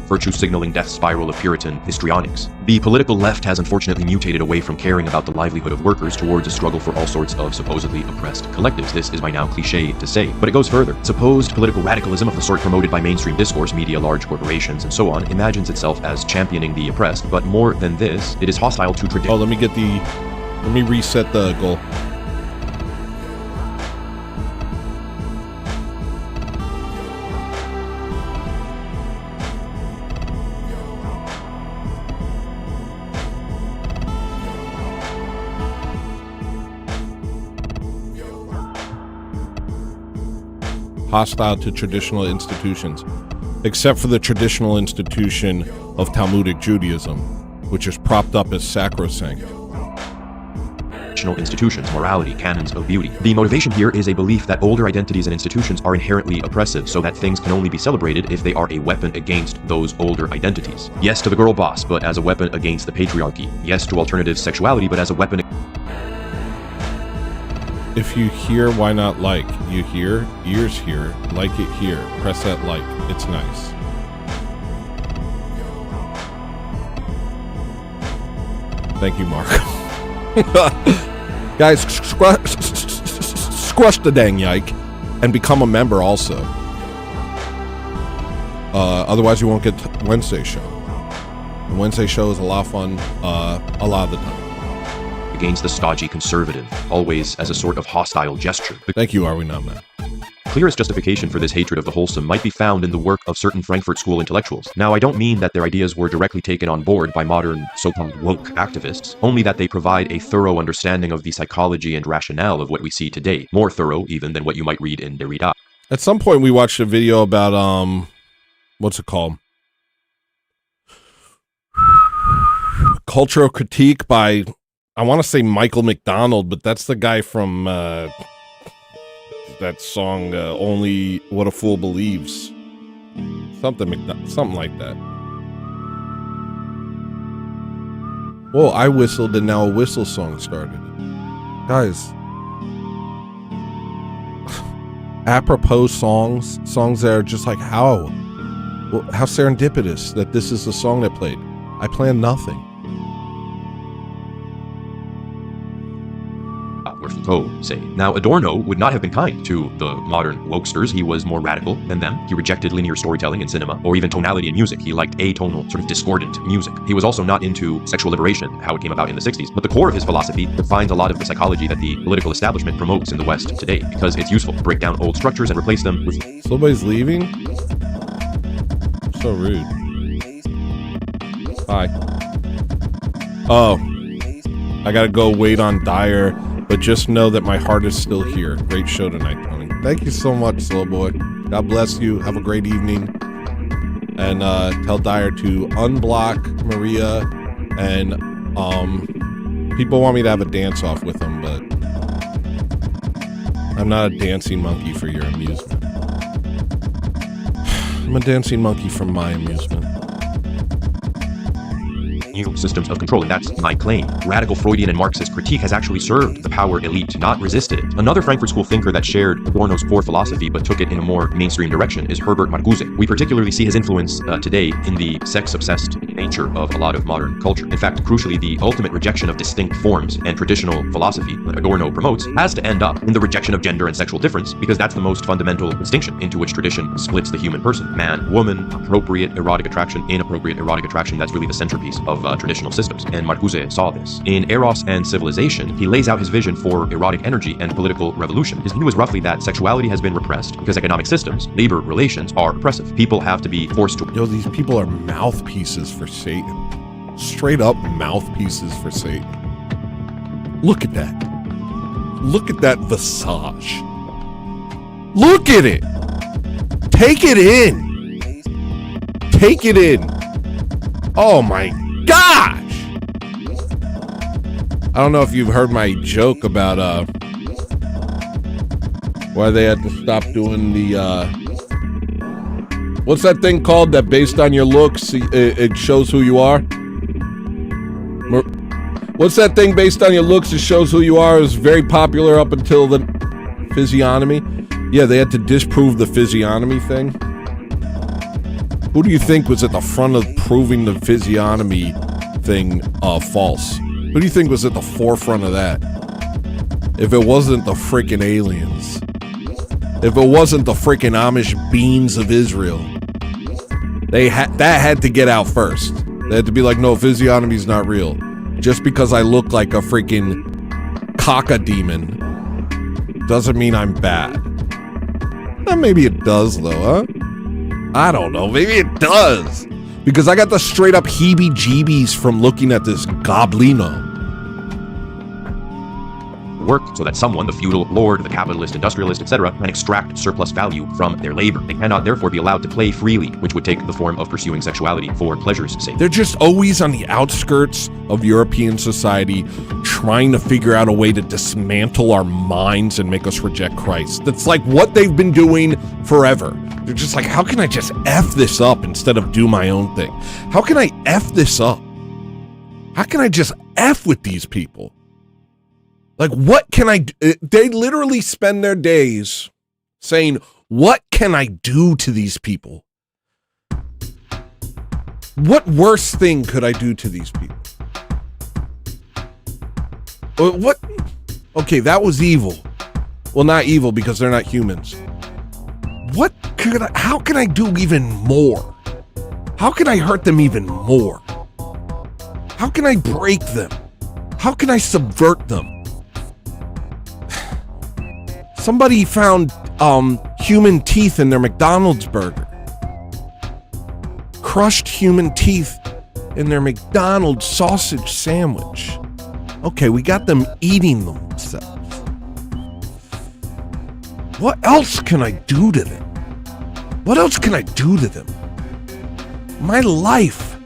Virtue signaling death spiral of Puritan histrionics. The political left has unfortunately mutated away from caring about the livelihood of workers towards a struggle for all sorts of supposedly oppressed collectives. This is by now cliche to say, but it goes further. Supposed political radicalism of the sort promoted by mainstream discourse, media, large corporations, and so on, imagines itself as championing the oppressed, but more than this, it is hostile to tradition. Oh, let me reset the goal. Hostile to traditional institutions, except for the traditional institution of Talmudic Judaism, which is propped up as sacrosanct. Institutions, morality, canons of beauty. The motivation here is a belief that older identities and institutions are inherently oppressive, so that things can only be celebrated if they are a weapon against those older identities. Yes to the girl boss, but as a weapon against the patriarchy. Yes to alternative sexuality, but as a weapon. If you hear, why not like? You hear, ears hear, like it here. Press that like. It's nice. Thank you, Mark. Guys, squash the dang yike and become a member also. Otherwise you won't get Wednesday show. The Wednesday show is a lot of fun a lot of the time. Against the stodgy conservative, always as a sort of hostile gesture. Thank you, Are We Not Men? Clearest justification for this hatred of the wholesome might be found in the work of certain Frankfurt School intellectuals. Now, I don't mean that their ideas were directly taken on board by modern so-called woke activists, only that they provide a thorough understanding of the psychology and rationale of what we see today, more thorough even than what you might read in Derrida. At some point we watched a video about, what's it called? Cultural critique by, I want to say Michael McDonald, but that's the guy from that song, Only What a Fool Believes. Something like that. Whoa, I whistled and now a whistle song started. Guys. Apropos songs that are just like, how serendipitous that this is the song that played. I planned nothing. Foucault say. Now, Adorno would not have been kind to the modern wokesters. He was more radical than them. He rejected linear storytelling in cinema, or even tonality in music. He liked atonal, sort of discordant music. He was also not into sexual liberation, how it came about in the 60s. But the core of his philosophy defines a lot of the psychology that the political establishment promotes in the West today, because it's useful to break down old structures and replace them with... Somebody's leaving? So rude. Hi. Oh. I gotta go wait on Dyer. But just know that my heart is still here. Great show tonight, Tony. Thank you so much, Slow Boy. God bless you. Have a great evening. And tell Dyer to unblock Maria. And people want me to have a dance-off with them, but I'm not a dancing monkey for your amusement. I'm a dancing monkey for my amusement. New systems of control, and that's my claim. Radical Freudian and Marxist critique has actually served the power elite, not resisted it. Another Frankfurt School thinker that shared Adorno's core philosophy but took it in a more mainstream direction is Herbert Marcuse. We particularly see his influence today in the sex-obsessed nature of a lot of modern culture. In fact, crucially, the ultimate rejection of distinct forms and traditional philosophy that Adorno promotes has to end up in the rejection of gender and sexual difference, because that's the most fundamental distinction into which tradition splits the human person. Man, woman, appropriate erotic attraction, inappropriate erotic attraction, that's really the centerpiece of traditional systems, and Marcuse saw this. In Eros and Civilization, he lays out his vision for erotic energy and political revolution. His view is roughly that sexuality has been repressed because economic systems, labor relations, are oppressive. People have to be forced to... Yo, these people are mouthpieces for Satan. Straight up mouthpieces for Satan. Look at that. Look at that visage. Look at it. Take it in. Take it in. Oh my gosh! I don't know if you've heard my joke about why they had to stop doing the what's that thing called that based on your looks it shows who you are? What's that thing based on your looks it shows who you are? It was very popular up until the physiognomy. Yeah, they had to disprove the physiognomy thing. Who do you think was at the front of proving the physiognomy thing false? Who do you think was at the forefront of that? If it wasn't the freaking aliens. If it wasn't the freaking Amish beans of Israel. That had to get out first. They had to be like, no, physiognomy's not real. Just because I look like a freaking cock-a-demon doesn't mean I'm bad. Maybe it does though, huh? I don't know, maybe it does. Because I got the straight up heebie-jeebies from looking at this goblino. Work so that someone, the feudal lord, the capitalist, industrialist, etc., can extract surplus value from their labor. They cannot therefore be allowed to play freely, which would take the form of pursuing sexuality for pleasure's sake. They're just always on the outskirts of European society, trying to figure out a way to dismantle our minds and make us reject Christ. That's like what they've been doing forever. They're just like, how can I just F this up instead of do my own thing? How can I F this up? How can I just F with these people? Like, what can I do? They literally spend their days saying, what can I do to these people? What worse thing could I do to these people? What? Okay, that was evil. Well, not evil because they're not humans. How can I do even more? How can I hurt them even more? How can I break them? How can I subvert them? Somebody found human teeth in their McDonald's burger. Crushed human teeth in their McDonald's sausage sandwich. Okay, we got them eating themselves. What else can I do to them? What else can I do to them? My life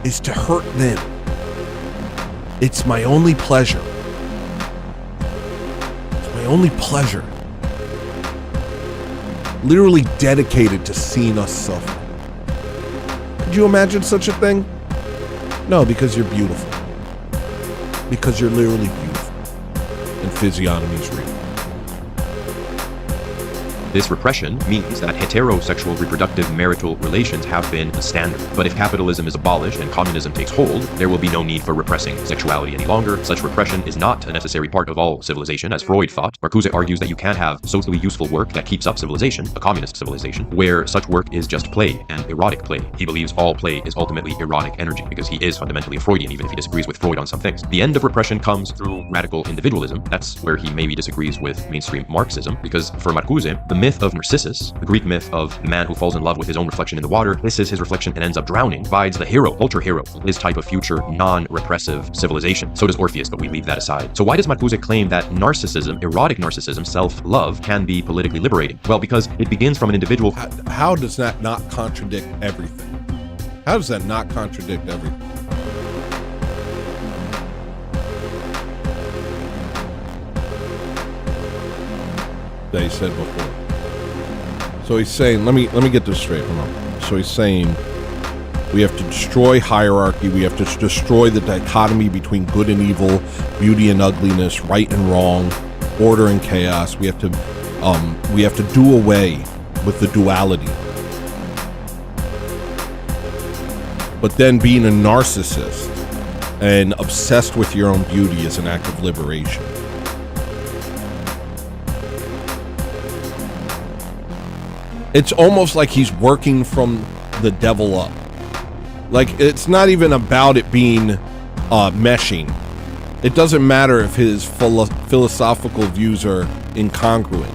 is to hurt them. It's my only pleasure. Only pleasure. Literally dedicated to seeing us suffer. Could you imagine such a thing? No, because you're beautiful. Because you're literally beautiful. And physiognomy's real. This repression means that heterosexual reproductive marital relations have been the standard. But if capitalism is abolished and communism takes hold, there will be no need for repressing sexuality any longer. Such repression is not a necessary part of all civilization, as Freud thought. Marcuse argues that you can't have socially useful work that keeps up civilization, a communist civilization, where such work is just play and erotic play. He believes all play is ultimately erotic energy, because he is fundamentally a Freudian, even if he disagrees with Freud on some things. The end of repression comes through radical individualism. That's where he maybe disagrees with mainstream Marxism, because for Marcuse, the myth of Narcissus, the Greek myth of the man who falls in love with his own reflection in the water, hisses his reflection and ends up drowning, provides the hero, ultra hero, his type of future non-repressive civilization. So does Orpheus, but we leave that aside. So why does Marcuse claim that narcissism, erotic narcissism, self-love, can be politically liberating? Well, because it begins from an individual. How does that not contradict everything? How does that not contradict everything? That he said before. So he's saying, let me get this straight. Hold on. So he's saying we have to destroy hierarchy. We have to destroy the dichotomy between good and evil, beauty and ugliness, right and wrong, order and chaos. We have to do away with the duality. But then being a narcissist and obsessed with your own beauty is an act of liberation. It's almost like he's working from the devil up. Like, it's not even about it being meshing. It doesn't matter if his philosophical views are incongruent.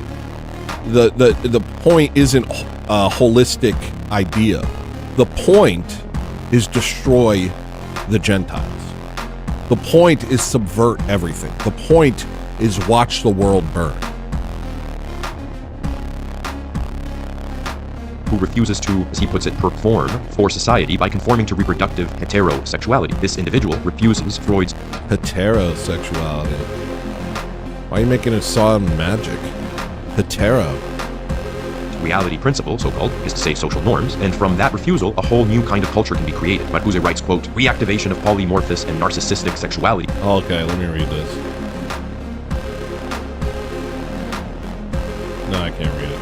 The point isn't a holistic idea. The point is destroy the Gentiles. The point is subvert everything. The point is watch the world burn. Who refuses to, as he puts it, perform for society by conforming to reproductive heterosexuality. This individual refuses Freud's heterosexuality. Why are you making it sound magic? Hetero. Reality principle, so-called, is to say social norms, and from that refusal, a whole new kind of culture can be created. Marcuse writes, quote, reactivation of polymorphous and narcissistic sexuality. Okay, let me read this. No, I can't read it.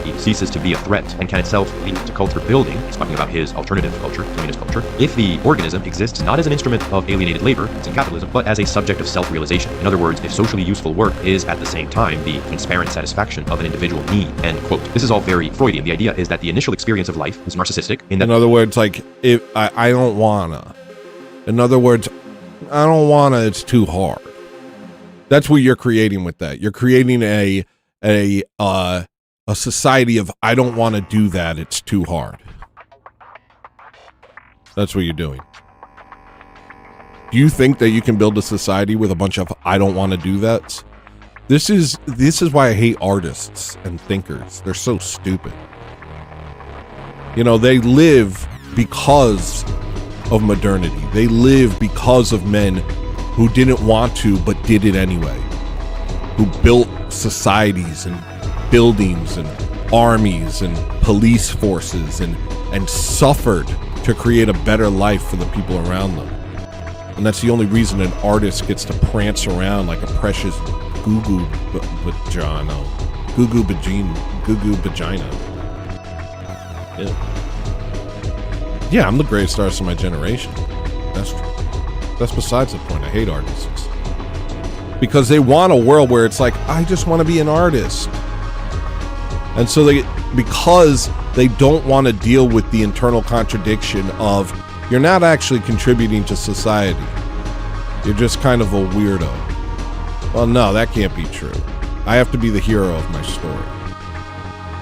It ceases to be a threat and can itself lead to culture building. He's talking about his alternative culture, communist culture. If the organism exists not as an instrument of alienated labor, as in capitalism, but as a subject of self-realization. In other words, if socially useful work is at the same time the transparent satisfaction of an individual need. End quote. This is all very Freudian. The idea is that the initial experience of life is narcissistic. In other words, like, if I don't wanna. In other words, I don't wanna, it's too hard. That's what you're creating with that. You're creating a society of, I don't want to do that, it's too hard. That's what you're doing. Do you think that you can build a society with a bunch of I don't want to do that? This is why I hate artists and thinkers. They're so stupid. You know, they live because of modernity. They live because of men who didn't want to but did it anyway. Who built societies and buildings and armies and police forces and suffered to create a better life for the people around them. And that's the only reason an artist gets to prance around like a precious goo-goo vagina. Goo-goo vagina. Yeah, I'm the greatest artist of my generation. That's besides the point. I hate artists. Because they want a world where it's like, I just want to be an artist. And so because they don't want to deal with the internal contradiction of you're not actually contributing to society. You're just kind of a weirdo. Well, no, that can't be true. I have to be the hero of my story.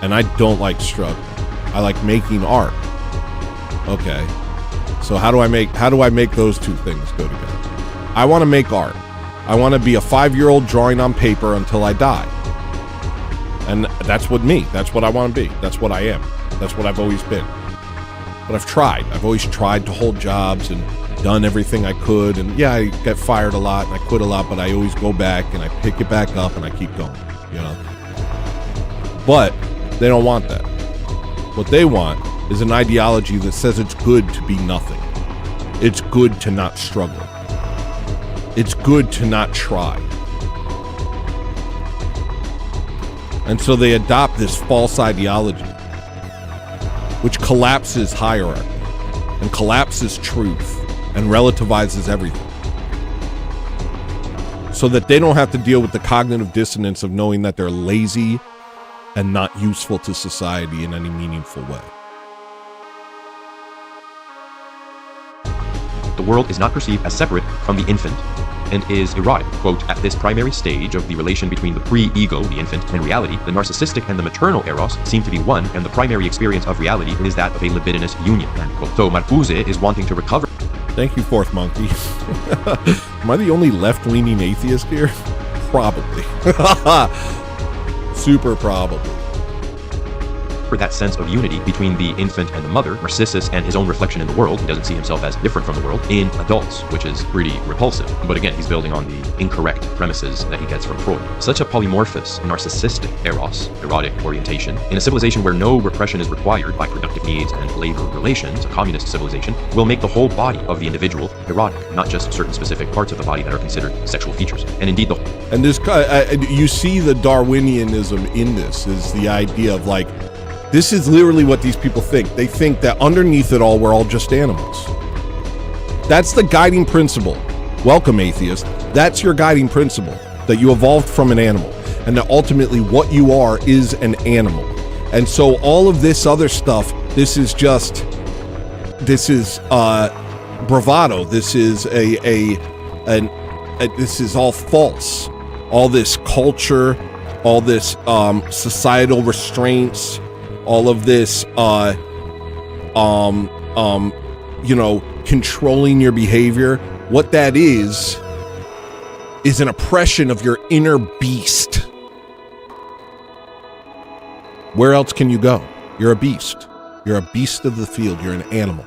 And I don't like struggle. I like making art. Okay. So how do I make those two things go together? I want to make art. I want to be a 5-year-old drawing on paper until I die. And that's what I want to be. That's what I am. That's what I've always been. But I've tried. I've always tried to hold jobs and done everything I could. And yeah, I get fired a lot and I quit a lot, but I always go back and I pick it back up and I keep going, you know? But they don't want that. What they want is an ideology that says it's good to be nothing. It's good to not struggle. It's good to not try. And so they adopt this false ideology, which collapses hierarchy and collapses truth and relativizes everything. So that they don't have to deal with the cognitive dissonance of knowing that they're lazy and not useful to society in any meaningful way. The world is not perceived as separate from the infant and is erotic. Quote, at this primary stage of the relation between the pre-ego, the infant, and reality, the narcissistic and the maternal eros seem to be one, and the primary experience of reality is that of a libidinous union. End quote. So Marcuse is wanting to recover. Thank you, Fourth Monkey. Am I the only left-leaning atheist here? Probably. Super probably. for that sense of unity between the infant and the mother, Narcissus and his own reflection in the world, he doesn't see himself as different from the world, in adults, which is pretty repulsive. But again, he's building on the incorrect premises that he gets from Freud. Such a polymorphous, narcissistic eros, erotic orientation, in a civilization where no repression is required by productive needs and labor relations, a communist civilization, will make the whole body of the individual erotic, not just certain specific parts of the body that are considered sexual features. And indeed, and this, you see the Darwinianism in this, is the idea of like, this is literally what these people think. They think that underneath it all, we're all just animals. That's the guiding principle. Welcome, atheist. That's your guiding principle, that you evolved from an animal, and that ultimately what you are is an animal. And so all of this other stuff, this is bravado. This is this is all false. All this culture, all this societal restraints, all of this controlling your behavior. What that is an oppression of your inner beast. Where else can you go? You're a beast. You're a beast of the field. You're an animal.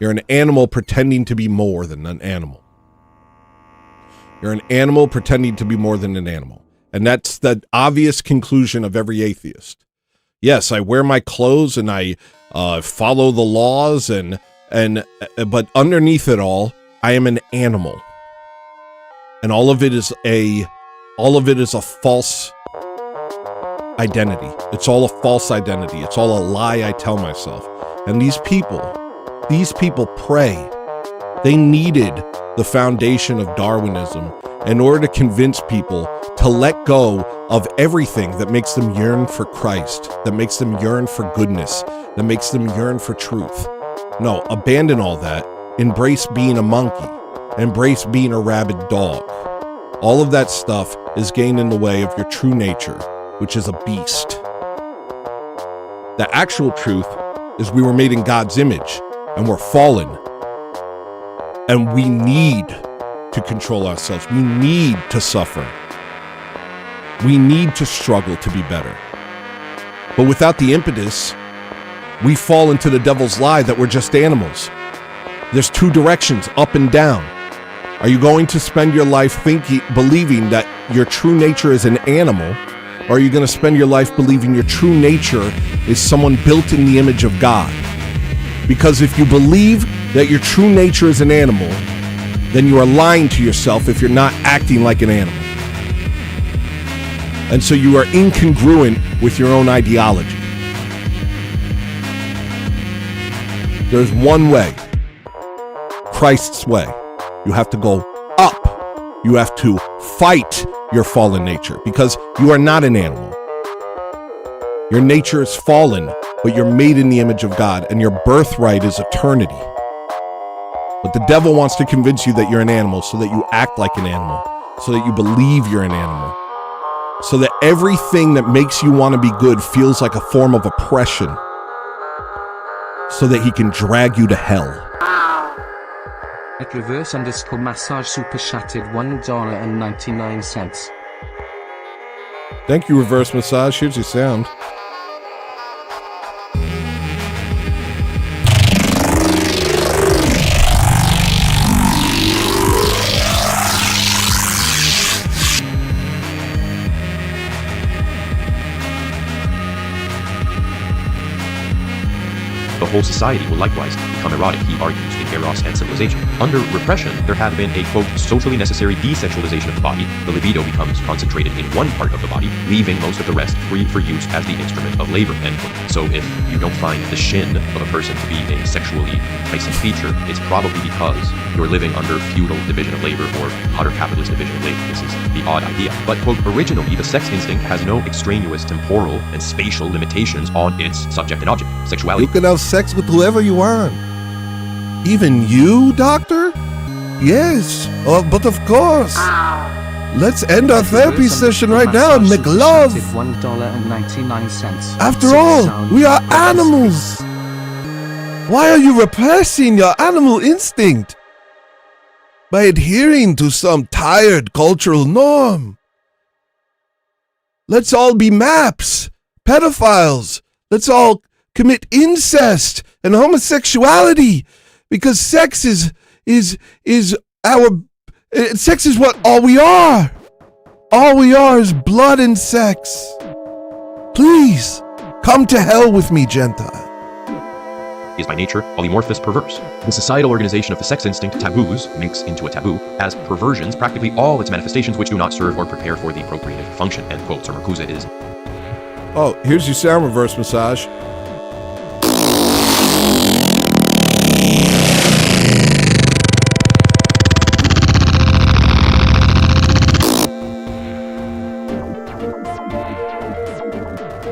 You're an animal pretending to be more than an animal. You're an animal pretending to be more than an animal. And that's the obvious conclusion of every atheist. Yes, I wear my clothes and I follow the laws but underneath it all, I am an animal. And all of it is a false identity. It's all a false identity. It's all a lie I tell myself. And these people pray. They needed the foundation of Darwinism in order to convince people to let go of everything that makes them yearn for Christ, that makes them yearn for goodness, that makes them yearn for truth. No, abandon all that. Embrace being a monkey. Embrace being a rabid dog. All of that stuff is getting in the way of your true nature, which is a beast. The actual truth is we were made in God's image, and we're fallen. And we need to control ourselves. We need to suffer. We need to struggle to be better. But without the impetus, we fall into the devil's lie that we're just animals. There's two directions, up and down. Are you going to spend your life believing that your true nature is an animal? Or are you going to spend your life believing your true nature is someone built in the image of God? Because if you believe that your true nature is an animal, then you are lying to yourself if you're not acting like an animal. And so you are incongruent with your own ideology. There's one way, Christ's way. You have to go up. You have to fight your fallen nature because you are not an animal. Your nature is fallen, but you're made in the image of God, and your birthright is eternity. But the devil wants to convince you that you're an animal so that you act like an animal, so that you believe you're an animal, so that everything that makes you want to be good feels like a form of oppression, so that he can drag you to hell. At reverse_massage super chatted $1.99. Thank you, Reverse Massage. Here's your sound. The whole society will likewise become erotic, he argues, in eros and civilization. Under repression, there had been a, quote, socially necessary desexualization of the body. The libido becomes concentrated in one part of the body, leaving most of the rest free for use as the instrument of labor, end quote. So if you don't find the shin of a person to be a sexually enticing feature, it's probably because you're living under feudal division of labor or hotter capitalist division of labor. This is the odd idea. But, quote, originally, the sex instinct has no extraneous temporal and spatial limitations on its subject and object. Sexuality. You can have sex with whoever you want. Even you, doctor? Yes, but of course. Let's end our therapy session right now and make love. $1.99. After all, we are animals. Why are you repressing your animal instinct by adhering to some tired cultural norm? Let's all be maps, pedophiles, Let's all commit incest and homosexuality because sex is what all we are. All we are is blood and sex. Please, come to hell with me, Gentile. Is by nature polymorphous perverse. The societal organization of the sex instinct taboos links into a taboo as perversions practically all its manifestations which do not serve or prepare for the procreative function. End quote. So Mercusa is. Oh, here's your sound reverse massage.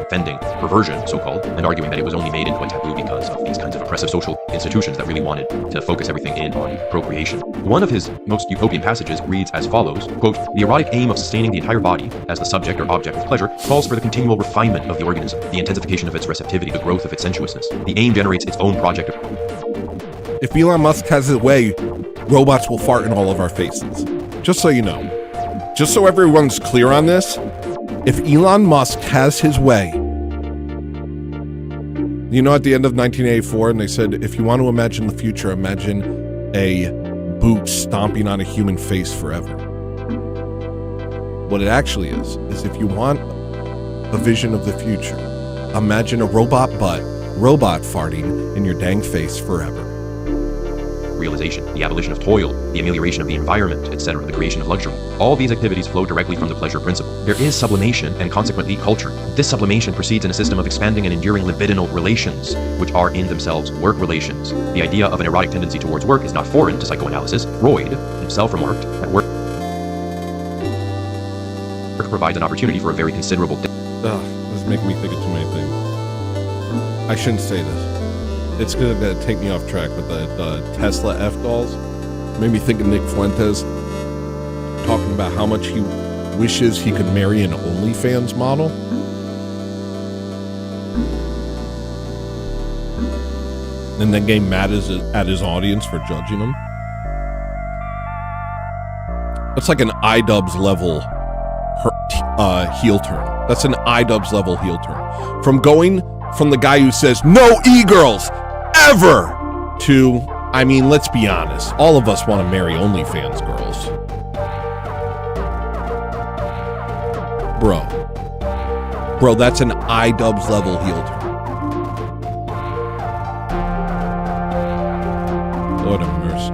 Defending perversion, so-called, and arguing that it was only made into a taboo because of these kinds of oppressive social institutions that really wanted to focus everything in on procreation. One of his most utopian passages reads as follows, quote, "The erotic aim of sustaining the entire body as the subject or object of pleasure calls for the continual refinement of the organism, the intensification of its receptivity, the growth of its sensuousness. The aim generates its own project of..." If Elon Musk has his way, robots will fart in all of our faces. Just so you know. Just so everyone's clear on this, if Elon Musk has his way, you know, at the end of 1984, and they said, if you want to imagine the future, imagine a boot stomping on a human face forever. What it actually is if you want a vision of the future, imagine a robot butt, robot farting in your dang face forever. Realization, the abolition of toil, the amelioration of the environment, etc., the creation of luxury. All these activities flow directly from the pleasure principle. There is sublimation and consequently culture. This sublimation proceeds in a system of expanding and enduring libidinal relations, which are in themselves work relations. The idea of an erotic tendency towards work is not foreign to psychoanalysis. Freud himself remarked that work provides an opportunity for a very considerable... This is making me think of too many things. I shouldn't say this. It's gonna take me off track, but the Tesla F-dolls made me think of Nick Fuentes talking about how much he wishes he could marry an OnlyFans model. And then getting mad at his audience for judging him. That's like an iDubbbz level heel turn. That's an iDubbbz level heel turn. From going from the guy who says, no e-girls, ever, to, I mean, let's be honest, all of us want to marry OnlyFans girls. Bro, that's an iDubbbz level heel turn. Lord have mercy.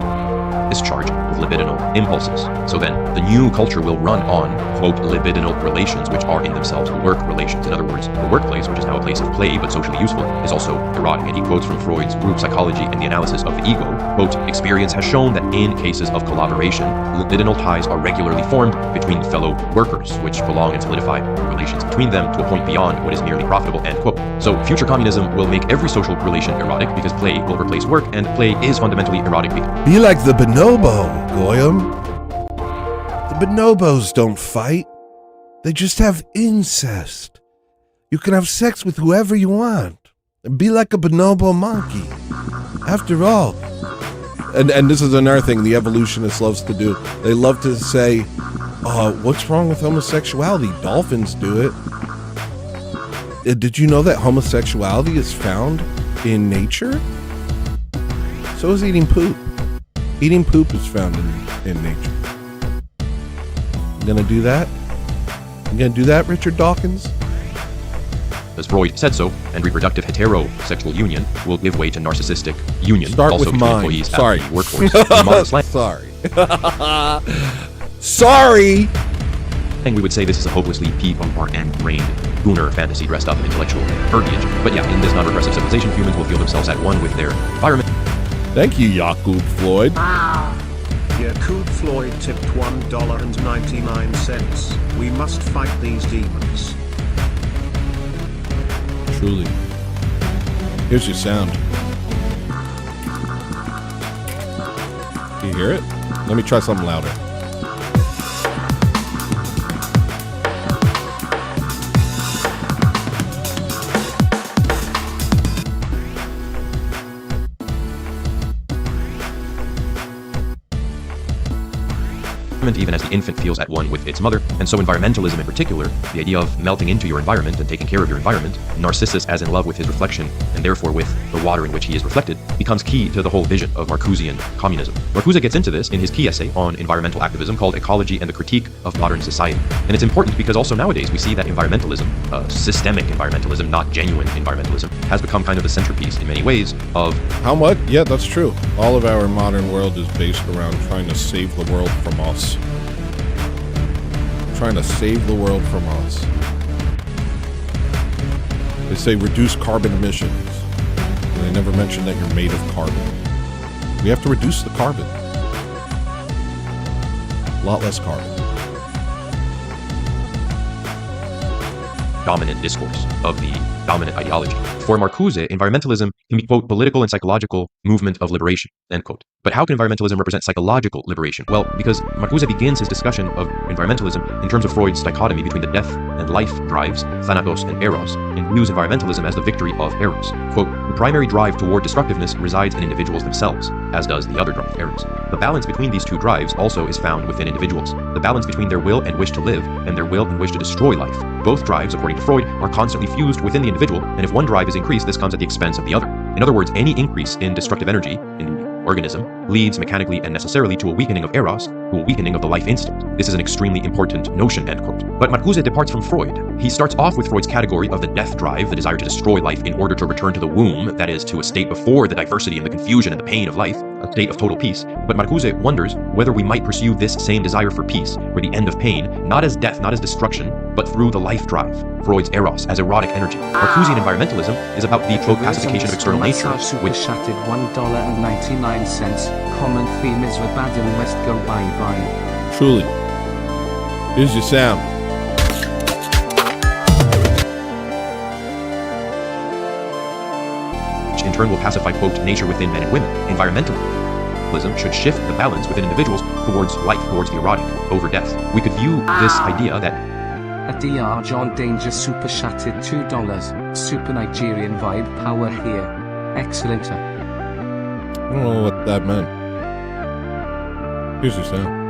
Discharge of libidinal impulses. So then, the new culture will run on, quote, libidinal relations, which are in themselves work relations. In other words, the workplace, which is now a place of play but socially useful, is also erotic. And he quotes from Freud's group psychology and the analysis of the ego, quote, "Experience has shown that in cases of collaboration, libidinal ties are regularly formed between fellow workers, which prolong and solidify relations between them to a point beyond what is merely profitable," end quote. So future communism will make every social relation erotic because play will replace work, and play is fundamentally erotic. Be like the bonobo, Goyam. The bonobos don't fight. They just have incest. You can have sex with whoever you want. Be like a bonobo monkey. After all. And this is another thing the evolutionists loves to do. They love to say, what's wrong with homosexuality? Dolphins do it. Did you know that homosexuality is found in nature? So is eating poop. Eating poop is found in nature. You gonna do that? You gonna do that, Richard Dawkins? As Freud said so, and reproductive heterosexual union will give way to narcissistic union. Start also with between mine. employees Sorry. at the workforce. In modern slang, Sorry. and we would say this is a hopelessly pea-on-part-and-brained gooner fantasy dressed up in intellectual verbiage. But yeah, in this non-regressive civilization, humans will feel themselves at one with their environment. Thank you, Yakub Floyd. Yakub Floyd tipped $1.99. We must fight these demons. Truly. Here's your sound. Do you hear it? Let me try something louder. even as the infant feels at one with its mother. And so environmentalism in particular, the idea of melting into your environment and taking care of your environment, Narcissus as in love with his reflection, and therefore with the water in which he is reflected, becomes key to the whole vision of Marcusean communism. Marcuse gets into this in his key essay on environmental activism called Ecology and the Critique of Modern Society. And it's important because also nowadays we see that environmentalism, systemic environmentalism, not genuine environmentalism, has become kind of the centerpiece in many ways of... How much? Yeah, that's true. All of our modern world is based around trying to save the world from us. Trying to save the world from us. They say reduce carbon emissions. And they never mention that you're made of carbon. We have to reduce the carbon. A lot less carbon. Dominant discourse of the dominant ideology. For Marcuse, environmentalism can be, quote, political and psychological movement of liberation, end quote. But how can environmentalism represent psychological liberation? Well, because Marcuse begins his discussion of environmentalism in terms of Freud's dichotomy between the death and life drives, thanatos and eros, and views environmentalism as the victory of eros. Quote, the primary drive toward destructiveness resides in individuals themselves, as does the other drive, eros. The balance between these two drives also is found within individuals. The balance between their will and wish to live, and their will and wish to destroy life. Both drives, according to Freud, are constantly fused within the individual, and if one drive is increased, this comes at the expense of the other. In other words, any increase in destructive energy in the organism leads mechanically and necessarily to a weakening of eros, to a weakening of the life instinct. This is an extremely important notion, end quote. But Marcuse departs from Freud. He starts off with Freud's category of the death drive, the desire to destroy life in order to return to the womb, that is, to a state before the diversity and the confusion and the pain of life, a state of total peace. But Marcuse wonders whether we might pursue this same desire for peace, or the end of pain, not as death, not as destruction, but through the life drive, Freud's eros, as erotic energy. Marcusean environmentalism is about the, quote, pacification of external nature, which... Shattered $1.99. Common theme is with bad and West go bye-bye. Truly. Here's your sound. Which in turn will pacify, quote, nature within men and women. Environmentalism should shift the balance within individuals towards life, towards the erotic, over death. We could view this idea that a DR John Danger super shattered $2. Super Nigerian vibe power here. Excellent. I don't know what that meant. Here's your sound.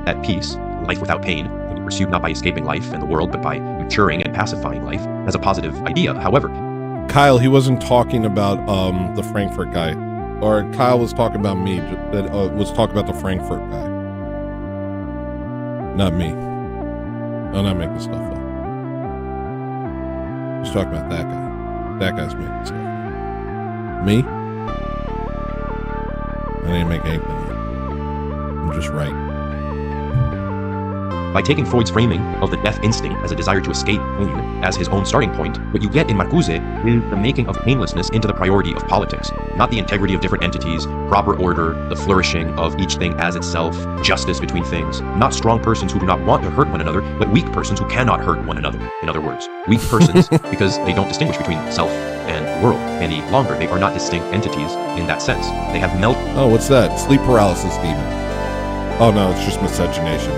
at peace, life without pain, can be pursued not by escaping life and the world, but by maturing and pacifying life as a positive idea. However, Kyle, he wasn't talking about the Frankfurt guy. Or Kyle was talking about me, that was talking about the Frankfurt guy. Not me. I'm not making stuff up. He's talking about that guy. That guy's making stuff up. Me? I didn't make anything up. I'm just right. By taking Freud's framing of the death instinct as a desire to escape pain as his own starting point, what you get in Marcuse is the making of painlessness into the priority of politics, not the integrity of different entities, proper order, the flourishing of each thing as itself, justice between things, not strong persons who do not want to hurt one another, but weak persons who cannot hurt one another. In other words, weak persons because they don't distinguish between self and world any longer. They are not distinct entities in that sense. They have melted. Oh, what's that? Sleep paralysis demon. Oh no, it's just miscegenation.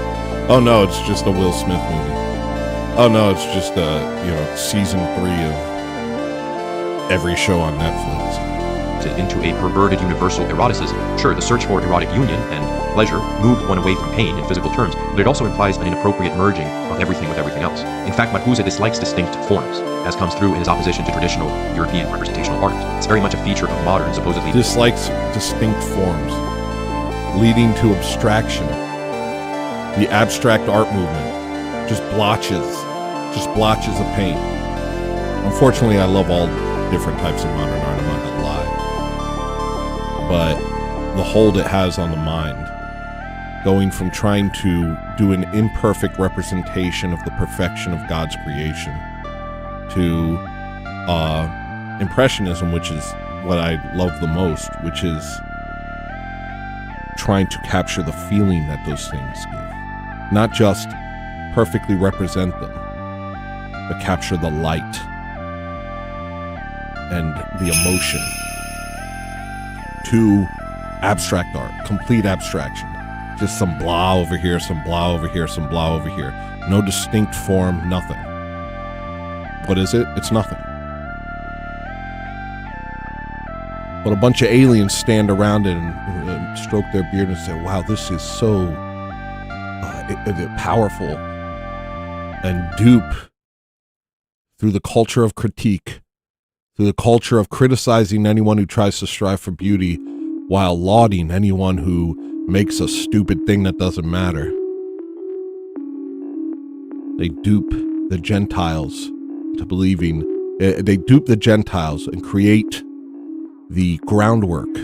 Oh no, it's just a Will Smith movie. Oh no, it's just season 3 of every show on Netflix. Into a perverted universal eroticism. Sure, the search for erotic union and pleasure moved one away from pain in physical terms, but it also implies an inappropriate merging of everything with everything else. In fact, Marcuse dislikes distinct forms, as comes through in his opposition to traditional European representational art. It's very much a feature of modern, supposedly... Dislikes distinct forms, leading to abstraction. The abstract art movement, just blotches of paint. Unfortunately, I love all different types of modern art, I'm not gonna lie. But the hold it has on the mind, going from trying to do an imperfect representation of the perfection of God's creation to Impressionism, which is what I love the most, which is trying to capture the feeling that those things give. Not just perfectly represent them, but capture the light and the emotion. To abstract art, complete abstraction. Just some blah over here, some blah over here, some blah over here. No distinct form, nothing. What is it? It's nothing. But a bunch of aliens stand around it and stroke their beard and say, wow, this is so powerful, and dupe through the culture of critique, through the culture of criticizing anyone who tries to strive for beauty while lauding anyone who makes a stupid thing that doesn't matter. They dupe the Gentiles to believing, they dupe the Gentiles and create the groundwork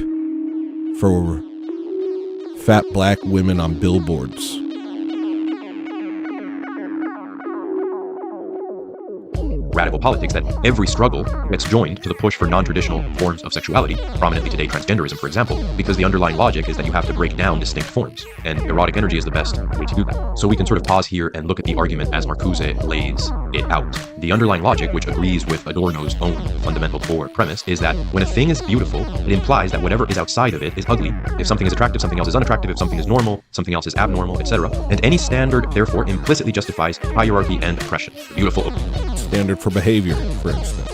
for fat black women on billboards. Radical politics that every struggle gets joined to the push for non-traditional forms of sexuality, prominently today transgenderism, for example, because the underlying logic is that you have to break down distinct forms, and erotic energy is the best way to do that. So we can sort of pause here and look at the argument as Marcuse lays it out. The underlying logic, which agrees with Adorno's own fundamental core premise, is that when a thing is beautiful, it implies that whatever is outside of it is ugly. If something is attractive, something else is unattractive. If something is normal, something else is abnormal, etc. And any standard, therefore, implicitly justifies hierarchy and oppression. Beautiful. Standard for behavior, for instance.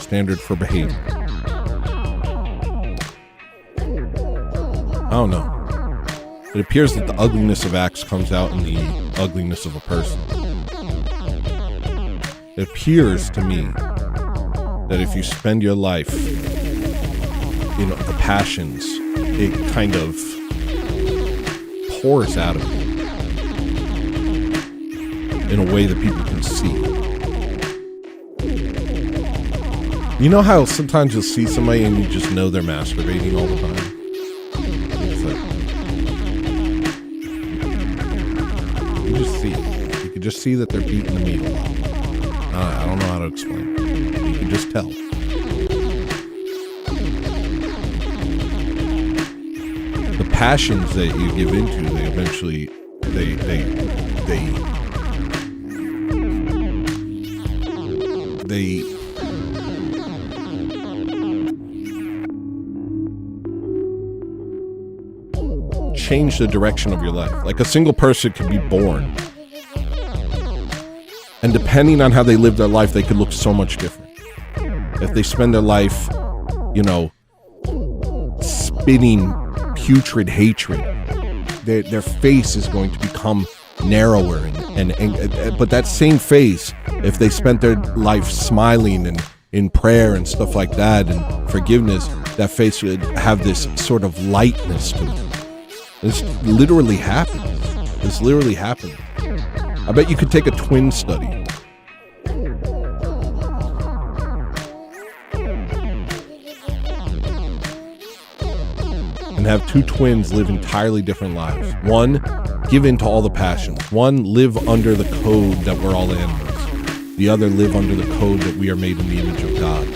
Standard for behavior. I don't know. It appears that the ugliness of acts comes out in the ugliness of a person. It appears to me that if you spend your life in the passions, it kind of pours out of you in a way that people can see. You know how sometimes you'll see somebody and you just know they're masturbating all the time? It's like, you just see it. You can just see that they're beating the meat a lot. I don't know how to explain it. You can just tell. The passions that you give into, they eventually, they change the direction of your life. Like a single person can be born, and depending on how they live their life, they could look so much different. If they spend their life, spitting putrid hatred, their face is going to become narrower, but that same face, if they spent their life smiling and in prayer and stuff like that and forgiveness, that face would have this sort of lightness to it. This literally happens. I bet you could take a twin study and have two twins live entirely different lives. One, give in to all the passions. One, live under the code that we're all animals. The other, live under the code that we are made in the image of God.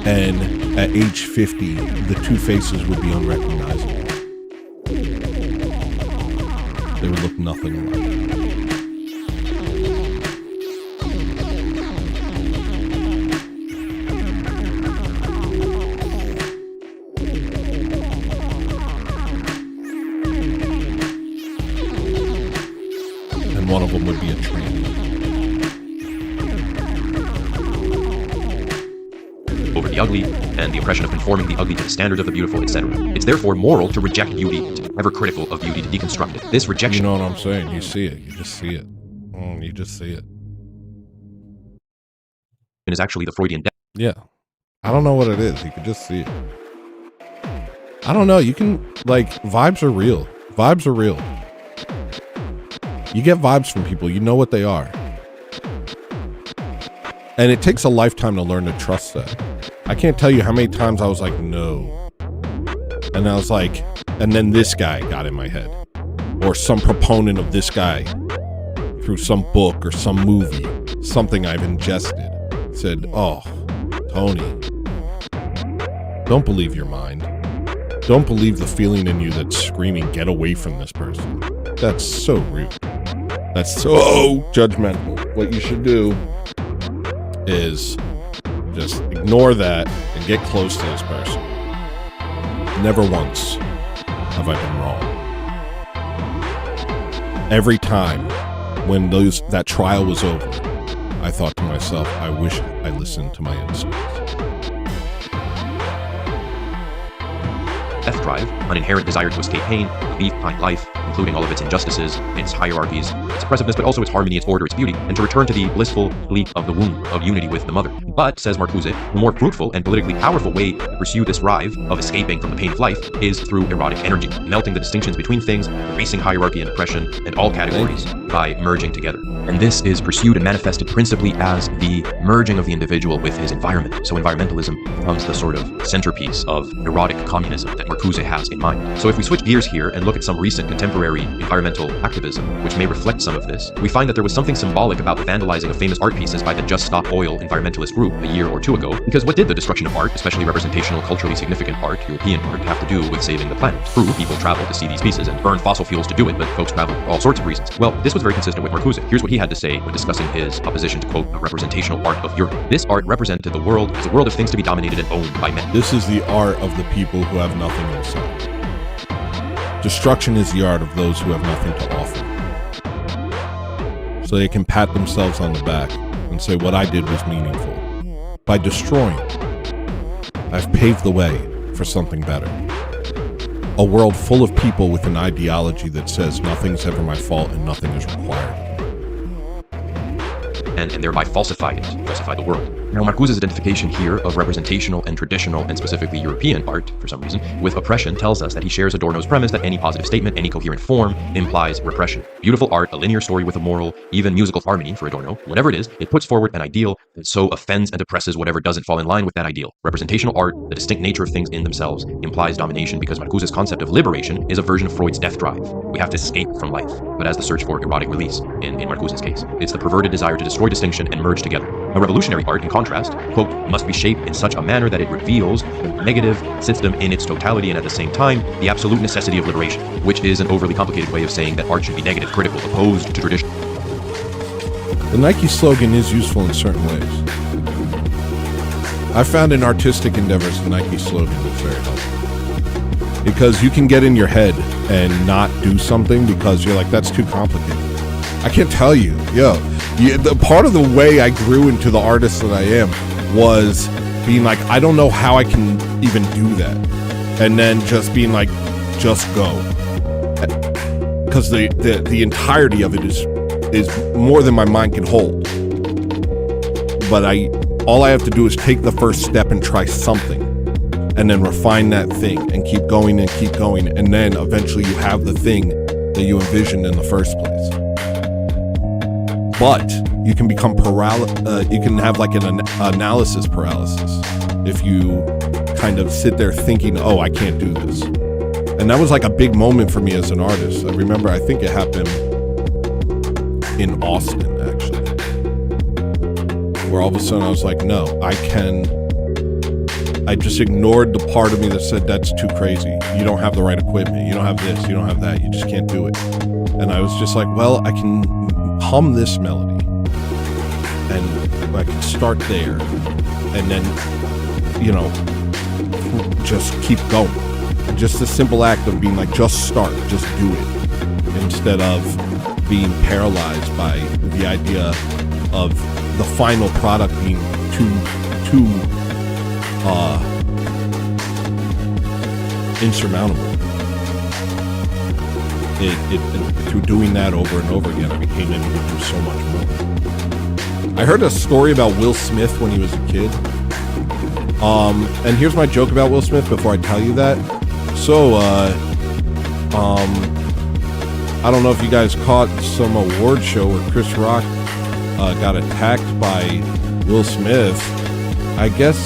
And at age 50, the two faces would be unrecognizable. They would look nothing alike. And one of them would be a tranny. Over the ugly, and the oppression of conforming the ugly to the standard of the beautiful, etc. It's therefore moral to reject beauty, to be ever critical of beauty, to deconstruct it. This rejection... You know what I'm saying? You see it. You just see it. You just see it. Is actually the Freudian death. Yeah. I don't know what it is. You can just see it. I don't know. You can, vibes are real. Vibes are real. You get vibes from people. You know what they are. And it takes a lifetime to learn to trust that. I can't tell you how many times I was like, no. And I was like, and then this guy got in my head. Or some proponent of this guy through some book or some movie, something I've ingested, said, oh, Tony, don't believe your mind. Don't believe the feeling in you that's screaming, get away from this person. That's so rude. That's so judgmental. What you should do is just ignore that and get close to this person. Never once have I been wrong. Every time when that trial was over, I thought to myself, I wish I listened to my instincts. Death drive, an inherent desire to escape pain, belief behind life, including all of its injustices, its hierarchies, its oppressiveness, but also its harmony, its order, its beauty, and to return to the blissful sleep of the womb, of unity with the mother. But, says Marcuse, the more fruitful and politically powerful way to pursue this drive of escaping from the pain of life is through erotic energy, melting the distinctions between things, erasing hierarchy and oppression, and all categories by merging together. And this is pursued and manifested principally as the merging of the individual with his environment. So environmentalism becomes the sort of centerpiece of erotic communism that Marcuse has in mind. So if we switch gears here and look at some recent contemporary environmental activism, which may reflect some of this, we find that there was something symbolic about the vandalizing of famous art pieces by the Just Stop Oil environmentalist group a year or two ago, because what did the destruction of art, especially representational, culturally significant art, European art, have to do with saving the planet? True, people travel to see these pieces and burn fossil fuels to do it, but folks travel for all sorts of reasons. Well, this was very consistent with Marcuse. Here's what he had to say when discussing his opposition to, quote, the representational art of Europe. This art represented the world as a world of things to be dominated and owned by men. This is the art of the people who have nothing inside. Destruction is the art of those who have nothing to offer. So they can pat themselves on the back and say what I did was meaningful. By destroying, I've paved the way for something better. A world full of people with an ideology that says nothing's ever my fault and nothing is required. And thereby falsify the world. Now, Marcuse's identification here of representational and traditional and specifically European art, for some reason, with oppression tells us that he shares Adorno's premise that any positive statement, any coherent form, implies repression. Beautiful art, a linear story with a moral, even musical harmony for Adorno, whatever it is, it puts forward an ideal that so offends and oppresses whatever doesn't fall in line with that ideal. Representational art, the distinct nature of things in themselves, implies domination because Marcuse's concept of liberation is a version of Freud's death drive. We have to escape from life, but as the search for erotic release, in Marcuse's case. It's the perverted desire to destroy distinction and merge together. A revolutionary art, in contrast, quote, must be shaped in such a manner that it reveals the negative system in its totality and at the same time, the absolute necessity of liberation, which is an overly complicated way of saying that art should be negative, critical, opposed to tradition. The Nike slogan is useful in certain ways. I found in artistic endeavors the Nike slogan is very helpful. Because you can get in your head and not do something because you're like, that's too complicated. I can't tell you, the part of the way I grew into the artist that I am was being like, I don't know how I can even do that. And then just being like, just go. Because the entirety of it is more than my mind can hold. But all I have to do is take the first step and try something. And then refine that thing and keep going. And then eventually you have the thing that you envisioned in the first place. But you can become you can have like an analysis paralysis if you kind of sit there thinking, oh, I can't do this. And that was like a big moment for me as an artist. I remember, I think it happened in Austin, actually, where all of a sudden I was like, no, I just ignored the part of me that said, that's too crazy. You don't have the right equipment. You don't have this. You don't have that. You just can't do it. And I was just like, well, I can hum this melody and I can start there and then, just keep going. And just the simple act of being like, just start, just do it, instead of being paralyzed by the idea of the final product being too insurmountable. Through doing that over and over again, I became able to do so much more. I heard a story about Will Smith when he was a kid. And here's my joke about Will Smith before I tell you that. So, I don't know if you guys caught some award show where Chris Rock got attacked by Will Smith. I guess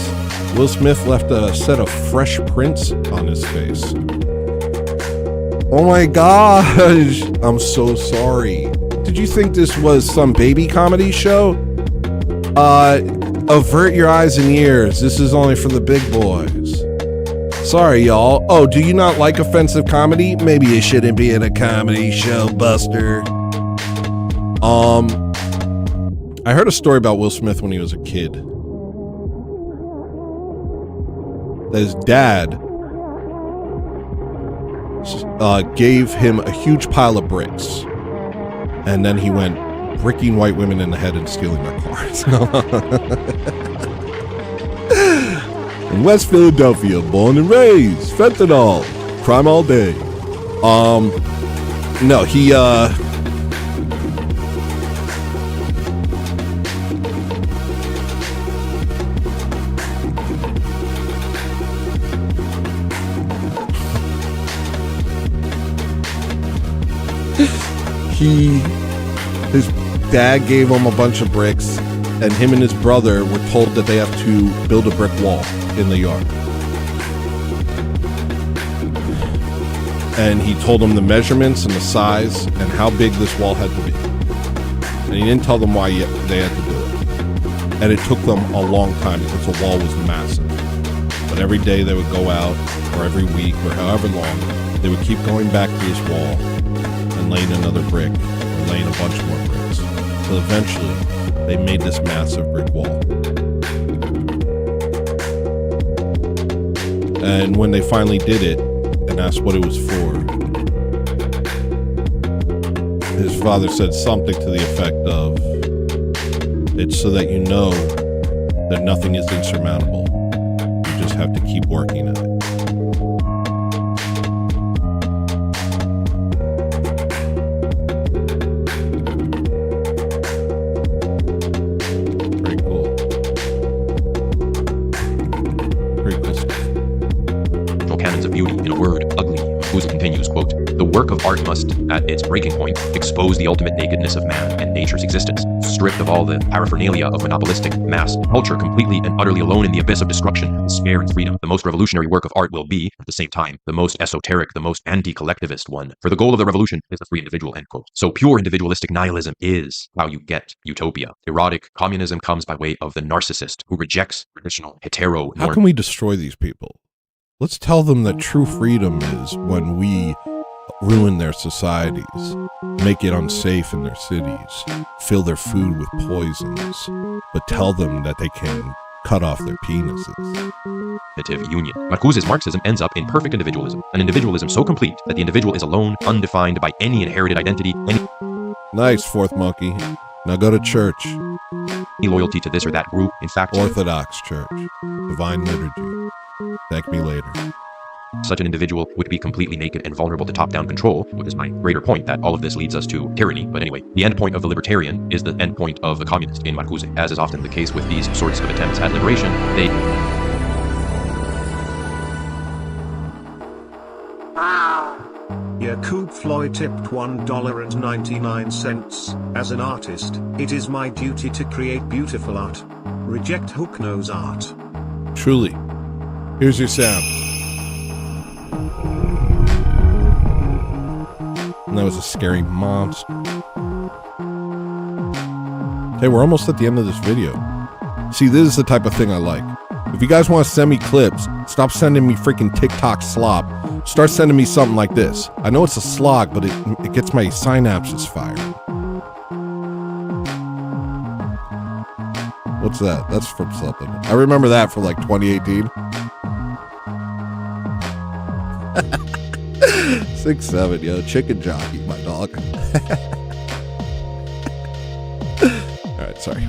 Will Smith left a set of fresh prints on his face. Oh my gosh, I'm so sorry. Did you think this was some baby comedy show? Avert your eyes and ears. This is only for the big boys. Sorry, y'all. Oh, do you not like offensive comedy? Maybe you shouldn't be in a comedy show, Buster. I heard a story about Will Smith when he was a kid. That his dad gave him a huge pile of bricks. And then he went bricking white women in the head and stealing their cars. In West Philadelphia, born and raised, fentanyl, crime all day. No, he his dad gave him a bunch of bricks, and him and his brother were told that they have to build a brick wall in the yard. And he told them the measurements and the size and how big this wall had to be. And he didn't tell them why they had to do it. And it took them a long time because the wall was massive. But every day they would go out, or every week, or however long, they would keep going back to this wall and laying another brick, or laying a bunch more bricks. So eventually, they made this massive brick wall. And when they finally did it, and asked what it was for, his father said something to the effect of, "It's so that you know that nothing is insurmountable. You just have to keep working at it." Pretty cool. Pretty cool stuff. Canons of beauty, in a word, ugly. Who continues, quote, "The work of art must, at its breaking point, expose the ultimate nakedness of man and nature's existence, stripped of all the paraphernalia of monopolistic mass culture, completely and utterly alone in the abyss of destruction, despair, and freedom. The most revolutionary work of art will be, at the same time, the most esoteric, the most anti-collectivist one. For the goal of the revolution is the free individual," end quote. So pure individualistic nihilism is how you get utopia. Erotic communism comes by way of the narcissist who rejects traditional hetero How can we destroy these people? Let's tell them that true freedom is when we ruin their societies, make it unsafe in their cities, fill their food with poisons, but tell them that they can cut off their penises. Union. Marcuse's Marxism ends up in perfect individualism, an individualism so complete that the individual is alone, undefined by any inherited identity, any Nice, fourth monkey. Now go to church. loyalty to this or that group. In fact, Orthodox Church, Divine Liturgy. Thank me later. Such an individual would be completely naked and vulnerable to top-down control, which is my greater point that all of this leads us to tyranny. But anyway, the end point of the libertarian is the end point of the communist in Marcuse. As is often the case with these sorts of attempts at liberation, they Yakub Floyd tipped $1.99. As an artist, it is my duty to create beautiful art. Reject Hook-Nose art. Truly. Here's your sound. And that was a scary monster. Okay, we're almost at the end of this video. See, this is the type of thing I like. If you guys want to send me clips, stop sending me freaking TikTok slop. Start sending me something like this. I know it's a slog, but it gets my synapses fired. What's that? That's from something. I remember that from like 2018. 6'7", yo. Chicken jockey, my dog. Alright, sorry.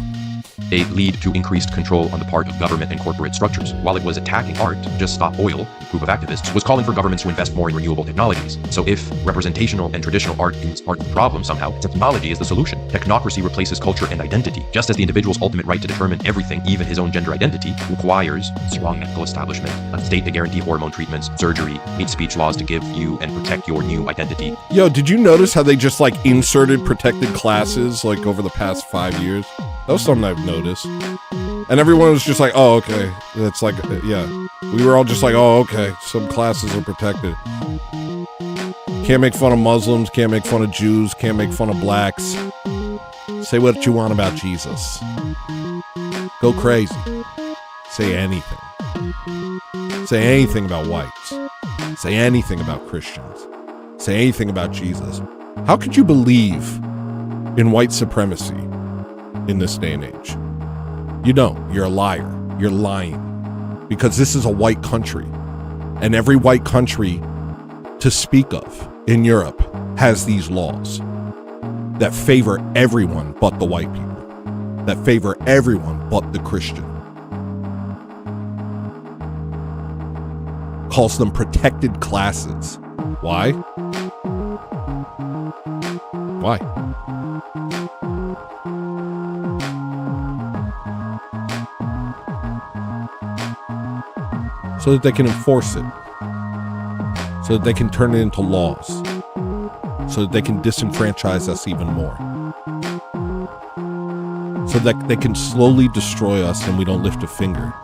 They lead to increased control on the part of government and corporate structures. While it was attacking art, Just Stop Oil, a group of activists, was calling for governments to invest more in renewable technologies. So if representational and traditional art is part of the problem somehow, technology is the solution. Technocracy replaces culture and identity. Just as the individual's ultimate right to determine everything, even his own gender identity, requires a strong medical establishment, a state to guarantee hormone treatments, surgery, hate speech laws to give you and protect your new identity. Yo, did you notice how they just like inserted protected classes like over the past 5 years? That was something I've noticed. And everyone was just like, oh, okay. It's like, yeah. We were all just like, oh, okay. Some classes are protected. Can't make fun of Muslims, can't make fun of Jews, can't make fun of blacks. Say what you want about Jesus. Go crazy. Say anything. Say anything about whites. Say anything about Christians. Say anything about Jesus. How could you believe in white supremacy in this day and age? You don't. You're a liar. You're lying. Because this is a white country. And every white country to speak of in Europe has these laws that favor everyone but the white people, that favor everyone but the Christian. Calls them protected classes. Why? Why? So that they can enforce it. So that they can turn it into laws. So that they can disenfranchise us even more. So that they can slowly destroy us and we don't lift a finger.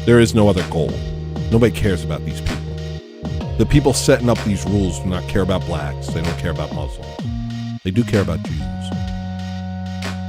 There is no other goal. Nobody cares about these people. The people setting up these rules do not care about blacks. They don't care about Muslims. They do care about Jews.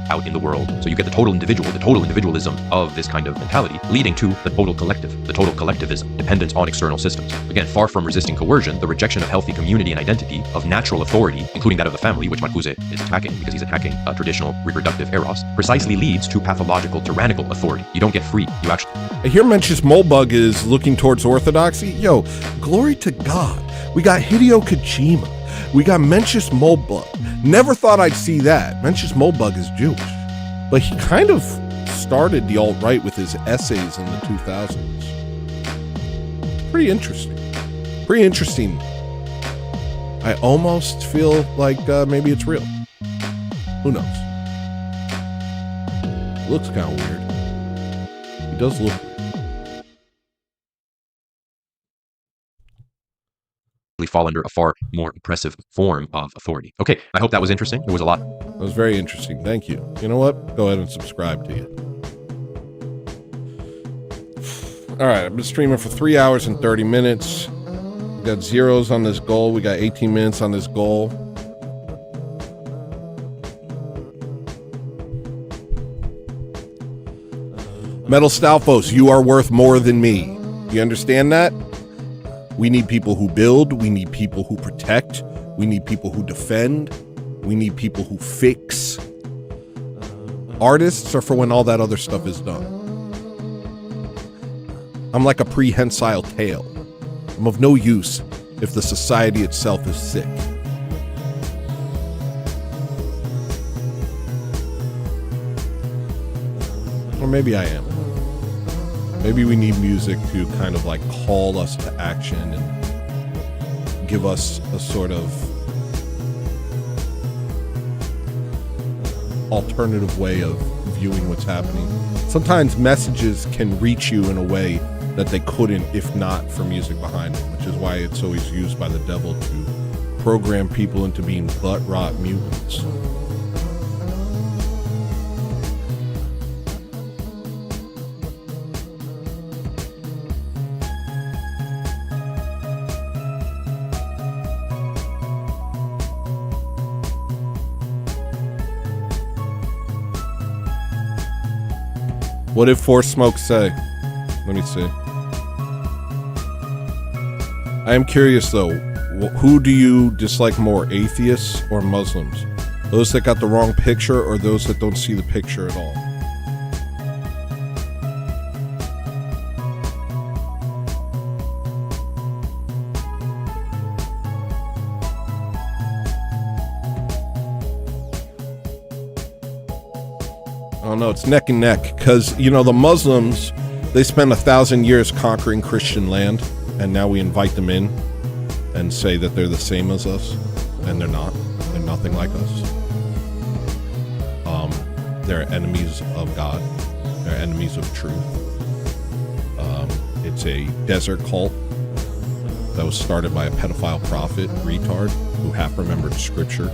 Out in the world. So you get the total individual, the total individualism of this kind of mentality, leading to the total collective, the total collectivism, dependence on external systems. Again, far from resisting coercion, the rejection of healthy community and identity, of natural authority, including that of the family, which Marcuse is attacking because he's attacking traditional reproductive eros, precisely leads to pathological, tyrannical authority. You don't get free. You actually... I hear Mencius Moldbug is looking towards orthodoxy. Yo, glory to God. We got Hideo Kojima. We got Mencius Moldbug. Never thought I'd see that. Mencius Moldbug is Jewish. But he kind of started the alt-right with his essays in the 2000s. Pretty interesting. Pretty interesting. I almost feel like maybe it's real. Who knows? It looks kind of weird. He does look weird. fall under a far more oppressive form of authority. Okay, I hope that was interesting. It was a lot. That was very interesting. Thank you. You know what? Go ahead and subscribe to you. All right, I've been streaming for 3 hours and 30 minutes. We got zeros on this goal. We got 18 minutes on this goal. Metal Stalfos, you are worth more than me. You understand that? We need people who build. We need people who protect. We need people who defend. We need people who fix. Artists are for when all that other stuff is done. I'm like a prehensile tail. I'm of no use if the society itself is sick. Or maybe I am. Maybe we need music to kind of like call us to action and give us a sort of alternative way of viewing what's happening. Sometimes messages can reach you in a way that they couldn't if not for music behind them, which is why it's always used by the devil to program people into being butt-rot mutants. What did Force Smoke say? Let me see. I am curious though, who do you dislike more, atheists or Muslims? Those that got the wrong picture or those that don't see the picture at all? Oh no, it's neck and neck, because, you know, the Muslims, they spent 1,000 years conquering Christian land, and now we invite them in and say that they're the same as us, and they're not. They're nothing like us. They're enemies of God. They're enemies of truth. It's a desert cult that was started by a pedophile prophet, retard, who half remembered scripture.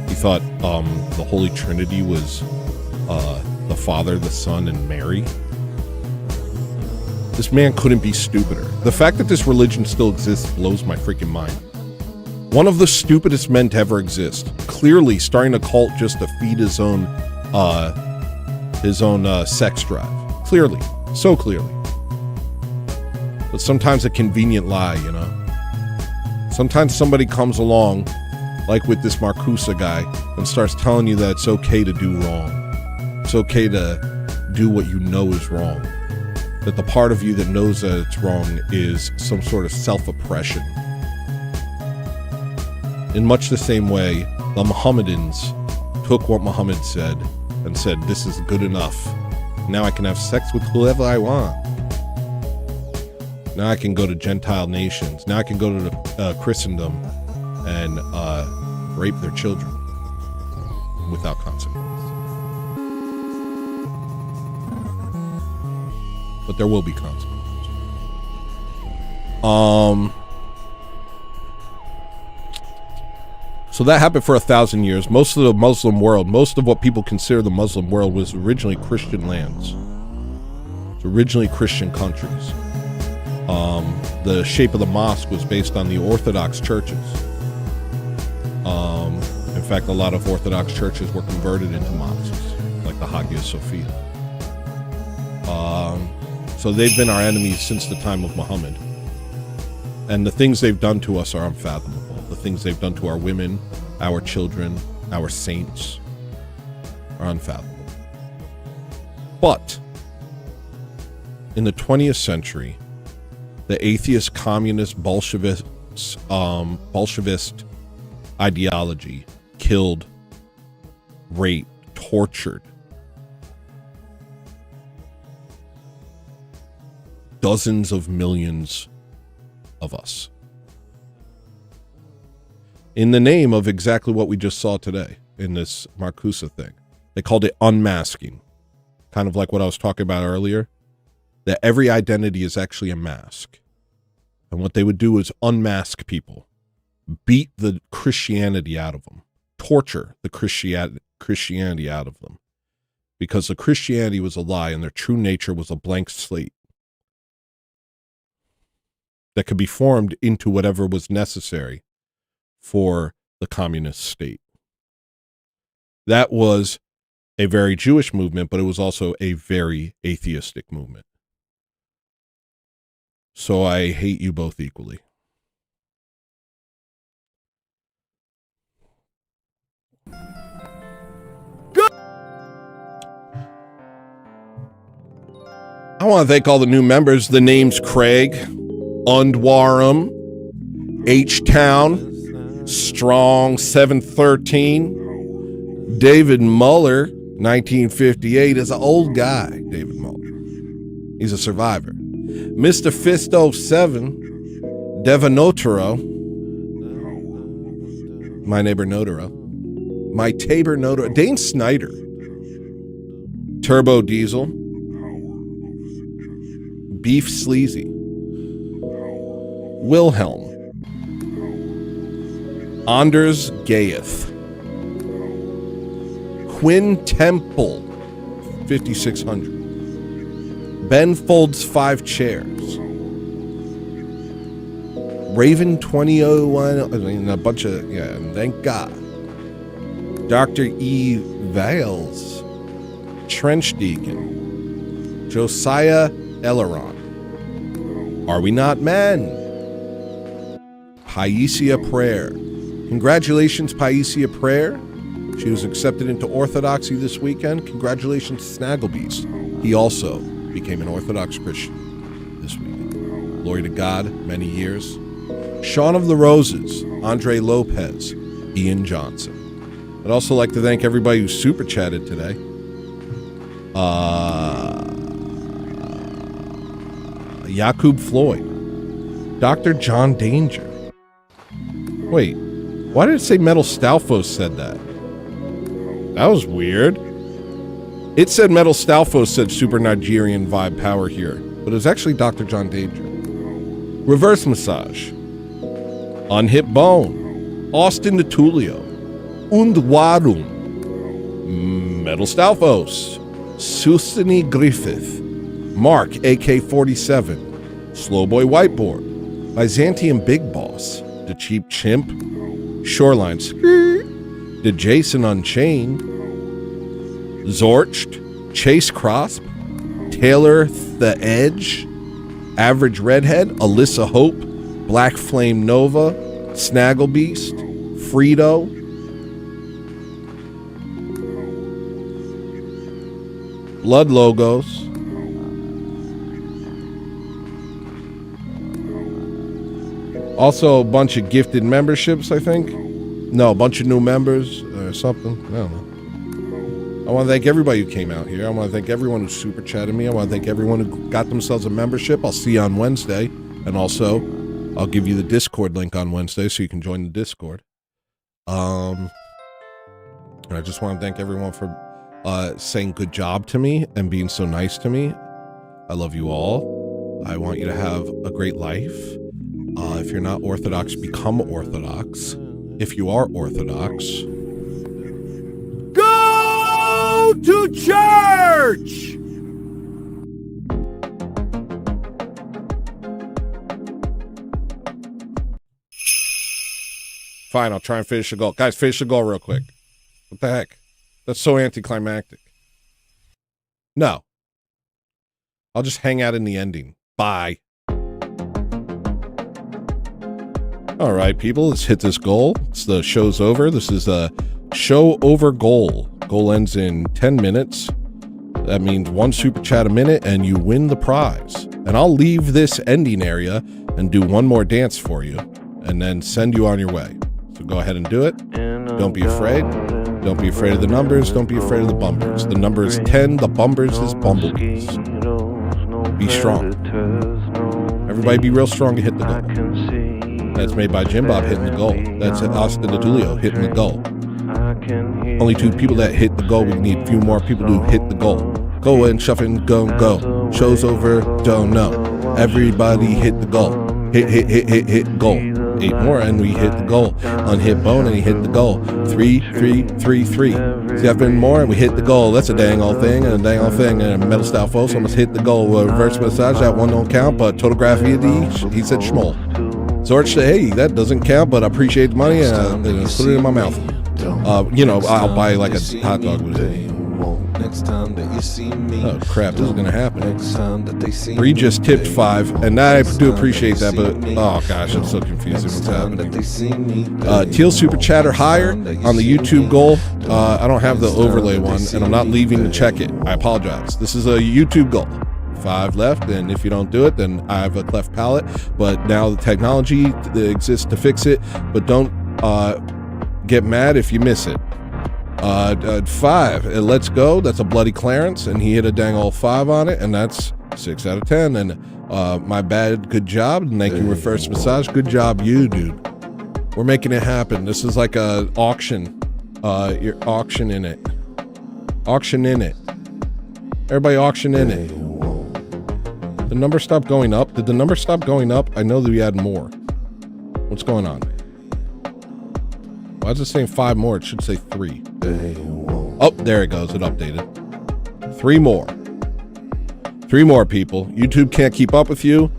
He thought the Holy Trinity was the Father, the Son, and Mary. This man couldn't be stupider. The fact that this religion still exists blows my freaking mind. One of the stupidest men to ever exist, clearly starting a cult just to feed his own sex drive. Clearly, so clearly. But sometimes a convenient lie, you know. Sometimes somebody comes along, like with this Marcusa guy, and starts telling you that it's okay to do wrong. It's okay to do what you know is wrong. That the part of you that knows that it's wrong is some sort of self-oppression. In much the same way, the Mohammedans took what Muhammad said and said, this is good enough. Now I can have sex with whoever I want. Now I can go to Gentile nations. Now I can go to Christendom and rape their children without consequence. But there will be consequences. So that happened for 1,000 years. Most of the Muslim world, most of what people consider the Muslim world was originally Christian lands. It's originally Christian countries. The shape of the mosque was based on the Orthodox churches. In fact, a lot of Orthodox churches were converted into mosques, like the Hagia Sophia. So they've been our enemies since the time of Muhammad. And the things they've done to us are unfathomable. The things they've done to our women, our children, our saints are unfathomable. But in the 20th century, the atheist, communist, Bolshevist ideology killed, raped, tortured dozens of millions of us. In the name of exactly what we just saw today in this Marcusa thing. They called it unmasking. Kind of like what I was talking about earlier. That every identity is actually a mask. And what they would do is unmask people. Beat the Christianity out of them. Torture the Christianity out of them. Because the Christianity was a lie and their true nature was a blank slate. That could be formed into whatever was necessary for the communist state. That was a very Jewish movement, but it was also a very atheistic movement. So I hate you both equally. I want to thank all the new members. The name's Craig, Undwarum, H-Town, Strong 713, David Muller, 1958, is an old guy, David Muller. He's a survivor. Mr. Fist 07, Devanotaro, my neighbor Notaro, my Tabor Notaro, Dane Snyder, Turbo Diesel, Beef Sleazy, Wilhelm, Anders Gayeth, Quinn Temple, 5600, Ben Folds 5 Chairs, Raven 2001, I mean, a bunch of, yeah, thank God, Dr. E. Vales, Trench Deacon, Josiah Elleron, Are We Not Men? Paisia Prayer. Congratulations, Paisia Prayer. She was accepted into Orthodoxy this weekend. Congratulations, Snagglebeast. He also became an Orthodox Christian this weekend. Glory to God, many years. Shaun of the Roses, Andre Lopez, Ian Johnson. I'd also like to thank everybody who super chatted today. Yakub Floyd, Dr. John Danger. Wait, why did it say Metal Stalfos said that? That was weird. It said Metal Stalfos said Super Nigerian Vibe Power here, but it was actually Dr. John Danger. Reverse Massage, Unhit Bone, Austin Natulio, Undwarum, Metal Stalfos, Susani Griffith, Mark AK-47, Slowboy Whiteboard, Byzantium Big Boss, The Cheap Chimp, Shoreline Skirt, The Jason Unchained, Zorched, Chase Crosp, Taylor The Edge, Average Redhead, Alyssa Hope, Black Flame Nova, Snagglebeast, Frito, Blood logos. Also a bunch of gifted memberships, I think. No, a bunch of new members or something. I don't know. I want to thank everybody who came out here. I want to thank everyone who super chatted me. I want to thank everyone who got themselves a membership. I'll see you on Wednesday. And also, I'll give you the Discord link on Wednesday so you can join the Discord. And I just want to thank everyone for saying good job to me and being so nice to me. I love you all. I want you to have a great life. If you're not Orthodox, become Orthodox. If you are Orthodox, go to church! Fine, I'll try and finish the goal. Guys, finish the goal real quick. What the heck? That's so anticlimactic. No. I'll just hang out in the ending. Bye. All right, people, let's hit this goal. It's the show's over. This is a show over goal. Goal ends in 10 minutes. That means one super chat a minute and you win the prize. And I'll leave this ending area and do one more dance for you and then send you on your way. So go ahead and do it. Don't be afraid. Don't be afraid of the numbers. Don't be afraid of the bumpers. The number is 10. The bumpers is bumblebees. Be strong. Everybody be real strong to hit the goal. That's made by Jim Bob hitting the goal. That's Austin DeTulio hitting the goal. Only 2 people that hit the goal. We need a few more people to hit the goal. Go and shuffle and go. Show's over. Don't know. Everybody hit the goal. Hit goal. 8 more and we hit the goal. Unhit bone and he hit the goal. 3, 3, 3, 3. 7 more and we hit the goal. That's a dang old thing and a dang old thing. And a metal style folks almost hit the goal. Reverse massage, that one don't count, but total graffiti, he said schmoll. Zorch said, hey, that doesn't count, but I appreciate the money and put it in my mouth. I'll buy like a hot dog with it. Oh crap, this is gonna happen. Bree just tipped 5, and I do appreciate that, but oh gosh, I'm so confused what's happening. Teal Super Chatter higher on the YouTube goal. I don't have the overlay one, and I'm not leaving to check it. I apologize. This is a YouTube goal. 5 left, and if you don't do it, then I have a cleft palate. But now the technology exists to fix it, but don't get mad if you miss it. 5, let's go. That's a bloody Clarence, and he hit a dang old 5 on it, and that's 6 out of 10. And my bad, good job. Thank you, Reverse Massage. Good job, you, dude. We're making it happen. This is like a auction. You're auctioning it. Auction in it. Everybody auction in it. The number stopped going up. Did the number stop going up? I know that we had more. What's going on? Why is it saying 5 more? It should say 3. Oh, there it goes. It updated. 3 more. 3 more, people. YouTube can't keep up with you.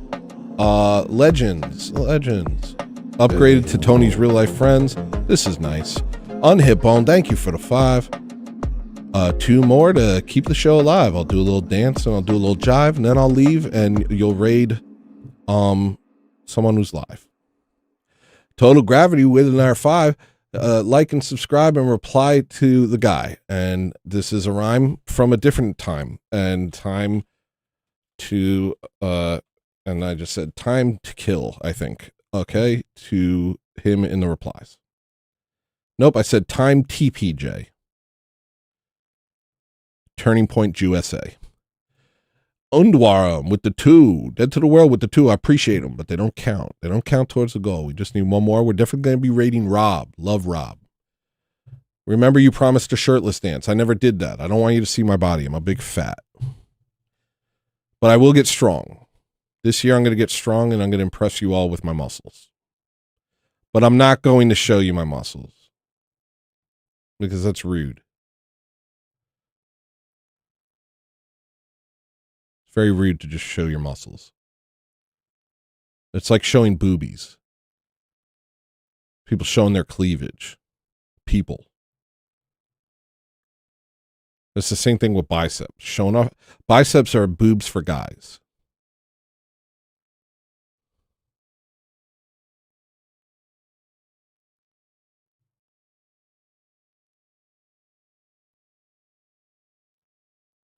Legends. Upgraded to Tony's real life friends. This is nice. Unhit Bone, thank you for the 5. 2 more to keep the show alive. I'll do a little dance and I'll do a little jive and then I'll leave and you'll raid someone who's live. Total Gravity with another 5. Like and subscribe and reply to the guy. And this is a rhyme from a different time. And time to and I just said time to kill, I think. Okay, to him in the replies. Nope, I said time TPJ. Turning Point USA. Undwarum with the 2. Dead to the World with the 2. I appreciate them, but they don't count. They don't count towards the goal. We just need 1 more. We're definitely going to be rating Rob. Love Rob. Remember you promised a shirtless dance. I never did that. I don't want you to see my body. I'm a big fat. But I will get strong. This year I'm going to get strong and I'm going to impress you all with my muscles. But I'm not going to show you my muscles. Because that's rude. Very rude to just show your muscles. It's like showing boobies. People showing their cleavage. People. It's the same thing with biceps. Showing off. Biceps are boobs for guys.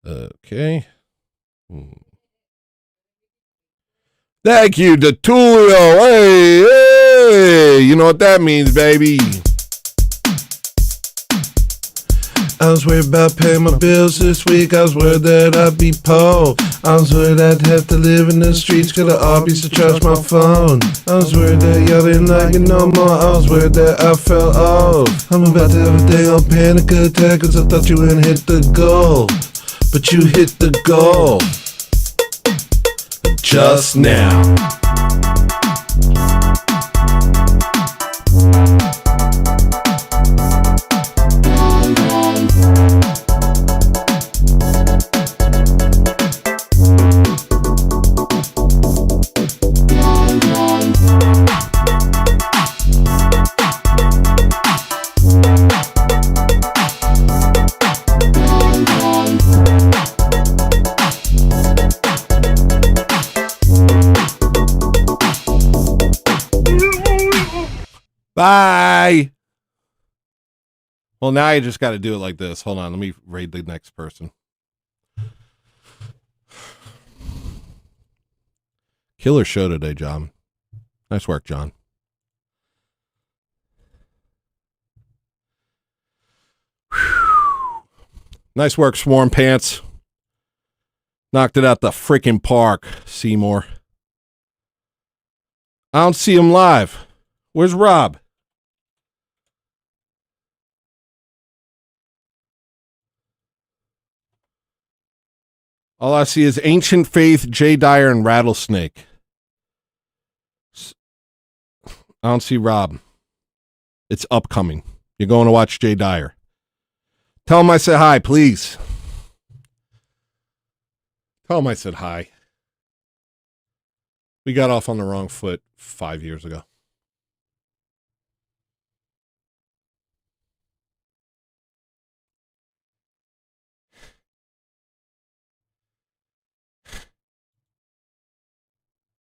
Okay. Thank you, Detulio. Hey, hey. You know what that means, baby. I was worried about paying my bills this week. I was worried that I'd be poor. I was worried I'd have to live in the streets. Could Arby's to charge my phone. I was worried that y'all didn't like me no more. I was worried that I fell off. I'm about to have a day on panic attack, cause I thought you wouldn't hit the goal. But you hit the goal. Just now. Bye. Well, now you just got to do it like this. Hold on. Let me raid the next person. Killer show today, John. Nice work, John. Whew. Nice work, Swarm Pants. Knocked it out the freaking park, Seymour. I don't see him live. Where's Rob? All I see is Ancient Faith, Jay Dyer, and Rattlesnake. I don't see Rob. It's upcoming. You're going to watch Jay Dyer. Tell him I said hi, please. Tell him I said hi. We got off on the wrong foot 5 years ago.